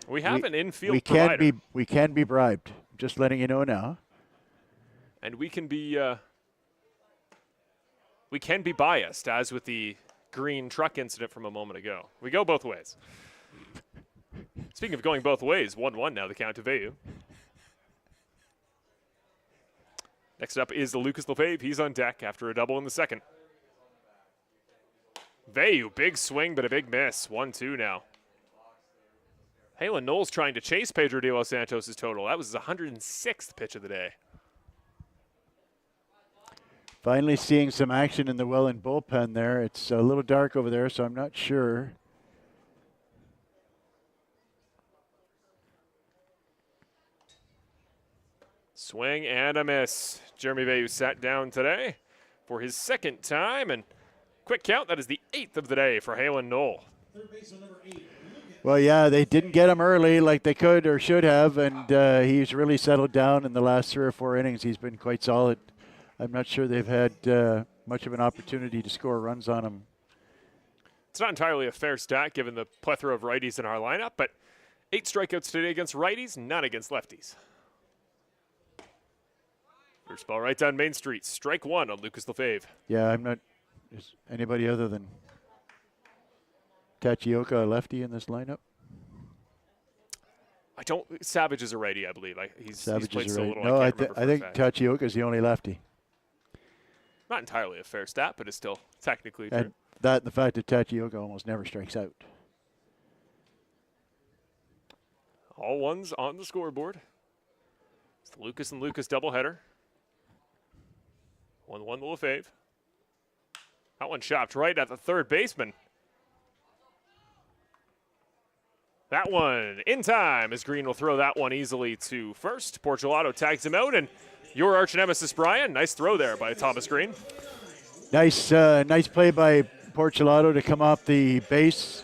we have an infield provider. We can be bribed. Just letting you know now. And we can be biased, as with the green truck incident from a moment ago. We go both ways. Speaking of going both ways, 1-1 now the count to Veilleux. Next up is the Lucas Lefebvre. He's on deck after a double in the second. Veilleux, big swing, but a big miss. 1-2 now. Halen Knowles trying to chase Pedro de los Santos' total. That was his 106th pitch of the day. Finally seeing some action in the Welland bullpen there. It's a little dark over there, so I'm not sure. Swing and a miss. Jeremy Veilleux sat down today for his second time, and quick count, that is the 8th of the day for Halen Knoll. Well, yeah, they didn't get him early like they could or should have, and he's really settled down in the last 3 or 4 innings. He's been quite solid. I'm not sure they've had much of an opportunity to score runs on him. It's not entirely a fair stat given the plethora of righties in our lineup, but 8 strikeouts today against righties, none against lefties. First ball right down Main Street. Strike 1 on Lucas Lefebvre. Yeah, I'm not. Is anybody other than Tachioka a lefty in this lineup? Savage is a righty, I believe. He's played so little. No, I think Tachioka is the only lefty. Not entirely a fair stat, but it's still technically and true. That and the fact that Tachioka almost never strikes out. All ones on the scoreboard. It's the Lucas and Lucas doubleheader. 1-1 to Lefebvre. That one chopped right at the third baseman. That one in time, as Green will throw that one easily to first. Porcelato tags him out, and your arch nemesis, Brian. Nice throw there by Thomas Green. Nice play by Porcelato to come off the base,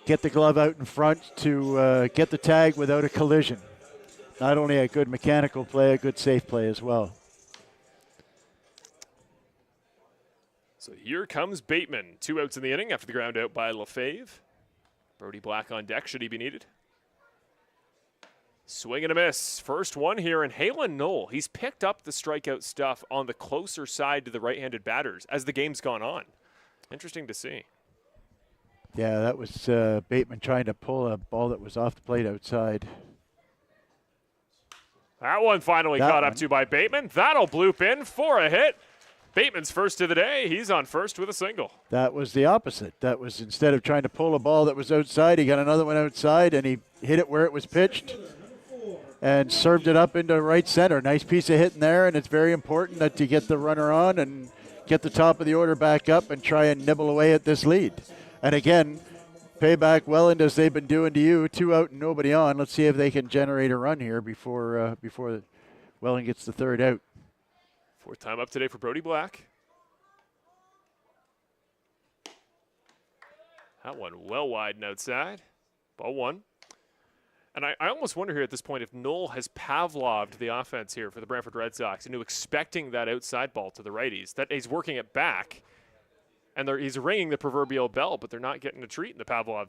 get the glove out in front to get the tag without a collision. Not only a good mechanical play, a good safe play as well. So here comes Bateman. 2 outs in the inning after the ground out by Lefebvre. Brody Black on deck should he be needed. Swing and a miss. First one here, and Halen Knoll, he's picked up the strikeout stuff on the closer side to the right-handed batters as the game's gone on. Interesting to see. Yeah, that was Bateman trying to pull a ball that was off the plate outside. That one finally caught up to by Bateman. That'll bloop in for a hit. Bateman's first of the day. He's on first with a single. That was the opposite. That was, instead of trying to pull a ball that was outside, he got another one outside, and he hit it where it was pitched and served it up into right center. Nice piece of hitting there, and it's very important that you get the runner on and get the top of the order back up and try and nibble away at this lead. And again, pay back Welland as they've been doing to you. 2 out and nobody on. Let's see if they can generate a run here before Welland gets the third out. Fourth time up today for Brody Black. That one well wide and outside. Ball 1. And I almost wonder here at this point if Knoll has Pavloved the offense here for the Brantford Red Sox into expecting that outside ball to the righties. That he's working it back, and he's ringing the proverbial bell, but they're not getting a treat in the Pavlov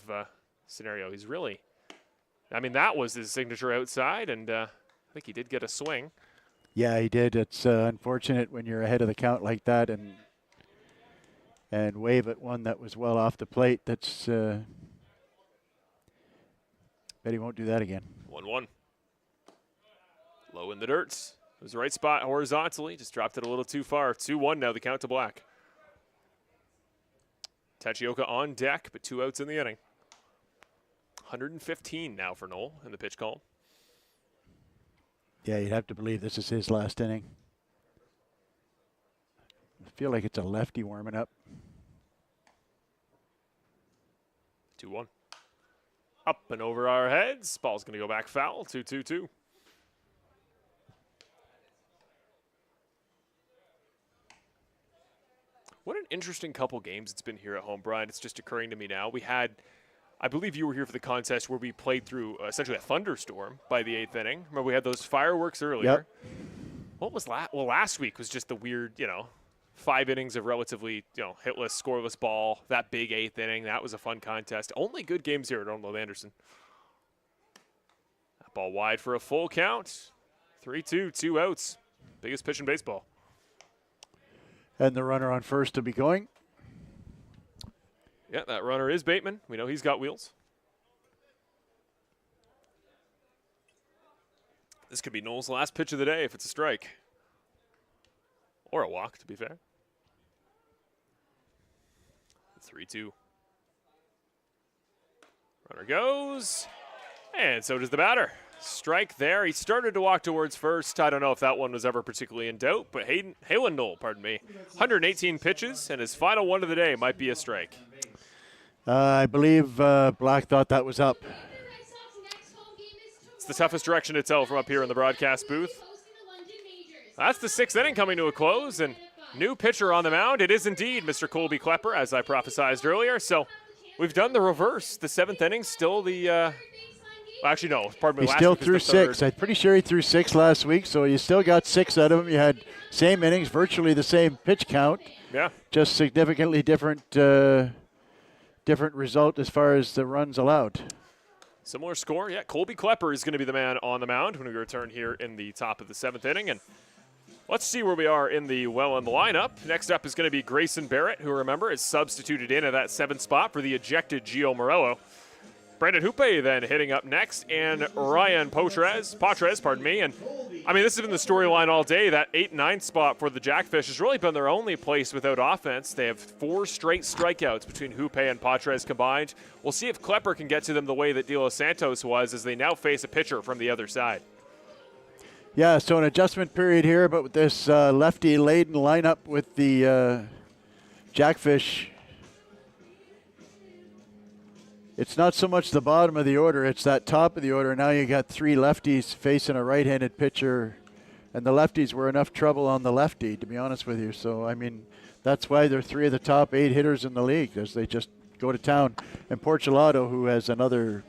scenario. He's really, I mean, that was his signature outside, and I think he did get a swing. Yeah, he did. It's unfortunate when you're ahead of the count like that and wave at one that was well off the plate. That's bet he won't do that again. 1-1. Low in the dirt. It was the right spot horizontally. Just dropped it a little too far. 2-1 now, the count to Black. Tachioka on deck, but 2 outs in the inning. 115 now for Knoll in the pitch column. Yeah, you'd have to believe this is his last inning. I feel like it's a lefty warming up. 2-1. Up and over our heads. Ball's going to go back foul. 2-2-2. What an interesting couple games it's been here at home, Brian. It's just occurring to me now. We had, I believe you were here for the contest where we played through essentially a thunderstorm by the 8th inning. Remember, we had those fireworks earlier. Yep. What was last week was just the weird, 5 innings of relatively, hitless, scoreless ball. That big 8th inning, that was a fun contest. Only good games here at Arnold Anderson. That ball wide for a full count. 3-2, 2 outs. Biggest pitch in baseball. And the runner on first to be going. Yeah, that runner is Bateman. We know he's got wheels. This could be Knoll's last pitch of the day if it's a strike. Or a walk, to be fair. 3-2. Runner goes. And so does the batter. Strike there. He started to walk towards first. I don't know if that one was ever particularly in doubt, but Haylen Knoll, 118 pitches, and his final one of the day might be a strike. I believe Black thought that was up. It's the toughest direction to tell from up here in the broadcast booth. That's the 6th inning coming to a close, and new pitcher on the mound. It is indeed Mr. Colby Klepper, as I prophesized earlier. So we've done the reverse. The 7th inning, still the actually, no, pardon me. He still threw 6. I'm pretty sure he threw 6 last week, so you still got 6 out of him. You had same innings, virtually the same pitch count. Yeah. Just significantly different result as far as the runs allowed. Similar score, yeah. Colby Klepper is going to be the man on the mound when we return here in the top of the 7th inning. And let's see where we are in the Welland lineup. Next up is going to be Grayson Barrett, who, remember, is substituted in at that 7th spot for the ejected Gio Morello. Brandon Hoope then hitting up next, and Ryan Patres, and I mean, this has been the storyline all day. That 8 and 9 spot for the Jackfish has really been their only place without offense. They have 4 straight strikeouts between Hoope and Patres combined. We'll see if Klepper can get to them the way that De Los Santos was, as they now face a pitcher from the other side. Yeah, so an adjustment period here, but with this lefty-laden lineup with the Jackfish, it's not so much the bottom of the order, it's that top of the order. Now you got 3 lefties facing a right-handed pitcher, and the lefties were enough trouble on the lefty, to be honest with you. So, I mean, that's why they're 3 of the top 8 hitters in the league, as they just go to town. And Porcelado, who has another,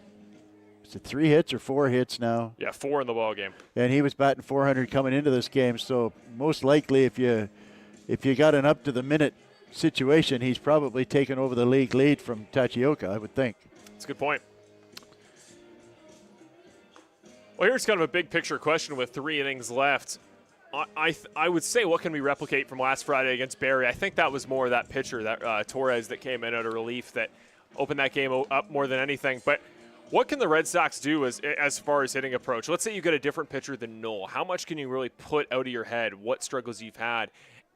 is it 3 hits or 4 hits now? Yeah, 4 in the ball game. And he was batting 400 coming into this game. So most likely, if you got an up-to-the-minute situation, he's probably taken over the league lead from Tachioka, I would think. That's a good point. Well, here's kind of a big picture question with 3 innings left. I would say, what can we replicate from last Friday against Barrie? I think that was more that pitcher, that Torres, that came in out of relief that opened that game up more than anything. But what can the Red Sox do as far as hitting approach? Let's say you get a different pitcher than Knoll. How much can you really put out of your head? What struggles you've had?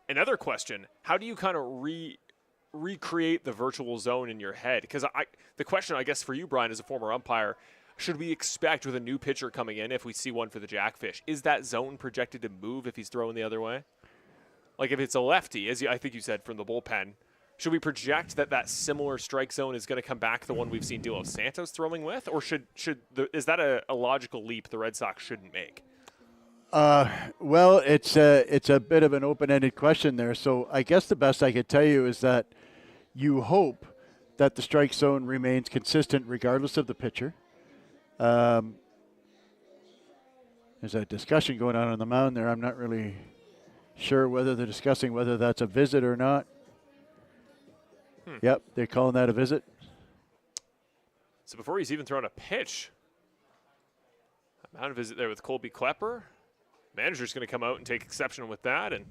Another question, how do you kind of recreate the virtual zone in your head? Because the question, I guess, for you, Brian, as a former umpire, should we expect with a new pitcher coming in, if we see one for the Jackfish, is that zone projected to move if he's throwing the other way? Like if it's a lefty, as I think you said from the bullpen, should we project that similar strike zone is going to come back, the one we've seen De Los Santos throwing with, or is that a logical leap the Red Sox shouldn't make? Well, it's a bit of an open-ended question there. So I guess the best I could tell you is that you hope that the strike zone remains consistent regardless of the pitcher. There's a discussion going on the mound there. I'm not really sure whether they're discussing whether that's a visit or not. Yep, they're calling that a visit. So before he's even thrown a pitch, a mound visit there with Colby Klepper. Manager's going to come out and take exception with that, and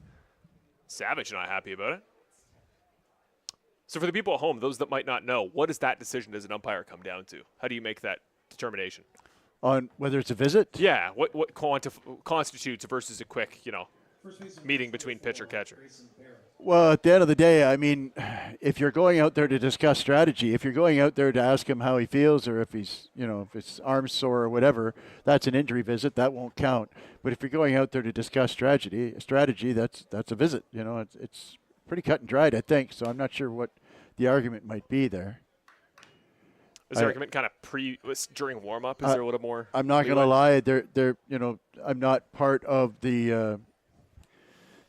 Savage not happy about it. So for the people at home, those that might not know, what does that decision as an umpire come down to? How do you make that determination? On whether it's a visit? Yeah, what constitutes versus a quick, meeting between pitcher catcher? Well, at the end of the day, I mean, if you're going out there to discuss strategy, if you're going out there to ask him how he feels or if he's, if his arm's sore or whatever, that's an injury visit. That won't count. But if you're going out there to discuss strategy, that's a visit. It's pretty cut and dried, I think. So I'm not sure what the argument might be there. Is the argument kind of during warm up? Is there a little more? I'm not going to lie. I'm not part of the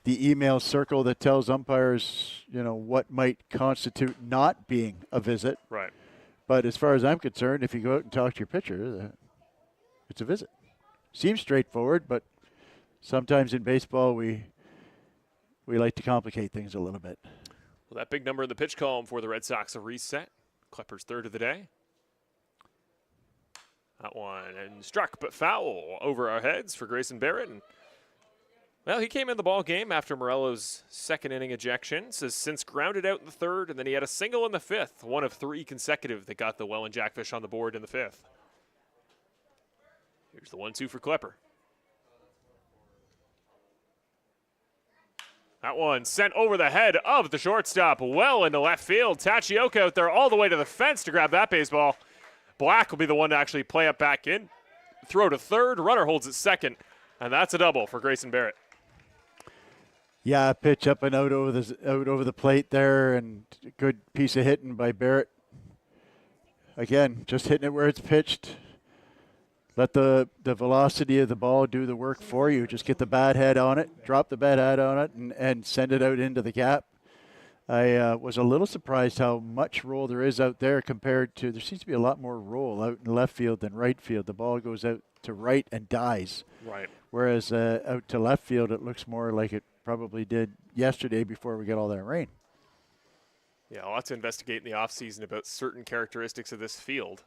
email circle that tells umpires, what might constitute not being a visit. Right. But as far as I'm concerned, if you go out and talk to your pitcher, it's a visit. Seems straightforward, but sometimes in baseball we like to complicate things a little bit. Well, that big number in the pitch column for the Red Sox, a reset. Klepper's third of the day. That one and struck, but foul over our heads for Grayson Barrett. And well, he came in the ball game after Morello's second inning ejection. Has since grounded out in the third, and then he had a single in the fifth, one of three consecutive that got the Welland Jackfish on the board in the fifth. Here's the 1-2 for Klepper. That one sent over the head of the shortstop, well into left field. Tachioka out there all the way to the fence to grab that baseball. Black will be the one to actually play it back in. Throw to third, runner holds it second, and that's a double for Grayson Barrett. Yeah, pitch up and out over the plate there, and a good piece of hitting by Barrett. Again, just hitting it where it's pitched. Let the velocity of the ball do the work for you. Just get the bat head on it, drop the bat head on it, and send it out into the gap. I was a little surprised how much roll there is out there compared to, there seems to be a lot more roll out in left field than right field. The ball goes out to right and dies. Right. Whereas out to left field, it looks more like it probably did yesterday before we got all that rain. Yeah, a lot to investigate in the offseason about certain characteristics of this field.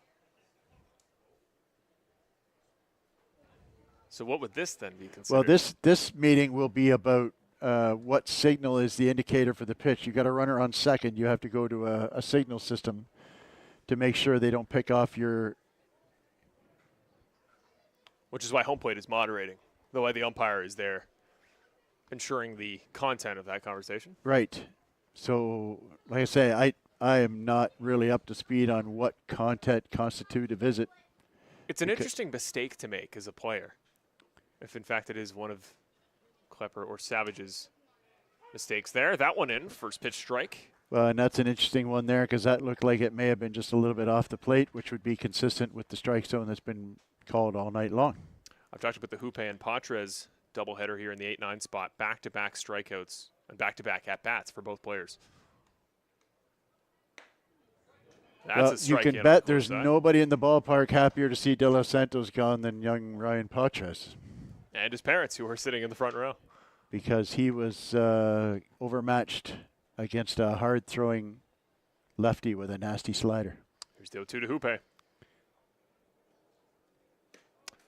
So what would this then be considered? Well, this meeting will be about what signal is the indicator for the pitch. You got a runner on second. You have to go to a signal system to make sure they don't pick off your. Which is why home plate is moderating, the way the umpire is there, ensuring the content of that conversation. Right. So, like I say, I am not really up to speed on what content constitute a visit. It's an interesting mistake to make as a player, if in fact it is one of Klepper or Savage's mistakes there. That one in, first pitch strike. Well, and that's an interesting one there because that looked like it may have been just a little bit off the plate, which would be consistent with the strike zone that's been called all night long. I've talked about the Houpe and Patres doubleheader here in the 8-9 spot. Back-to-back strikeouts and back-to-back at-bats for both players. That's a strike. You can bet there's nobody in the ballpark happier to see De Los Santos gone than young Ryan Patres. And his parents, who are sitting in the front row. Because he was overmatched against a hard-throwing lefty with a nasty slider. Here's the 0-2 to Houpe.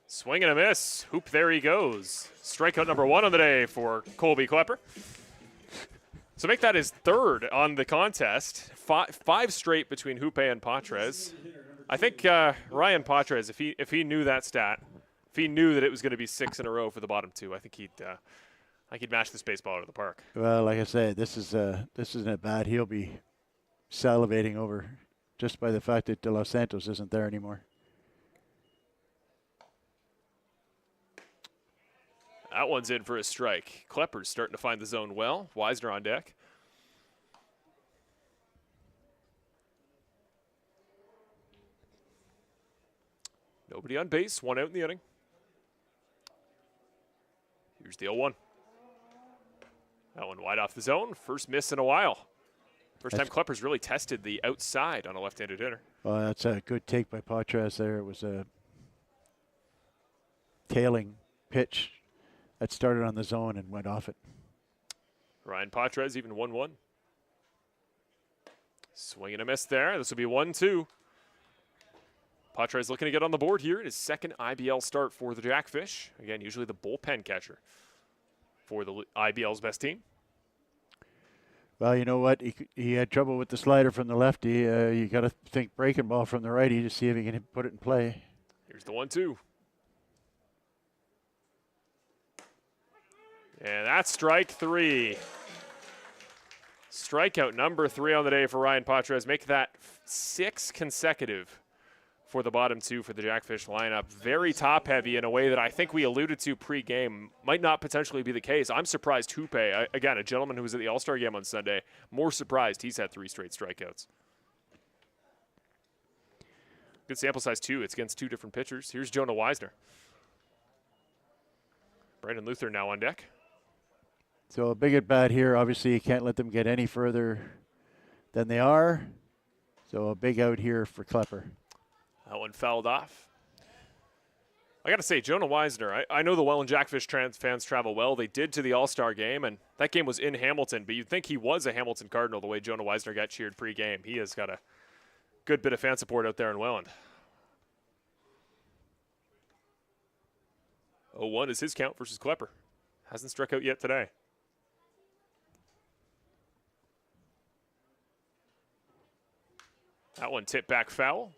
Swing and a miss. Hoop, there he goes. Strikeout number one on the day for Colby Klepper. So make that his third on the contest. Five straight between Houpe and Patres. I think Ryan Patres, if he knew that stat, if he knew that it was going to be 6 in a row for the bottom two, I think he'd mash this baseball out of the park. Well, like I say, this isn't a bad. He'll be salivating over just by the fact that De Los Santos isn't there anymore. That one's in for a strike. Klepper's starting to find the zone well. Wisner on deck. Nobody on base, 1 out in the inning. Here's the 0-1. That one wide off the zone. First miss in a while. First time Klepper's really tested the outside on a left-handed hitter. Well, that's a good take by Patras there. It was a tailing pitch that started on the zone and went off it. Ryan Patras even 1-1. Swing and a miss there. This will be 1-2. Patras looking to get on the board here in his second IBL start for the Jackfish. Again, usually the bullpen catcher for the IBL's best team. Well, you know what? He had trouble with the slider from the lefty. You got to think breaking ball from the righty to see if he can put it in play. Here's the 1-2. And that's strike 3. Strikeout number 3 on the day for Ryan Patras. Make that 6 consecutive for the bottom 2 for the Jackfish lineup. Very top-heavy in a way that I think we alluded to pre-game. Might not potentially be the case. I'm surprised Hoope, again, a gentleman who was at the All-Star game on Sunday, more surprised he's had 3 straight strikeouts. Good sample size, too. It's against 2 different pitchers. Here's Jonah Weisner. Brandon Luther now on deck. So a big at bat here. Obviously, you can't let them get any further than they are. So a big out here for Klepper. That one fouled off. I got to say, Jonah Weisner, I know the Welland Jackfish fans travel well. They did to the All-Star game, and that game was in Hamilton, but you'd think he was a Hamilton Cardinal the way Jonah Weisner got cheered pre-game. He has got a good bit of fan support out there in Welland. 0-1 is his count versus Klepper. Hasn't struck out yet today. That one tipped back foul.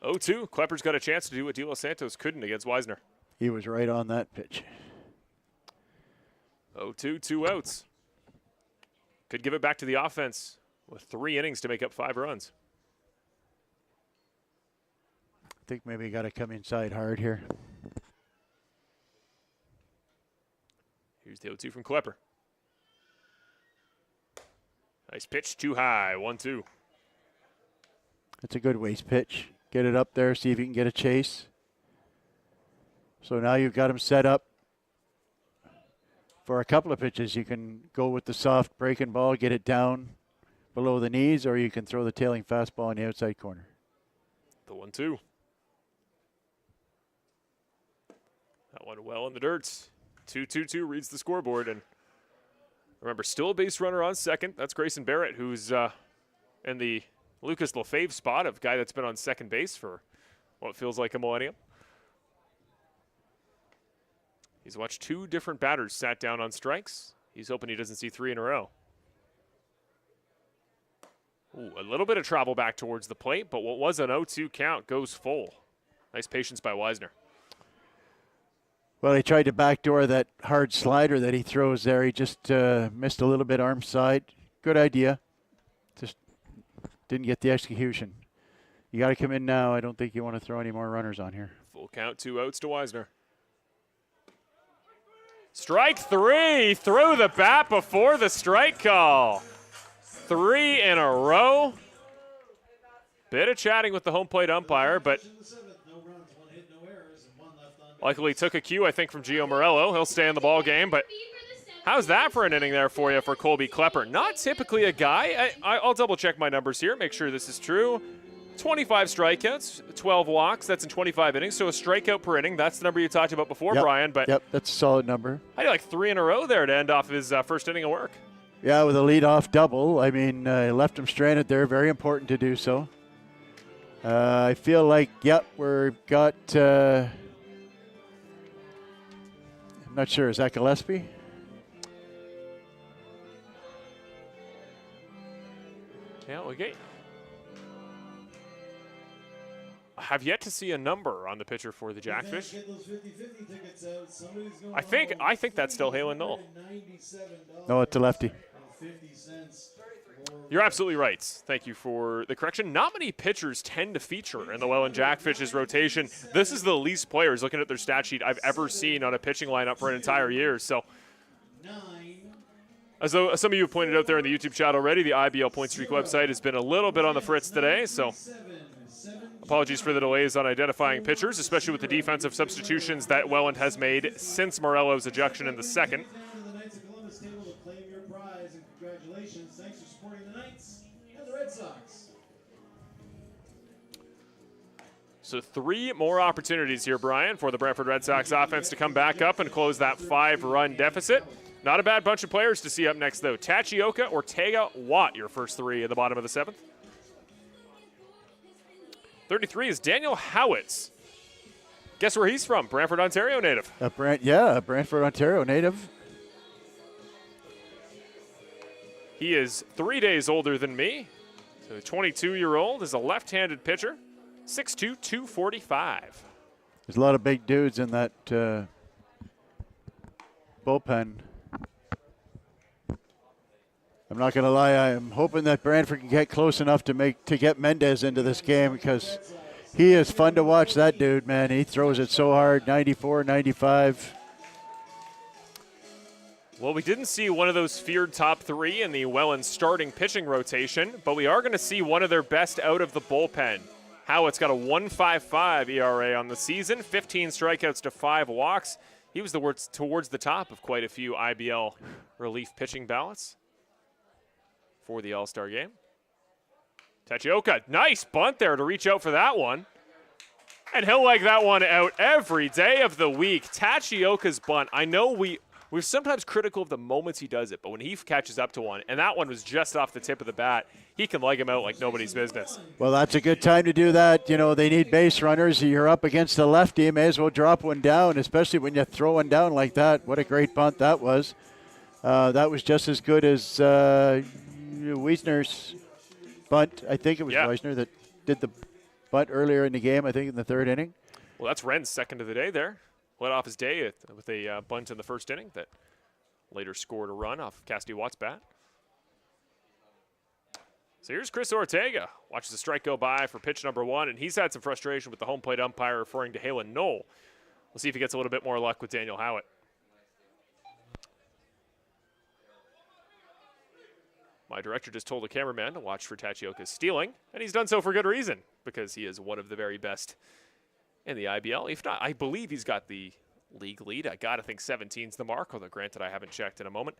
0-2. Klepper's got a chance to do what De Los Santos couldn't against Weisner. He was right on that pitch. 0-2, 2 outs. Could give it back to the offense with 3 innings to make up 5 runs. I think maybe you got to come inside hard here. Here's the 0-2 from Klepper. Nice pitch, too high, 1-2. It's a good waste pitch. Get it up there, see if you can get a chase. So now you've got him set up for a couple of pitches. You can go with the soft breaking ball, get it down below the knees, or you can throw the tailing fastball in the outside corner. The 1-2. That one well in the dirt. 2-2-2 reads the scoreboard. And remember, still a base runner on second. That's Grayson Barrett, who's in the Lucas Lefebvre spot of guy that's been on second base for what feels like a millennium. He's watched 2 different batters sat down on strikes. He's hoping he doesn't see 3 in a row. Ooh, a little bit of travel back towards the plate, but what was an 0-2 count goes full. Nice patience by Weisner. Well, he tried to backdoor that hard slider that he throws there. He just missed a little bit arm side. Good idea. Just didn't get the execution. You got to come in now. I don't think you want to throw any more runners on here. Full count, 2 outs to Weisner. Strike 3. Throw the bat before the strike call. 3 in a row. Bit of chatting with the home plate umpire, but likely took a cue, I think, from Gio Morello. He'll stay in the ball game, but how's that for an inning there for you for Colby Klepper? Not typically a guy. I'll double-check my numbers here, make sure this is true. 25 strikeouts, 12 walks. That's in 25 innings, so a strikeout per inning. That's the number you talked about before, Yep. Brian. But Yep, that's a solid number. I had like 3 in a row there to end off his first inning of work. Yeah, with a leadoff double. I mean, left him stranded there. Very important to do so. I feel like, yep, we've got... I'm not sure. Is that Gillespie? Yeah, okay. I have yet to see a number on the pitcher for the Jackfish. I think that's still Halen Knoll. No, it's a lefty. You're absolutely right. Thank you for the correction. Not many pitchers tend to feature in the Welland Jackfish's rotation. This is the least players, looking at their stat sheet, I've ever seen on a pitching lineup for an entire year. So, as some of you have pointed out there in the YouTube chat already, the IBL Point Streak website has been a little bit on the fritz today. So, Apologies for the delays on identifying pitchers, especially with the defensive substitutions that Welland has made since Morello's ejection in the second. Down to the Knights of Columbus table to claim your prize, and congratulations. Thanks for supporting the Knights and the Red Sox. So 3 more opportunities here, Brian, for the Brantford Red Sox offense to come back up and close that 5-run deficit. Not a bad bunch of players to see up next, though. Tachioka, Ortega, Watt, your first 3 at the bottom of the 7th. 33 is Daniel Howitz. Guess where he's from? Brantford, Ontario native. A Brantford, Ontario native. He is 3 days older than me. So a 22-year-old is a left-handed pitcher. 6'2", 245. There's a lot of big dudes in that bullpen. I'm not going to lie. I'm hoping that Brantford can get close enough to get Mendez into this game, because he is fun to watch. That dude, man, he throws it so hard. 94, 95. Well, we didn't see one of those feared top 3 in the Welland starting pitching rotation, but we are going to see one of their best out of the bullpen. Howitt's got a 1.55 ERA on the season, 15 strikeouts to 5 walks. He was towards the top of quite a few IBL relief pitching ballots for the All-Star game. Tachioka, nice bunt there to reach out for that one. And he'll leg that one out every day of the week. Tachioka's bunt, I know we're sometimes critical of the moments he does it, but when he catches up to one, and that one was just off the tip of the bat, he can leg him out like nobody's business. Well, that's a good time to do that. You know, they need base runners. You're up against the lefty, you may as well drop one down, especially when you throw one down like that. What a great bunt that was. That was just as good as Wiesner's bunt. I think it was Wiesner that did the bunt earlier in the game, I think in the 3rd inning. Well, that's Wren's second of the day there. Led off his day with a bunt in the 1st inning that later scored a run off Cassidy Watt's bat. So here's Chris Ortega. Watches the strike go by for pitch number 1, and he's had some frustration with the home plate umpire referring to Halen Knoll. We'll see if he gets a little bit more luck with Daniel Howitt. My director just told the cameraman to watch for Tachioka's stealing, and he's done so for good reason, because he is one of the very best in the IBL. If not, I believe he's got the league lead. I got to think 17's the mark, although granted I haven't checked in a moment.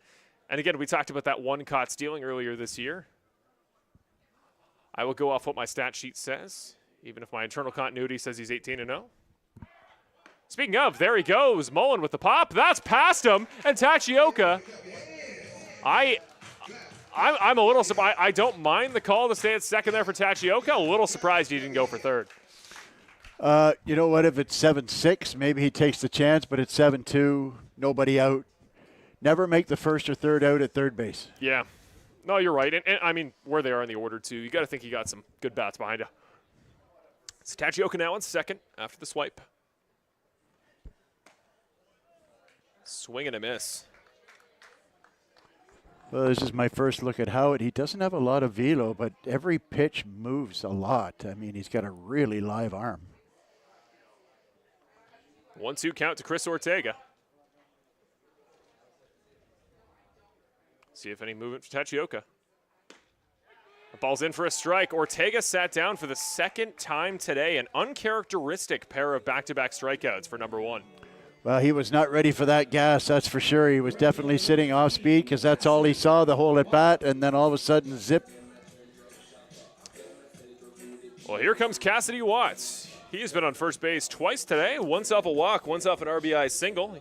And again, we talked about that one caught stealing earlier this year. I will go off what my stat sheet says, even if my internal continuity says he's 18-0. Speaking of, there he goes. Mullen with the pop. That's past him. And Tachioka, I'm a little surprised. I don't mind the call to stay at second there for Tachioka. A little surprised he didn't go for 3rd. You know what, if it's 7-6, maybe he takes the chance, but it's 7-2, nobody out. Never make the 1st or 3rd out at 3rd base. Yeah. No, you're right. And I mean, where they are in the order, too, you got to think he got some good bats behind you. It's Tachioka now on second after the swipe. Swing and a miss. Well, this is my first look at Howitt. He doesn't have a lot of velo, but every pitch moves a lot. I mean, he's got a really live arm. 1-2 count to Chris Ortega. See if any movement for Tachioka. The ball's in for a strike. Ortega sat down for the 2nd time today. An uncharacteristic pair of back-to-back strikeouts for number 1. Well, he was not ready for that gas, that's for sure. He was definitely sitting off speed because that's all he saw the whole at bat, and then all of a sudden, zip. Well, here comes Cassidy Watts. He has been on first base twice today, once off a walk, once off an RBI single. He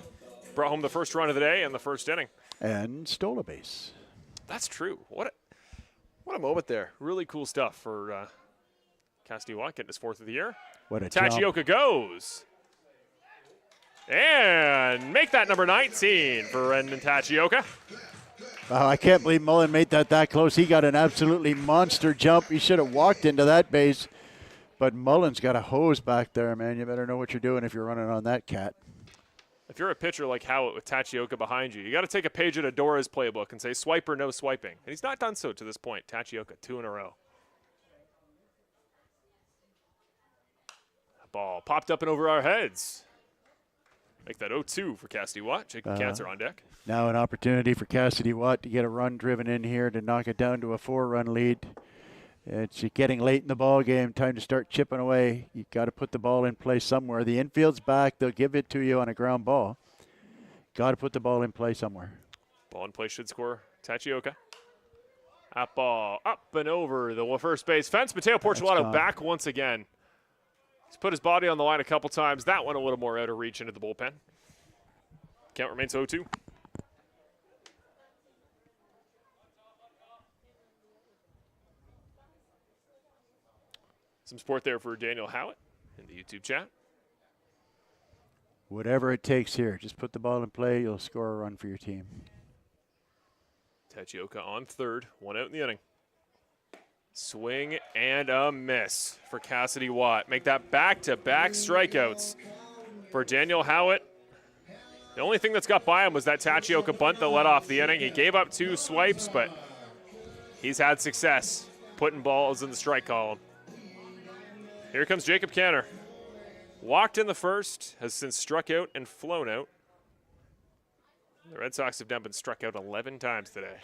brought home the first run of the day in the 1st inning. And stole a base. That's true. What a moment there. Really cool stuff for Cassidy Watt getting his 4th of the year. What a Tachioka goes. And make that number 19 for Brendan Tachioka. Wow, I can't believe Mullen made that close. He got an absolutely monster jump. He should have walked into that base. But Mullen's got a hose back there, man. You better know what you're doing if you're running on that cat. If you're a pitcher like Howitt with Tachioka behind you, you got to take a page out of Dora's playbook and say swipe or no swiping. And he's not done so to this point. Tachioka, 2 in a row. Ball popped up and over our heads. Make that 0-2 for Cassidy Watt. Jacob Cancer on deck. Now an opportunity for Cassidy Watt to get a run driven in here to knock it down to a 4-run lead. It's getting late in the ball game, time to start chipping away. You got to put the ball in play somewhere. The infield's back. They'll give it to you on a ground ball. Got to put the ball in play somewhere. Ball in play should score Tachioka. That ball up and over the first base fence. Mateo Portulato back once again. He's put his body on the line a couple times. That one a little more out of reach into the bullpen. Count remains 0-2. Some support there for Daniel Howitt in the YouTube chat. Whatever it takes here. Just put the ball in play. You'll score a run for your team. Tachioka on third. One out in the inning. Swing and a miss for Cassidy Watt. Make that back-to-back strikeouts for Daniel Howitt. The only thing that's got by him was that Tachioka bunt that led off the inning. He gave up 2 swipes, but he's had success putting balls in the strike column. Here comes Jacob Canner. Walked in the first, has since struck out and flown out. The Red Sox have now been struck out 11 times today.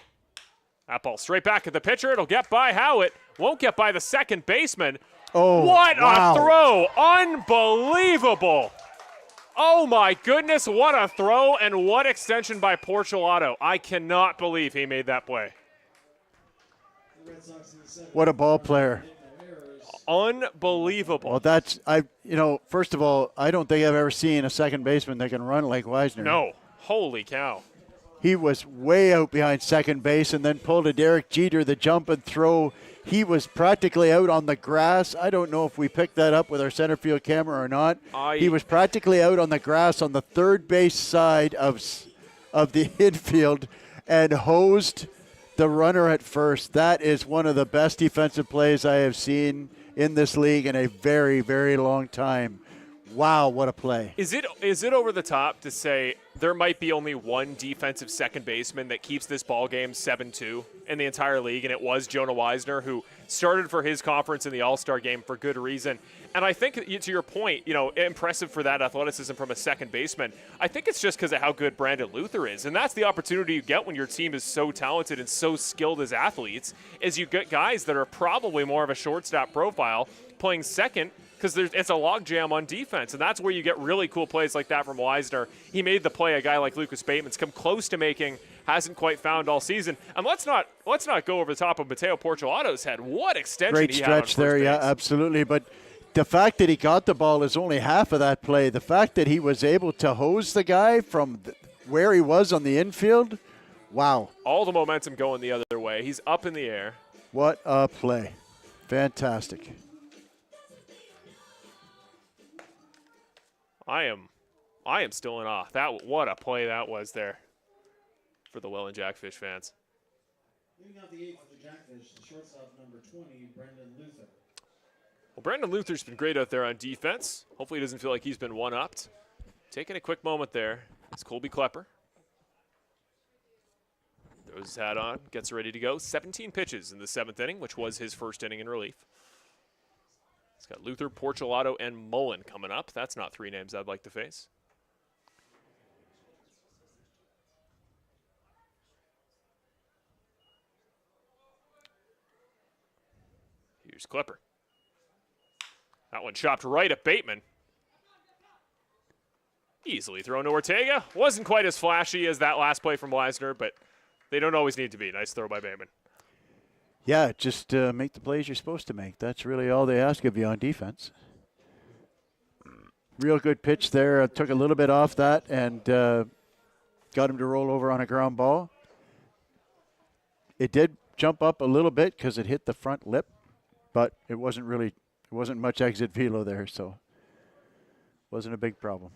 That ball straight back at the pitcher. It'll get by Howitt. Won't get by the second baseman. Oh, what wow. a throw! Unbelievable! Oh my goodness, what a throw and what extension by Portulato. I cannot believe he made that play. What a ball player. Unbelievable. Well, that's, first of all, I don't think I've ever seen a second baseman that can run like Wisner. No. Holy cow. He was way out behind second base and then pulled a Derek Jeter, the jump and throw. He was practically out on the grass. I don't know if we picked that up with our center field camera or not. He was practically out on the grass on the third base side of the infield and hosed the runner at first. That is one of the best defensive plays I have seen in this league in a very, very long time. Wow, what a play. Is it over the top to say there might be only one defensive second baseman that keeps this ball game 7-2 in the entire league, and it was Jonah Wisner, who started for his conference in the All-Star game for good reason. And I think, to your point, impressive for that athleticism from a second baseman. I think it's just because of how good Brandon Luther is, and that's the opportunity you get when your team is so talented and so skilled as athletes, is you get guys that are probably more of a shortstop profile playing second, because it's a logjam on defense, and that's where you get really cool plays like that from Wisner. He made the play a guy like Lucas Bateman's come close to making, hasn't quite found all season. And let's not go over the top of Mateo Portulato's head. What extension Great he had on stretch there, first yeah, base. absolutely. But the fact that he got the ball is only half of that play. The fact that he was able to hose the guy from where he was on the infield, wow. All the momentum going the other way. He's up in the air. What a play. Fantastic. I am still in awe. What a play that was there for the Welland Jackfish fans. Leading out the 8th for the Jackfish, the shortstop number 20, Brandon Luther. Well, Brandon Luther's been great out there on defense. Hopefully he doesn't feel like he's been one-upped. Taking a quick moment there. It's Colby Klepper. Throws his hat on, gets ready to go. 17 pitches in the 7th inning, which was his first inning in relief. He's got Luther, Portulato, and Mullen coming up. That's not 3 names I'd like to face. Here's Klepper. That one chopped right at Bateman. Easily thrown to Ortega. Wasn't quite as flashy as that last play from Wisner, but they don't always need to be. Nice throw by Bateman. Yeah, just make the plays you're supposed to make. That's really all they ask of you on defense. Real good pitch there. Took a little bit off that and got him to roll over on a ground ball. It did jump up a little bit because it hit the front lip, but it wasn't much exit velo there, so wasn't a big problem.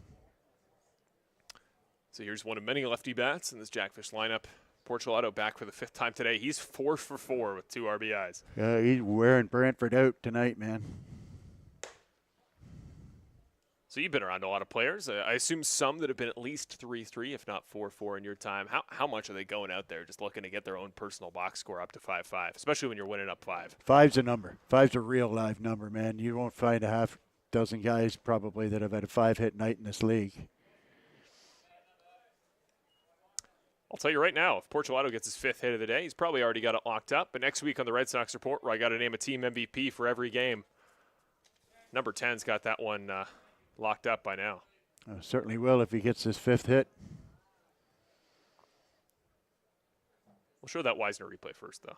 So here's one of many lefty bats in this Jackfish lineup. Portulato back for the 5th time today. He's 4 for 4 with 2 RBIs. Yeah, he's wearing Brantford out tonight, man. So you've been around a lot of players. I assume some that have been at least 3-3, if not 4-4 in your time. How much are they going out there just looking to get their own personal box score up to 5-5, especially when you're winning up 5? 5's a number. 5's a real live number, man. You won't find a half dozen guys probably that have had a 5-hit night in this league. I'll tell you right now, if Portulato gets his 5th hit of the day, he's probably already got it locked up. But next week on the Red Sox Report, where I got to name a team MVP for every game, number 10's got that one locked up by now. Certainly will if he gets his 5th hit. We'll show that Wisner replay first, though.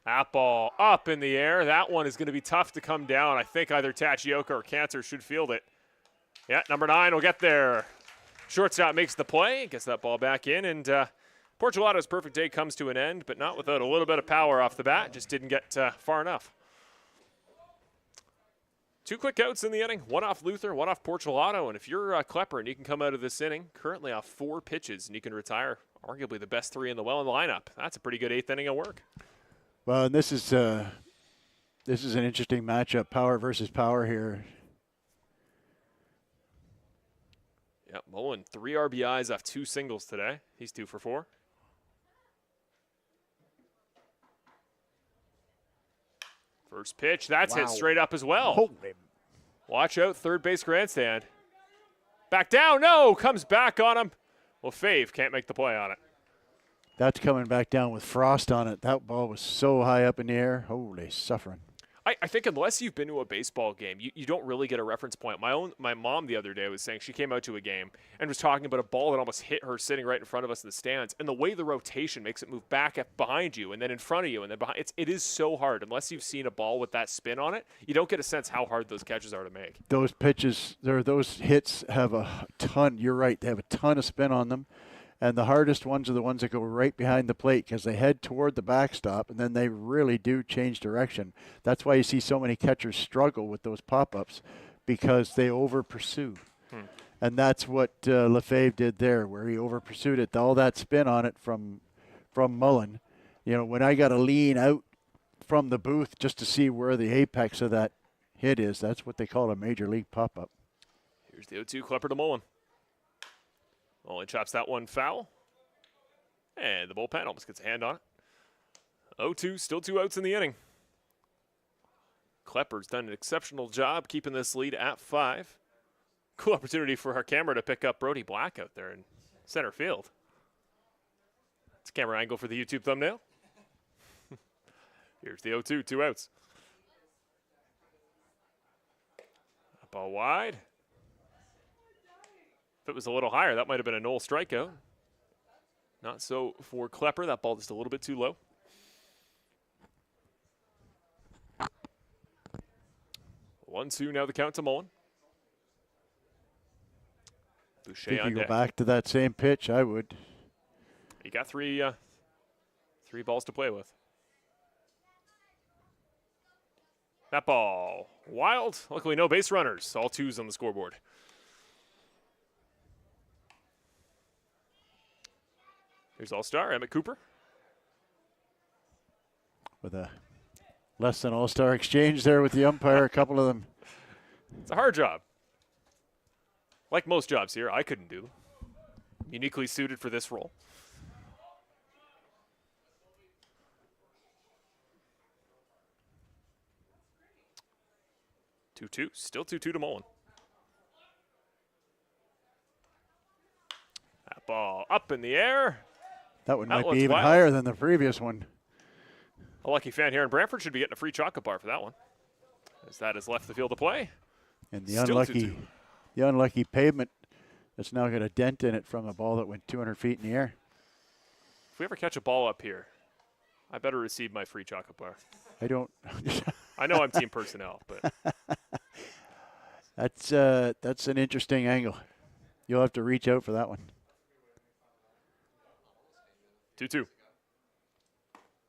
That ball up in the air. That one is going to be tough to come down. I think either Tachioka or Cantor should field it. Yeah, number 9 will get there. Shortstop makes the play, gets that ball back in, and Portulato's perfect day comes to an end, but not without a little bit of power off the bat. Just didn't get far enough. 2 quick outs in the inning, 1 off Luther, 1 off Portulato, and if you're Klepper and you can come out of this inning currently off 4 pitches and you can retire arguably the best 3 in the Welland lineup, that's a pretty good 8th inning of work. Well, and this is an interesting matchup, power versus power here. Yeah, Mullen, 3 RBIs off 2 singles today. He's 2 for 4. First pitch, that's hit straight up as well. Holy. Watch out, third base grandstand. Back down, no, comes back on him. Well, Fave can't make the play on it. That's coming back down with frost on it. That ball was so high up in the air. Holy suffering. I think unless you've been to a baseball game, you don't really get a reference point. My mom the other day was saying she came out to a game and was talking about a ball that almost hit her sitting right in front of us in the stands. And the way the rotation makes it move back up behind you and then in front of you and then behind, it is so hard. Unless you've seen a ball with that spin on it, you don't get a sense how hard those catches are to make. Those pitches, those hits have a ton. You're right. They have a ton of spin on them. And the hardest ones are the ones that go right behind the plate because they head toward the backstop, and then they really do change direction. That's why you see so many catchers struggle with those pop-ups because they over-pursue. And that's what Lefebvre did there, where he over-pursued it. All that spin on it from Mullen. You know, when I got to lean out from the booth just to see where the apex of that hit is, that's what they call a major league pop-up. Here's the 0-2, Klepper to Mullen. Mullen chops that one foul. And the bullpen almost gets a hand on it. 0-2, still 2 outs in the inning. Klepper's done an exceptional job keeping this lead at 5. Cool opportunity for our camera to pick up Brody Black out there in center field. It's a camera angle for the YouTube thumbnail. Here's the 0-2, 2 outs. That ball wide. If it was a little higher, that might have been a Knoll strikeout. Not so for Klepper. That ball just a little bit too low. 1-2 now the count to Mullen. Boucher If on you go deck. back to that same pitch, I would. You got three balls to play with. That ball wild. Luckily no base runners. All 2s on the scoreboard. Here's All-Star Emmett Cooper. With a less than all-star exchange there with the umpire, a couple of them. It's a hard job. Like most jobs here, I couldn't do. Uniquely suited for this role. Two-two, still 2-2 to Mullen. That ball up in the air. That one That might one's be even wild. higher than the previous one. A lucky fan here in Brantford should be getting a free chocolate bar for that one, as that has left the field to play. And the Still 2-2. unlucky pavement that's now got a dent in it from a ball that went 200 feet in the air. If we ever catch a ball up here, I better receive my free chocolate bar. I don't. I know I'm team personnel, but That's an interesting angle. You'll have to reach out for that one. 2-2.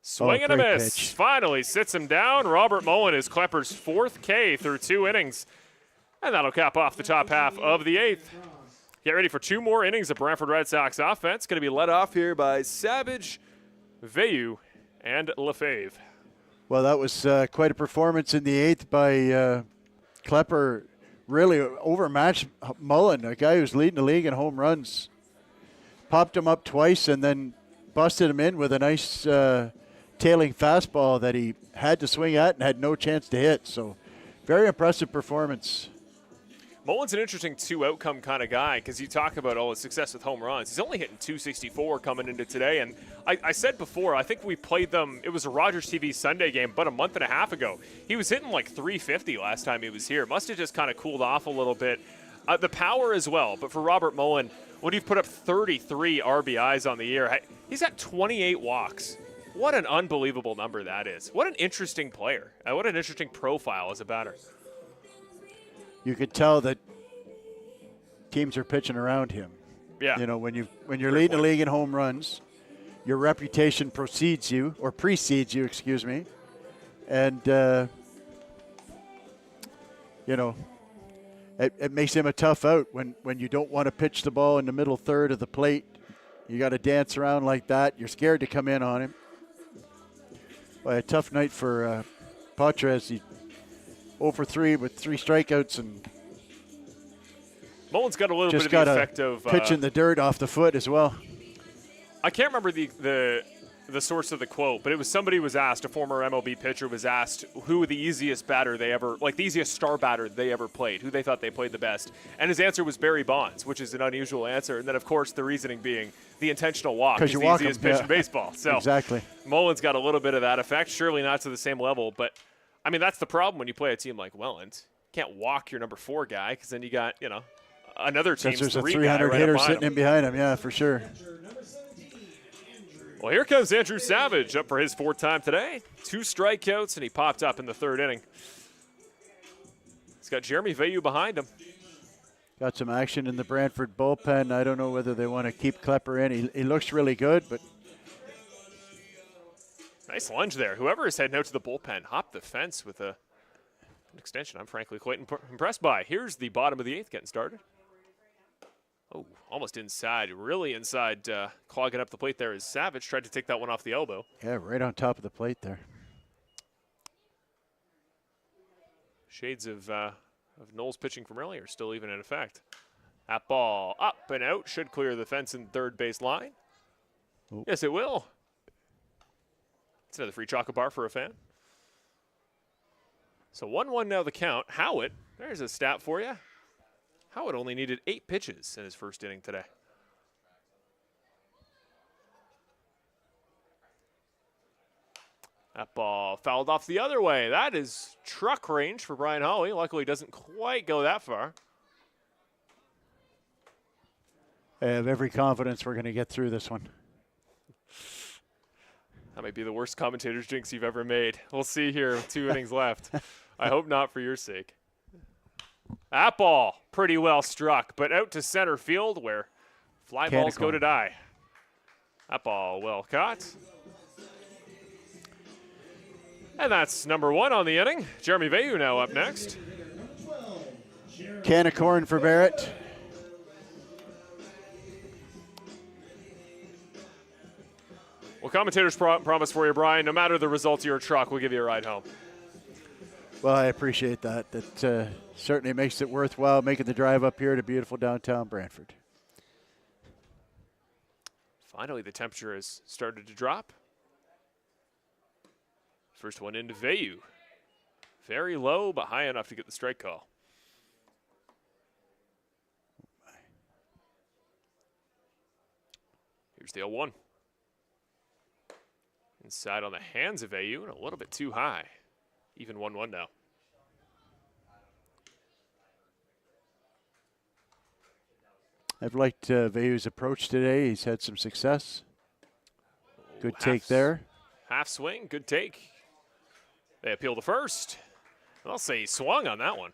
Swing and a great miss. pitch. Finally sits him down. Robert Mullen is Klepper's 4th K through 2 innings. And that'll cap off the top half of the 8th. Get ready for 2 more innings of Brantford Red Sox offense. Going to be led off here by Savage, Veilleux, and Lefebvre. Well, that was quite a performance in the 8th by Klepper. Really overmatched Mullen, a guy who's leading the league in home runs. Popped him up twice and then busted him in with a nice tailing fastball that he had to swing at and had no chance to hit. So very impressive performance. Mullen's an interesting two-outcome kind of guy because you talk about all his success with home runs. He's only hitting 264 coming into today. And I said before, I think we played them, it was a Rogers TV Sunday game about a month and a half ago. He was hitting like 350 last time he was here. Must have just kind of cooled off a little bit. The power as well, but for Robert Mullen, when you've put up 33 RBIs on the year, he's got 28 walks. What an unbelievable number that is. What an interesting player. What an interesting profile as a batter. You could tell that teams are pitching around him. Yeah. You know, when you're leading the league in home runs, your reputation precedes you, excuse me. And, you know, it makes him a tough out when you don't want to pitch the ball in the middle third of the plate. You got to dance around like that. You're scared to come in on him. Well, a tough night for Patres. He 0 for 3 with 3 strikeouts, and Mullen's got a little bit just of got the effect of pitching the dirt off the foot as well. I can't remember the source of the quote, but it was somebody was asked, a former MLB pitcher was asked who the easiest batter they ever, like the easiest star batter they ever played, who they thought they played the best. And his answer was Barry Bonds, which is an unusual answer. And then, of course, the reasoning being the intentional walk is the easiest pitch in baseball. So exactly. Mullen's got a little bit of that effect, surely not to the same level. But, I mean, that's the problem when you play a team like Welland. You can't walk your number 4 guy because then you got, you know, another team's there's a 3 300 guy hitter right sitting in behind him, yeah, for sure. Well, here comes Andrew Savage up for his 4th time today. 2 strikeouts, and he popped up in the 3rd inning. He's got Jeremy Veilleux behind him. Got some action in the Brantford bullpen. I don't know whether they want to keep Klepper in. He looks really good, but nice lunge there. Whoever is heading out to the bullpen hopped the fence with an extension I'm frankly quite impressed by. Here's the bottom of the 8th getting started. Oh, almost inside, really inside, clogging up the plate there as Savage tried to take that one off the elbow. Yeah, right on top of the plate there. Shades of Knowles pitching from earlier still even in effect. That ball up and out, should clear the fence in 3rd base line. Ooh. Yes, it will. It's another free chocolate bar for a fan. So 1-1 now the count. Howitt, there's a stat for you. Howitt only needed 8 pitches in his 1st inning today. That ball fouled off the other way. That is truck range for Brian Holley. Luckily, doesn't quite go that far. I have every confidence we're going to get through this one. That might be the worst commentator's jinx you've ever made. We'll see here with 2 innings left. I hope not for your sake. That ball pretty well struck, but out to center field where fly balls go to die. That ball well caught. And that's number 1 on the inning. Jeremy Veilleux now up next. Can of corn for Barrett. Well, commentators promise for you, Brian, no matter the results of your truck, we'll give you a ride home. Well, I appreciate that. That certainly makes it worthwhile making the drive up here to beautiful downtown Brantford. Finally, the temperature has started to drop. First one into Veilleux. Very low, but high enough to get the strike call. Here's the 0-1. Inside on the hands of Veilleux and a little bit too high. Even 1-1 now. I've liked Veilleux's approach today. He's had some success. Good take there. Half swing, good take. They appeal to first. I'll say he swung on that one.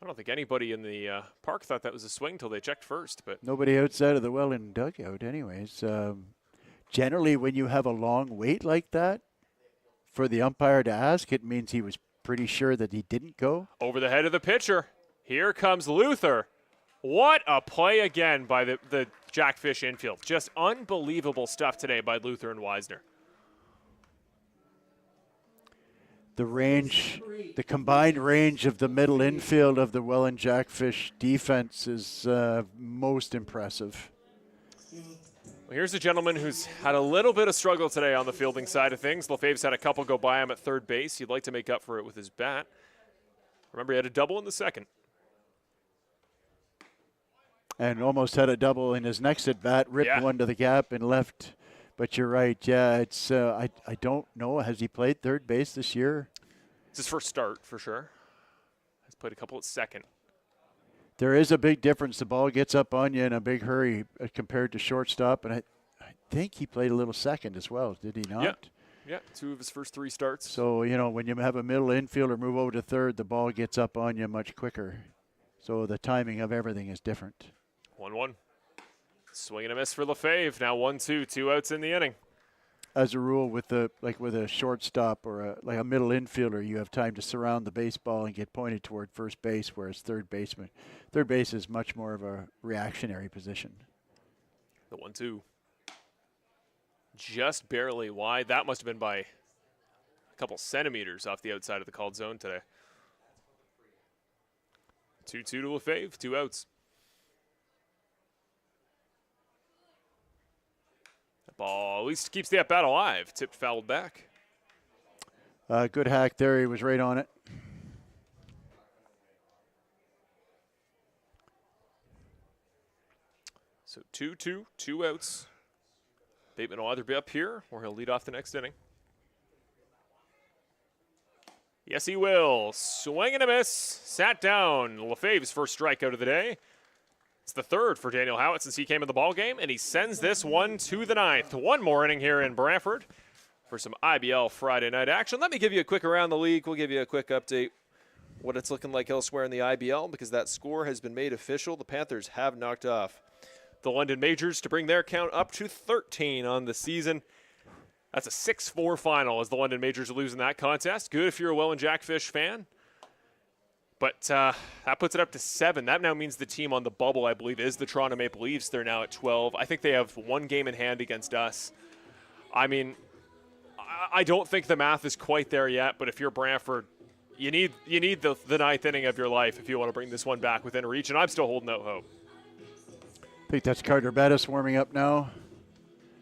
I don't think anybody in the park thought that was a swing till they checked first. But nobody outside of the Welland dugout anyways. Generally, when you have a long wait like that, for the umpire to ask, it means he was pretty sure that he didn't go. Over the head of the pitcher. Here comes Luther. What a play again by the Jackfish infield. Just unbelievable stuff today by Luther and Wisner. The range, the combined range of the middle infield of the Welland Jackfish defense is most impressive. Well, here's a gentleman who's had a little bit of struggle today on the fielding side of things. Lefebvre's had a couple go by him at 3rd base. He'd like to make up for it with his bat. Remember, he had a double in the second. And almost had a double in his next at bat, ripped one to the gap and left. But you're right, yeah, it's I don't know. Has he played third base this year? It's his first start for sure. He's played a couple at second. There is a big difference. The ball gets up on you in a big hurry compared to shortstop, and I think he played a little second as well, did he not? Yeah, 2 of his first 3 starts. So, you know, when you have a middle infielder move over to third, the ball gets up on you much quicker. So the timing of everything is different. 1-1. Swing and a miss for Lefebvre. Now 1-2, 2 outs in the inning. As a rule, with a shortstop or a middle infielder, you have time to surround the baseball and get pointed toward first base, whereas third base is much more of a reactionary position. The 1-2. Just barely wide. That must have been by a couple centimeters off the outside of the called zone today. 2-2 to Lefebvre, 2 outs. That ball at least keeps the at-bat alive. Tipped, fouled back. Good hack there. He was right on it. So 2-2, 2 outs. Bateman will either be up here or he'll lead off the next inning. Yes, he will. Swing and a miss. Sat down. Lefebvre's first strikeout of the day. It's the third for Daniel Howitt since he came in the ballgame, and he sends this one to the 9th. One more inning here in Brantford for some IBL Friday night action. Let me give you a quick around the league. We'll give you a quick update what it's looking like elsewhere in the IBL because that score has been made official. The Panthers have knocked off the London Majors to bring their count up to 13 on the season. That's a 6-4 final as the London Majors are losing that contest. Good if you're a Welland Jackfish fan. But that puts it up to 7. That now means the team on the bubble, I believe, is the Toronto Maple Leafs. They're now at 12. I think they have 1 game in hand against us. I mean, I don't think the math is quite there yet, but if you're Brantford, you need the 9th inning of your life if you want to bring this one back within reach, and I'm still holding out hope. I think that's Carter Bettis warming up now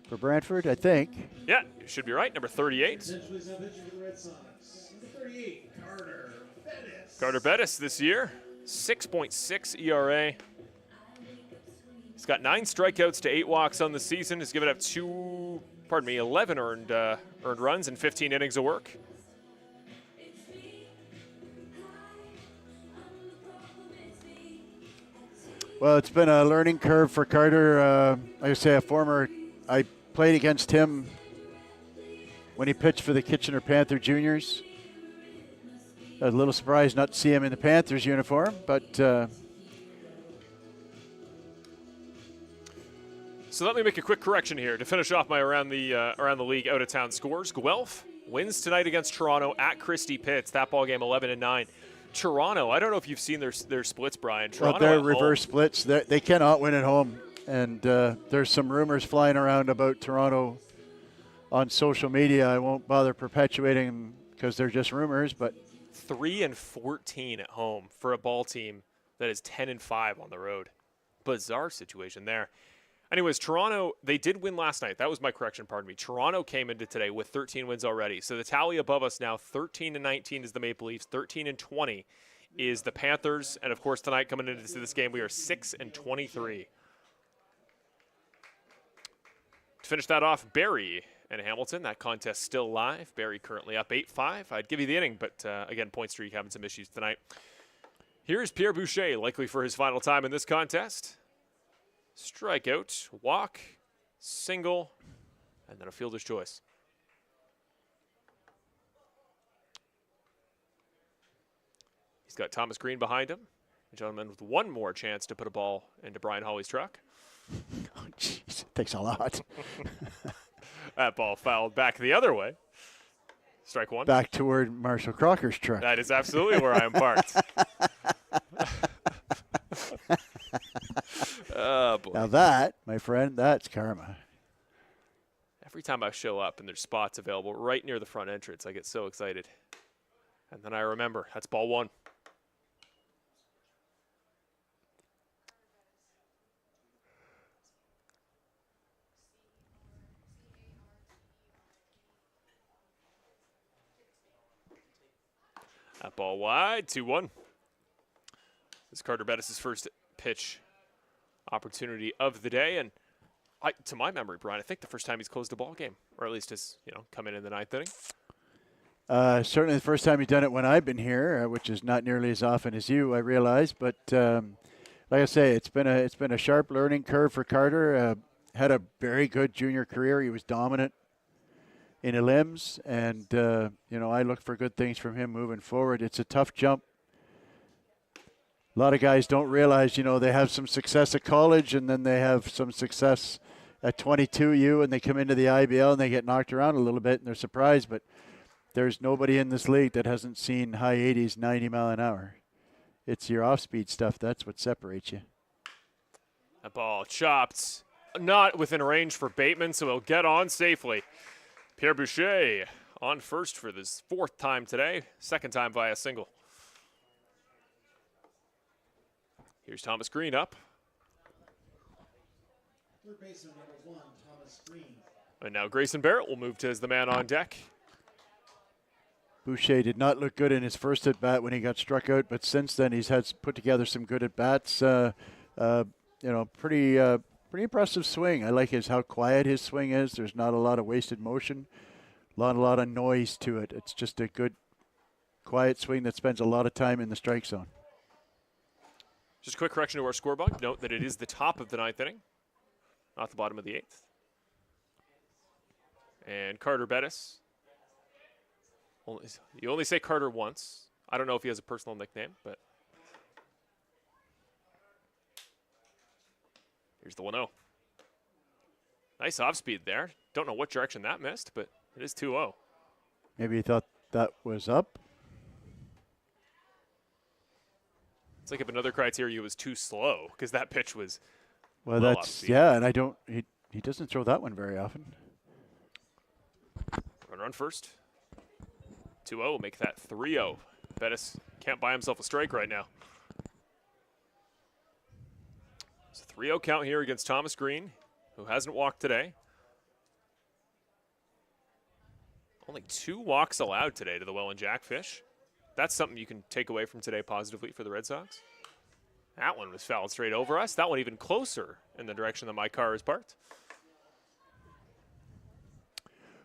for Brantford, I think. Yeah, you should be right. Number 38. Essentially, now pitching for the Red Sox. Number 38, Carter Bettis. Carter Bettis this year, 6.6 ERA. He's got 9 strikeouts to 8 walks on the season. He's given up 11 earned runs and 15 innings of work. Well, it's been a learning curve for Carter. Like I say, I played against him when he pitched for the Kitchener Panther Juniors. I was a little surprised not to see him in the Panthers uniform, but So let me make a quick correction here to finish off my around the league out of town scores. Guelph wins tonight against Toronto at Christie Pitts. That ball game 11-9. Toronto, I don't know if you've seen their splits, Brian. Toronto they're reverse splits. They cannot win at home, and there's some rumors flying around about Toronto on social media. I won't bother perpetuating them because they're just rumors, but 3-14 at home for a ball team that is 10-5 on the road. Bizarre situation there. Anyways, Toronto, they did win last night. That was my correction, pardon me. Toronto came into today with 13 wins already. So the tally above us now, 13-19 is the Maple Leafs, 13-20 is the Panthers. And, of course, tonight coming into this game, we are 6-23. To finish that off, Barrie and Hamilton. That contest still live. Barrie currently up 8-5. I'd give you the inning, but, again, point streak having some issues tonight. Here's Pierre Boucher, likely for his final time in this contest. Strikeout, walk, single, and then a fielder's choice. He's got Thomas Green behind him. A gentleman with one more chance to put a ball into Brian Hawley's truck. oh, jeez, takes a lot. That ball fouled back the other way. Strike one. Back toward Marshall Crocker's truck. That is absolutely where I am parked. Oh, boy. Now that, my friend, that's karma. Every time I show up and there's spots available right near the front entrance, I get so excited. And then I remember, that's ball 1. That ball wide, 2-1. This is Carter Bettis' first pitch opportunity of the day, and to my memory, Brian, I think the first time he's closed a ball game, or at least has come in the ninth inning. Certainly the first time he's done it when I've been here, which is not nearly as often as you, I realize. But like I say, it's been a sharp learning curve for Carter. Had a very good junior career. He was dominant in the limbs, and I look for good things from him moving forward. It's a tough jump. A lot of guys don't realize, they have some success at college, and then they have some success at 22U, and they come into the IBL and they get knocked around a little bit, and they're surprised. But there's nobody in this league that hasn't seen high 80s, 90 mile an hour. It's your off-speed stuff. That's what separates you. That ball chopped, not within range for Bateman, so he'll get on safely. Pierre Boucher on first for this fourth time today, second time via single. Here's Thomas Green up. Third baseman number 1, Thomas Green. And now Grayson Barrett will move to as the man on deck. Boucher did not look good in his first at-bat when he got struck out, but since then he's had put together some good at-bats. Pretty impressive swing. I like how quiet his swing is. There's not a lot of wasted motion, a lot of noise to it. It's just a good, quiet swing that spends a lot of time in the strike zone. Just a quick correction to our scorebook. Note that it is the top of the ninth inning, not the bottom of the eighth. And Carter Bettis. You only say Carter once. I don't know if he has a personal nickname, but here's the 1-0. Nice off speed there. Don't know what direction that missed, but it is 2-0. Maybe he thought that was up. It's like if another criteria was too slow, because that pitch was well off speed. Yeah, and he doesn't throw that one very often. Runner on first. 2-0 will make that 3-0. Bettis can't buy himself a strike right now. It's a 3-0 count here against Thomas Green, who hasn't walked today. Only 2 walks allowed today to the Welland Jackfish. That's something you can take away from today positively for the Red Sox. That one was fouled straight over us. That one even closer in the direction that my car is parked.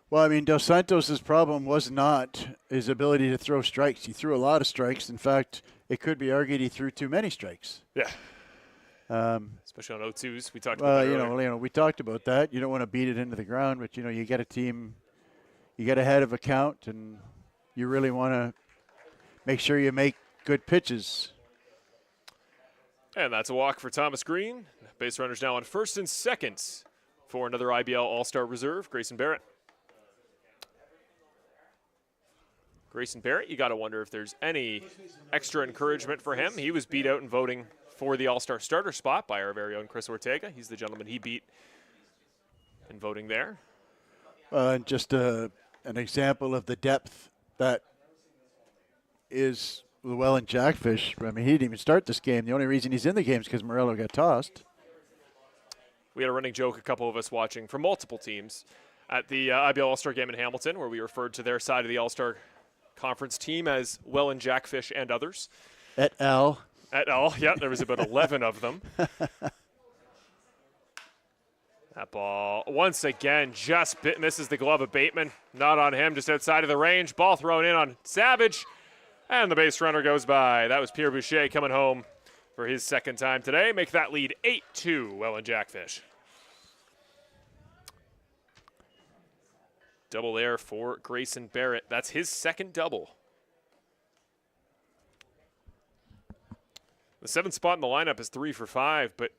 Well, I mean, Dos Santos' problem was not his ability to throw strikes. He threw a lot of strikes. In fact, it could be argued he threw too many strikes. Yeah. Especially on 0-2s. We talked about that earlier. We talked about that. You don't want to beat it into the ground, but you get a team, you get ahead of a count, and you really want to make sure you make good pitches. And that's a walk for Thomas Green. Base runners now on first and second for another IBL All-Star reserve, Grayson Barrett. Grayson Barrett, you got to wonder if there's any extra encouragement for him. He was beat out in voting for the All-Star starter spot by our very own Chris Ortega. He's the gentleman he beat in voting there. And just an example of the depth that is the Welland Jackfish. I mean, he didn't even start this game. The only reason he's in the game is because Morello got tossed. We had a running joke, a couple of us watching from multiple teams at the IBL All-Star game in Hamilton, where we referred to their side of the All-Star Conference team as Welland Jackfish and others. Et al. Et al. Yeah, there was about 11 of them. That ball, once again, just misses the glove of Bateman. Not on him, just outside of the range. Ball thrown in on Savage, and the base runner goes by. That was Pierre Boucher coming home for his second time today. Make that lead 8-2, Welland Jackfish. Double there for Grayson Barrett. That's his second double. The 7th spot in the lineup is 3 for 5, but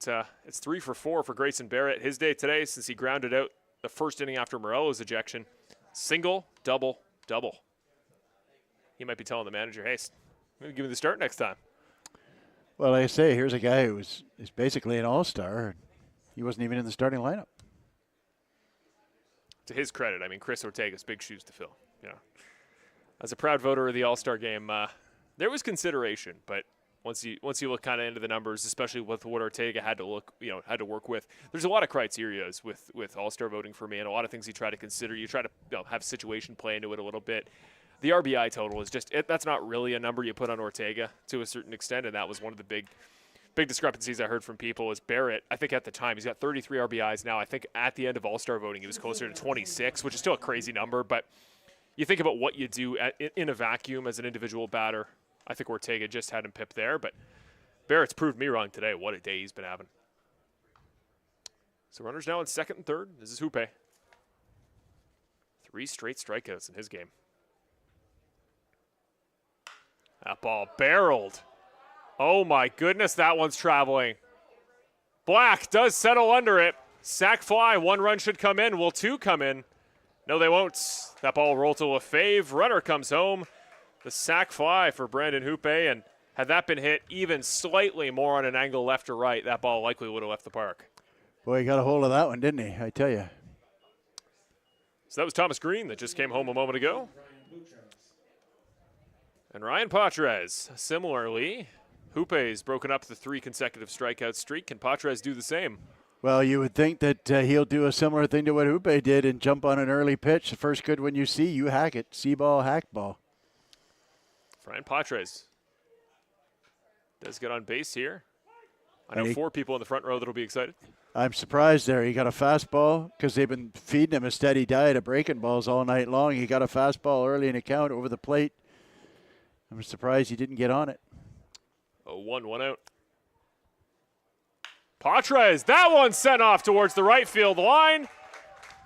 it's 3 for 4 for Grayson Barrett. His day today, since he grounded out the first inning after Morello's ejection, single, double, double. He might be telling the manager, hey, maybe give me the start next time. Well, like I say, here's a guy who is basically an all-star. He wasn't even in the starting lineup. To his credit, I mean, Chris Ortega's big shoes to fill. As a proud voter of the All-Star game, there was consideration, but once you look kind of into the numbers, especially with what Ortega had to work with, there's a lot of criterias with All-Star voting for me, and a lot of things you try to consider. You try to have situation play into it a little bit. the RBI total is just that's not really a number you put on Ortega to a certain extent, and that was one of the big discrepancies I heard from people. Is Barrett, I think at the time, he's got 33 RBIs now. I think at the end of All-Star voting, he was closer to 26, which is still a crazy number, but you think about what you do in a vacuum as an individual batter. I think Ortega just had him pipped there, but Barrett's proved me wrong today. What a day he's been having. So runners now in second and third. This is Hoope. 3 straight strikeouts in his game. That ball barreled. Oh my goodness, that one's traveling. Black does settle under it. Sack fly, 1 run should come in. Will 2 come in? No, they won't. That ball rolled to a fave. Runner comes home. The sack fly for Brandon Hoope, and had that been hit even slightly more on an angle left or right, that ball likely would have left the park. Boy, he got a hold of that one, didn't he? I tell you. So that was Thomas Green that just came home a moment ago. And Ryan Patrez, similarly, Hoope's broken up the 3 consecutive strikeout streak. Can Patrez do the same? Well, you would think that he'll do a similar thing to what Hoope did and jump on an early pitch. The first good one you see, you hack it. See ball, hack ball. Ryan Patrez does get on base here. I know 4 people in the front row that'll be excited. I'm surprised there. He got a fastball because they've been feeding him a steady diet of breaking balls all night long. He got a fastball early in the count over the plate. I'm surprised he didn't get on it. 0-1, 1 out. Patrez, that one sent off towards the right field line.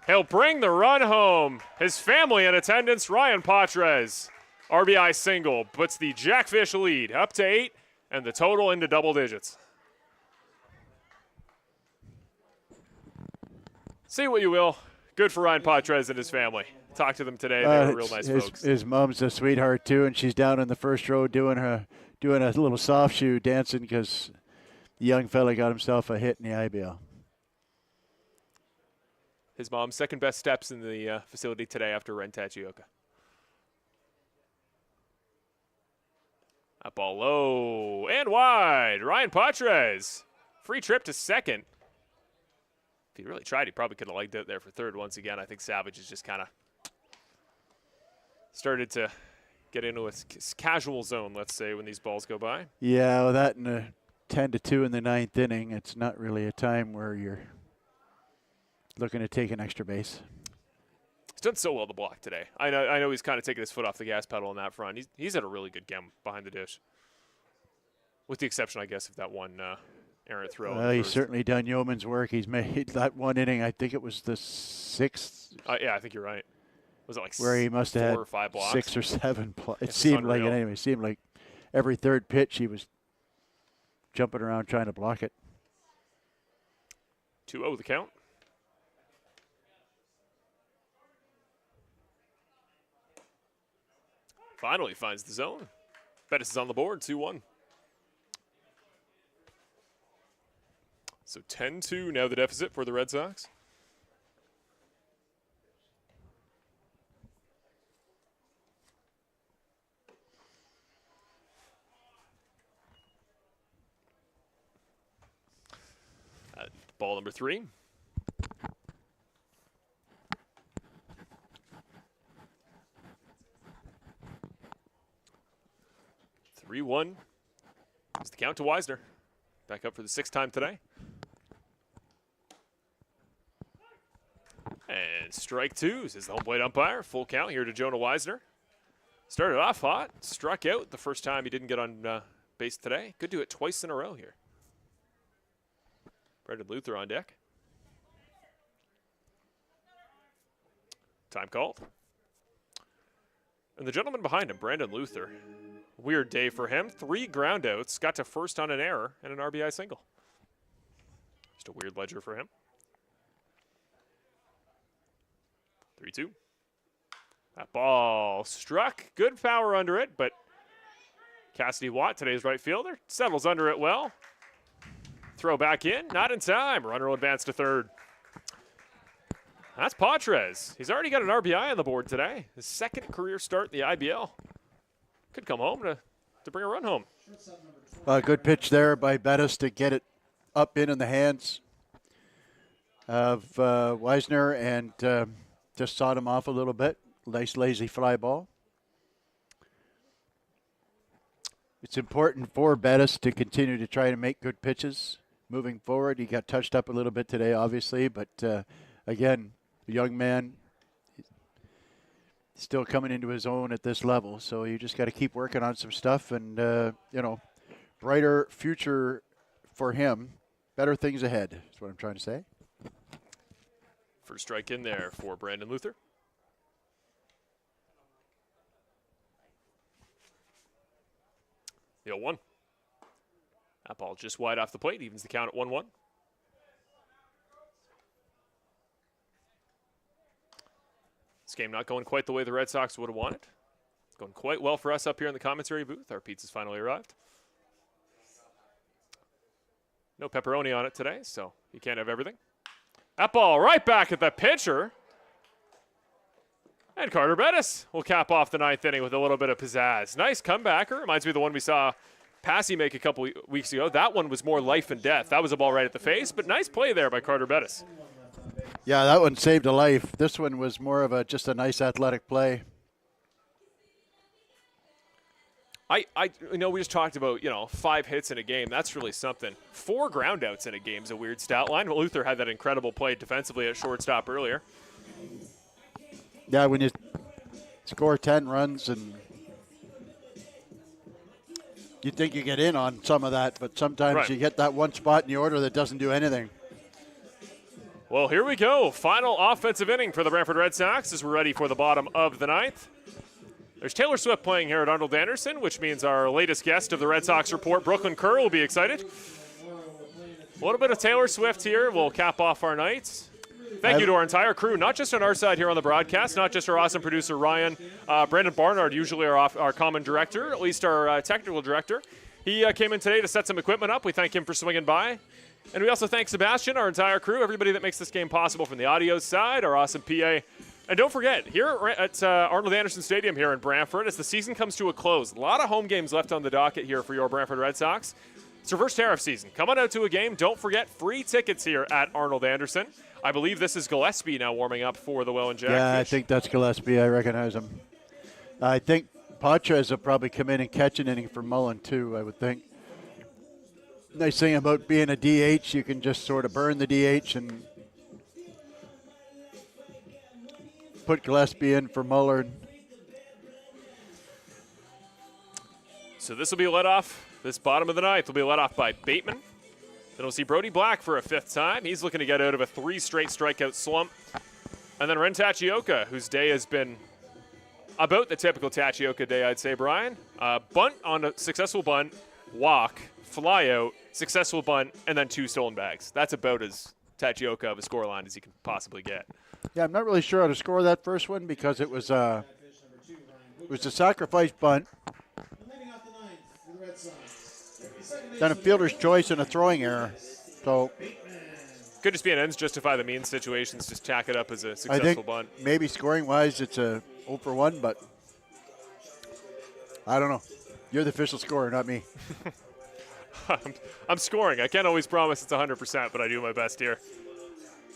He'll bring the run home. His family in attendance, Ryan Patrez. RBI single puts the Jackfish lead up to 8 and the total into double digits. Say what you will. Good for Ryan Patrez and his family. Talked to them today. They were real nice folks. His mom's a sweetheart, too, and she's down in the first row doing a little soft shoe dancing because the young fella got himself a hit in the IBL. His mom's second best steps in the facility today after Ren Tachioka. That ball low and wide. Ryan Patrez. Free trip to second. If he really tried, he probably could have legged it there for third once again. I think Savage has just kind of started to get into a casual zone, let's say, when these balls go by. Yeah, well, that in a 10-2 in the 9th inning, it's not really a time where you're looking to take an extra base. He's done so well to block today. I know he's kind of taking his foot off the gas pedal on that front. He's had a really good game behind the dish. With the exception, I guess, of that one errant throw. Well, he's certainly done yeoman's work. He's made that one inning, I think it was the 6th. Yeah, I think you're right. Was it like where he must have 4 or 5 blocks? 6 or 7 blocks. It seemed like it anyway. It seemed like every third pitch he was jumping around trying to block it. 2-0 the count. Finally finds the zone. Bettis is on the board, 2-1. So 10-2 now the deficit for the Red Sox. Ball number 3. Three-one. It's the count to Wisner. Back up for the 6th time today. And strike 2 is the home plate umpire. Full count here to Jonah Wisner. Started off hot. Struck out the first time he didn't get on base today. Could do it twice in a row here. Brendan Luther on deck. Time called. And the gentleman behind him, Brandon Luther. Weird day for him. 3 groundouts. Got to first on an error and an RBI single. Just a weird ledger for him. 3-2. That ball struck. Good power under it, but Cassidy Watt, today's right fielder, settles under it well. Throw back in, not in time. Runner will advance to third. That's Patrez. He's already got an RBI on the board today. His 2nd career start in the IBL. Could come home to bring a run home. Good pitch there by Bettis to get it up in the hands of Wisner and just sawed him off a little bit. Nice lazy fly ball. It's important for Bettis to continue to try to make good pitches moving forward. He got touched up a little bit today, obviously, but again, a young man, still coming into his own at this level. So you just got to keep working on some stuff, and brighter future for him, better things ahead. That's what I'm trying to say. First strike in there for Brandon Luther. The 0-1. That ball just wide off the plate, evens the count at 1-1. This game not going quite the way the Red Sox would have wanted. Going quite well for us up here in the commentary booth. Our pizza's finally arrived. No pepperoni on it today, so you can't have everything. That ball right back at the pitcher. And Carter Bettis will cap off the 9th inning with a little bit of pizzazz. Nice comebacker. Reminds me of the one we saw Passy make a couple weeks ago. That one was more life and death. That was a ball right at the face, but nice play there by Carter Bettis. Yeah, that one saved a life. This one was more of just a nice athletic play. We just talked about, 5 hits in a game. That's really something. 4 groundouts in a game is a weird stat line. Luther had that incredible play defensively at shortstop earlier. Yeah, when you score 10 runs and you think you get in on some of that, but sometimes you get that one spot in the order that doesn't do anything. Well, here we go. Final offensive inning for the Brantford Red Sox as we're ready for the bottom of the 9th. There's Taylor Swift playing here at Arnold Anderson, which means our latest guest of the Red Sox Report, Brooklyn Kerr, will be excited. A little bit of Taylor Swift here will cap off our nights. Thank you to our entire crew, not just on our side here on the broadcast, not just our awesome producer, Ryan. Brandon Barnard, usually our common director, at least our technical director. He came in today to set some equipment up. We thank him for swinging by. And we also thank Sebastian, our entire crew, everybody that makes this game possible from the audio side, our awesome PA. And don't forget, here at Arnold Anderson Stadium here in Brantford, as the season comes to a close, a lot of home games left on the docket here for your Brantford Red Sox. It's reverse tariff season. Come on out to a game. Don't forget, free tickets here at Arnold Anderson. I believe this is Gillespie now warming up for the Welland Jackfish. Yeah, I think that's Gillespie. I recognize him. I think Patres will probably come in and catch an inning for Mullen, too, I would think. Nice thing about being a DH, you can just sort of burn the DH and put Gillespie in for Muller. So this will be led off. This bottom of the 9th will be led off by Bateman. Then we'll see Brody Black for a 5th time. He's looking to get out of a 3 straight strikeout slump. And then Ren Tachioka, whose day has been about the typical Tachioka day, I'd say, Brian. Bunt on a successful bunt, walk, fly out, successful bunt, and then 2 stolen bags. That's about as Tachioka of a scoreline as you can possibly get. Yeah, I'm not really sure how to score that first one because it was a sacrifice bunt. Then a fielder's choice and a throwing error. So could just be an ends justify the means situations. Just tack it up as a successful bunt. Maybe scoring-wise it's a 0 for 1, but I don't know. You're the official scorer, not me. I'm scoring. I can't always promise it's 100%, but I do my best here.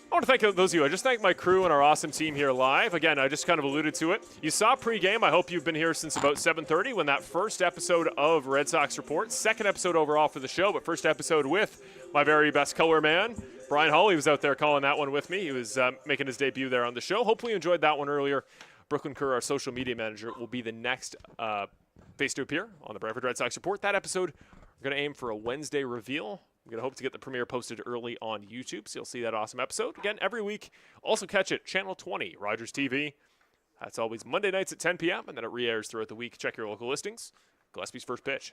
I want to thank those of you. I just thank my crew and our awesome team here live. Again, I just kind of alluded to it. You saw pregame. I hope you've been here since about 7:30 when that first episode of Red Sox Report, 2nd episode overall for the show, but first episode with my very best color man, Brian Hawley, was out there calling that one with me. He was making his debut there on the show. Hopefully you enjoyed that one earlier. Brooklyn Kerr, our social media manager, will be the next face to appear on the Brantford Red Sox Report. That episode, we're going to aim for a Wednesday reveal. I'm going to hope to get the premiere posted early on YouTube, so you'll see that awesome episode. Again, every week. Also catch it, Channel 20, Rogers TV. That's always Monday nights at 10 p.m., and then it re-airs throughout the week. Check your local listings. Gillespie's first pitch.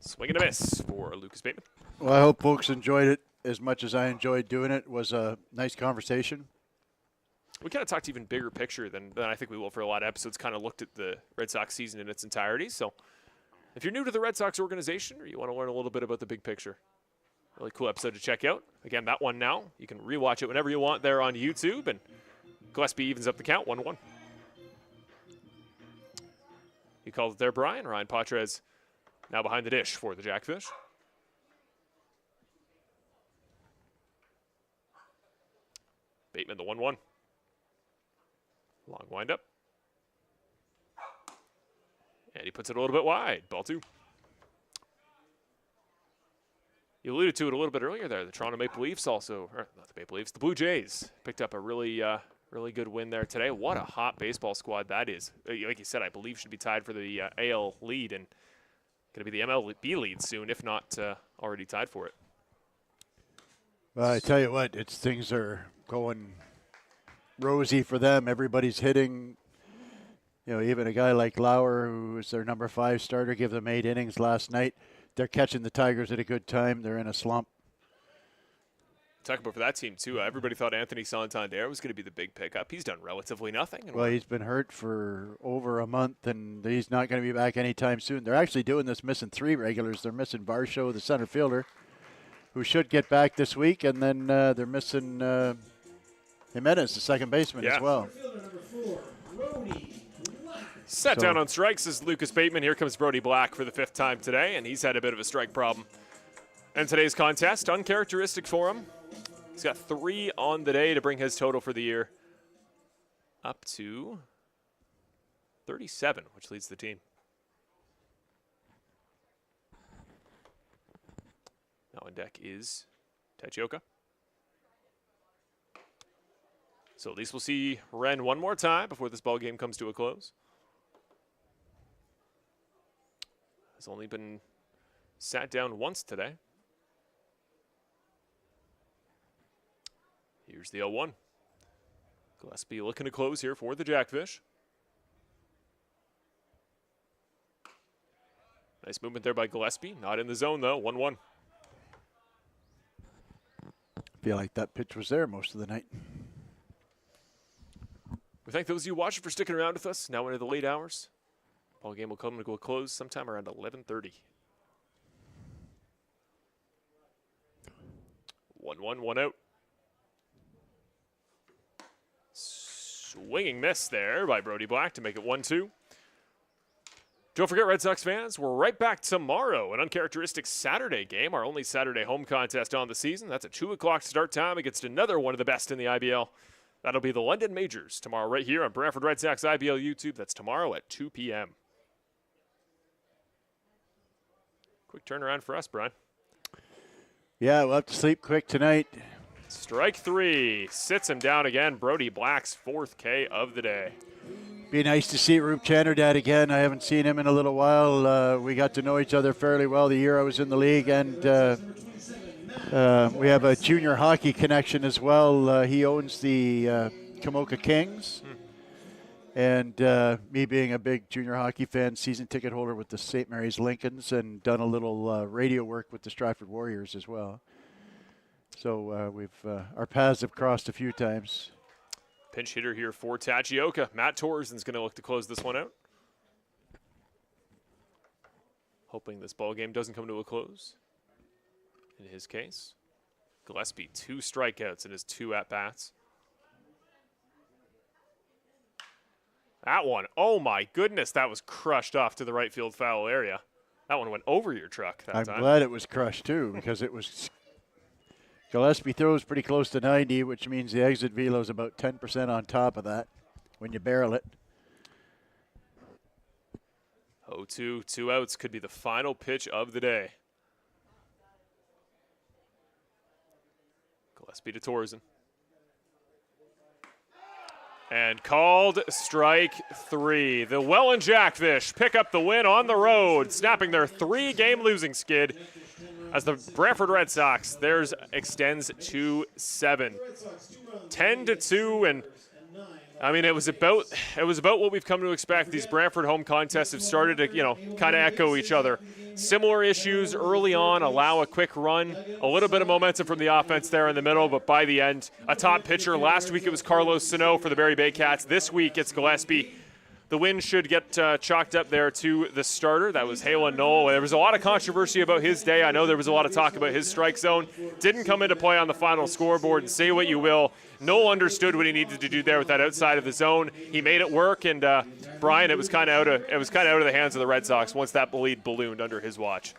Swing and a miss for Lucas Bateman. Well, I hope folks enjoyed it as much as I enjoyed doing it. It was a nice conversation. We kind of talked even bigger picture than I think we will for a lot of episodes, kind of looked at the Red Sox season in its entirety. So if you're new to the Red Sox organization or you want to learn a little bit about the big picture, really cool episode to check out. Again, that one now. You can rewatch it whenever you want there on YouTube. And Gillespie evens up the count, 1-1. You called it there, Brian. Ryan Patres now behind the dish for the Jackfish. Bateman, the 1-1. Long windup. And he puts it a little bit wide. Ball 2. You alluded to it a little bit earlier there. The Toronto Maple Leafs also, or not the Maple Leafs, the Blue Jays picked up a really good win there today. What a hot baseball squad that is. Like you said, I believe should be tied for the AL lead and going to be the MLB lead soon, if not already tied for it. Well, I tell you what, things are going rosy for them. Everybody's hitting. You know, even a guy like Lauer, who was their number 5 starter, give them 8 innings last night. They're catching the Tigers at a good time. They're in a slump. Talk about for that team, too. Everybody thought Anthony Santander was going to be the big pickup. He's done relatively nothing. Well, he's been hurt for over a month, and he's not going to be back anytime soon. They're actually doing this, missing 3 regulars. They're missing Varsho, the center fielder, who should get back this week, and then they're missing Jimenez, the second baseman, as well. Set down on strikes is Lucas Bateman. Here comes Brody Black for the 5th time today, and he's had a bit of a strike problem. And today's contest, uncharacteristic for him. He's got 3 on the day to bring his total for the year up to 37, which leads the team. Now on deck is Tachioka. So at least we'll see Ren one more time before this ball game comes to a close. Has only been sat down once today. Here's the 0-1. Gillespie looking to close here for the Jackfish. Nice movement there by Gillespie. Not in the zone, though. 1-1. Feel like that pitch was there most of the night. We thank those of you watching for sticking around with us. Now into the late hours. Ball game will come to a close sometime around 11:30. 1-1, 1 out. Swinging miss there by Brody Black to make it 1-2. Don't forget, Red Sox fans, we're right back tomorrow. An uncharacteristic Saturday game, our only Saturday home contest on the season. That's a 2 o'clock start time against another one of the best in the IBL. That'll be the London Majors tomorrow right here on Brantford Red Sox IBL YouTube. That's tomorrow at 2 p.m. Quick turnaround for us, Brian. Yeah, we'll have to sleep quick tonight. Strike 3. Sits him down again. Brody Black's 4th K of the day. Be nice to see Roop Chanderdad again. I haven't seen him in a little while. We got to know each other fairly well the year I was in the league, and we have a junior hockey connection as well. He owns the Kamoka Kings. And me being a big junior hockey fan, season ticket holder with the St. Mary's Lincolns, and done a little radio work with the Stratford Warriors as well. So our paths have crossed a few times. Pinch hitter here for Tachioka. Matt Torsen's going to look to close this one out. Hoping this ball game doesn't come to a close. In his case, Gillespie 2 strikeouts in his 2 at-bats. That one, oh my goodness, that was crushed off to the right field foul area. That one went over your truck that time. I'm glad it was crushed too, because it was. Gillespie throws pretty close to 90, which means the exit velo is about 10% on top of that when you barrel it. 0-2, 2 outs could be the final pitch of the day. Gillespie to Torsen. And called strike 3. The Welland Jackfish pick up the win on the road, snapping their 3-game losing skid as the Brantford Red Sox, theirs extends to 7. 10-2, and I mean, it was about what we've come to expect. These Brantford home contests have started to, kind of echo each other. Similar issues early on, allow a quick run, a little bit of momentum from the offense there in the middle, but by the end, a top pitcher. Last week it was Carlos Sano for the Barrie Bay Cats. This week it's Gillespie. The win should get chalked up there to the starter. That was Halen Knoll. There was a lot of controversy about his day. I know there was a lot of talk about his strike zone. Didn't come into play on the final scoreboard. And say what you will, Knoll understood what he needed to do there with that outside of the zone. He made it work, and Brian, it was kind of out of the hands of the Red Sox once that lead ballooned under his watch.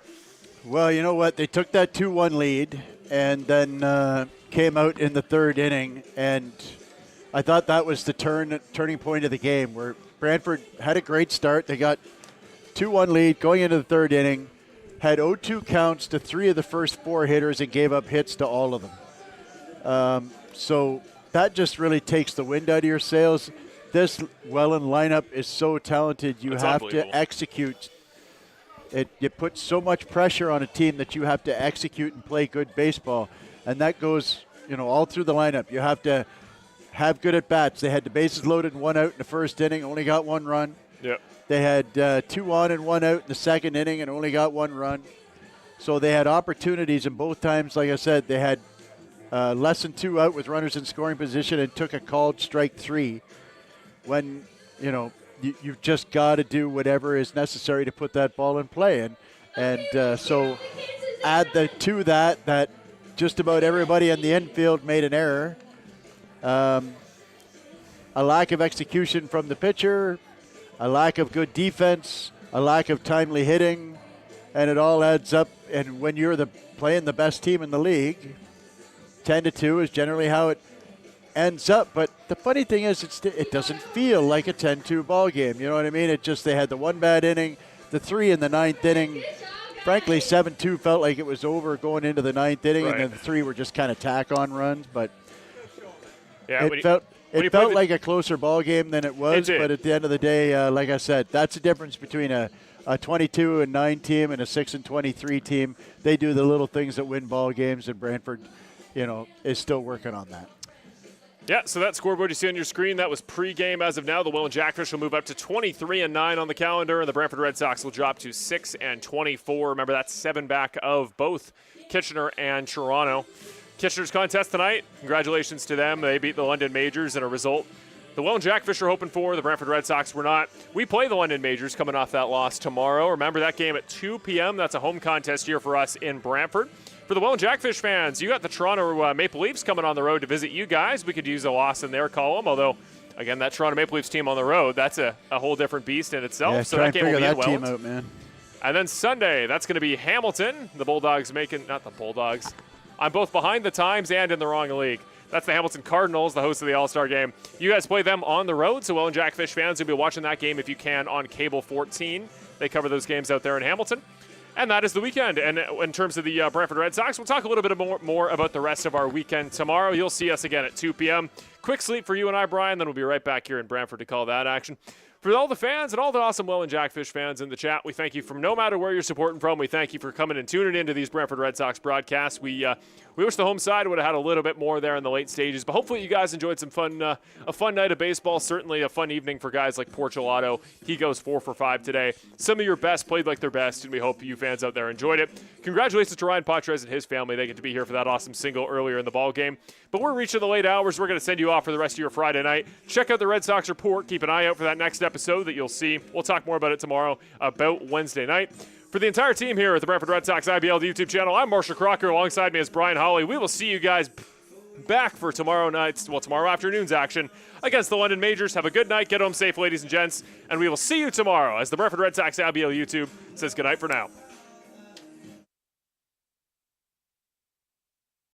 Well, you know what? They took that 2-1 lead and then came out in the 3rd inning, and I thought that was the turning point of the game where Brantford had a great start. They got 2-1 lead going into the 3rd inning. had 0-2 counts to 3 of the first 4 hitters and gave up hits to all of them. So that just really takes the wind out of your sails. This Welland lineup is so talented. You have to execute. It puts so much pressure on a team that you have to execute and play good baseball. And that goes, all through the lineup. You have to have good at-bats. They had the bases loaded and 1 out in the first inning, only got 1 run. Yep. They had 2 on and 1 out in the second inning and only got 1 run. So they had opportunities, and both times, like I said, they had less than 2 out with runners in scoring position and took a called strike 3 when, you've just got to do whatever is necessary to put that ball in play. And so add to that just about everybody in the infield made an error. A lack of execution from the pitcher, a lack of good defense, a lack of timely hitting, and it all adds up. And when you're playing the best team in the league, 10-2 is generally how it ends up. But the funny thing is, it doesn't feel like a 10-2 ball game. You know what I mean? They had the 1 bad inning, the 3 in the 9th inning. Frankly, 7-2 felt like it was over going into the 9th inning, and then the 3 were just kind of tack-on runs. But yeah, it felt like a closer ball game than it was. But at the end of the day, like I said, that's the difference between a 22-9 team and a 6-23 team. They do the little things that win ball games, and Brantford, is still working on that. Yeah, so that scoreboard you see on your screen, that was pregame. As of now, the Welland Jackfish will move up to 23-9 on the calendar, and the Brantford Red Sox will drop to 6-24. Remember, that's 7 back of both Kitchener and Toronto. Kitchener's contest tonight, congratulations to them. They beat the London Majors in a result the Welland Jackfish are hoping for. The Brantford Red Sox were not. We play the London Majors coming off that loss tomorrow. Remember that game at 2 p.m. That's a home contest here for us in Brantford. For the Welland Jackfish fans, you got the Toronto Maple Leafs coming on the road to visit you guys. We could use a loss in their column, although, again, that Toronto Maple Leafs team on the road, that's a whole different beast in itself. Yeah, so that game will be in Welland. Team out, man. And then Sunday, that's going to be Hamilton. The Bulldogs not the Bulldogs. I'm both behind the times and in the wrong league. That's the Hamilton Cardinals, the host of the All-Star game. You guys play them on the road, so Welland Jackfish fans will be watching that game if you can on Cable 14. They cover those games out there in Hamilton. And that is the weekend. And in terms of the Brantford Red Sox, we'll talk a little bit more about the rest of our weekend tomorrow. You'll see us again at 2 p.m. Quick sleep for you and I, Brian, then we'll be right back here in Brantford to call that action. For all the fans and all the awesome Welland Jackfish fans in the chat, we thank you from no matter where you're supporting from. We thank you for coming and tuning into these Brantford Red Sox broadcasts. We wish the home side would have had a little bit more there in the late stages, but hopefully you guys enjoyed some fun, a fun night of baseball. Certainly a fun evening for guys like Porchelato. He goes 4 for 5 today. Some of your best played like their best, and we hope you fans out there enjoyed it. Congratulations to Ryan Patres and his family. They get to be here for that awesome single earlier in the ball game. But we're reaching the late hours. We're going to send you off for the rest of your Friday night. Check out the Red Sox Report. Keep an eye out for that next episode that you'll see. We'll talk more about it tomorrow about Wednesday night. For the entire team here at the Brantford Red Sox IBL YouTube channel, I'm Marshall Crocker. Alongside me is Brian Hawley. We will see you guys back for tomorrow afternoon's action against the London Majors. Have a good night. Get home safe, ladies and gents. And we will see you tomorrow as the Brantford Red Sox IBL YouTube says goodnight for now.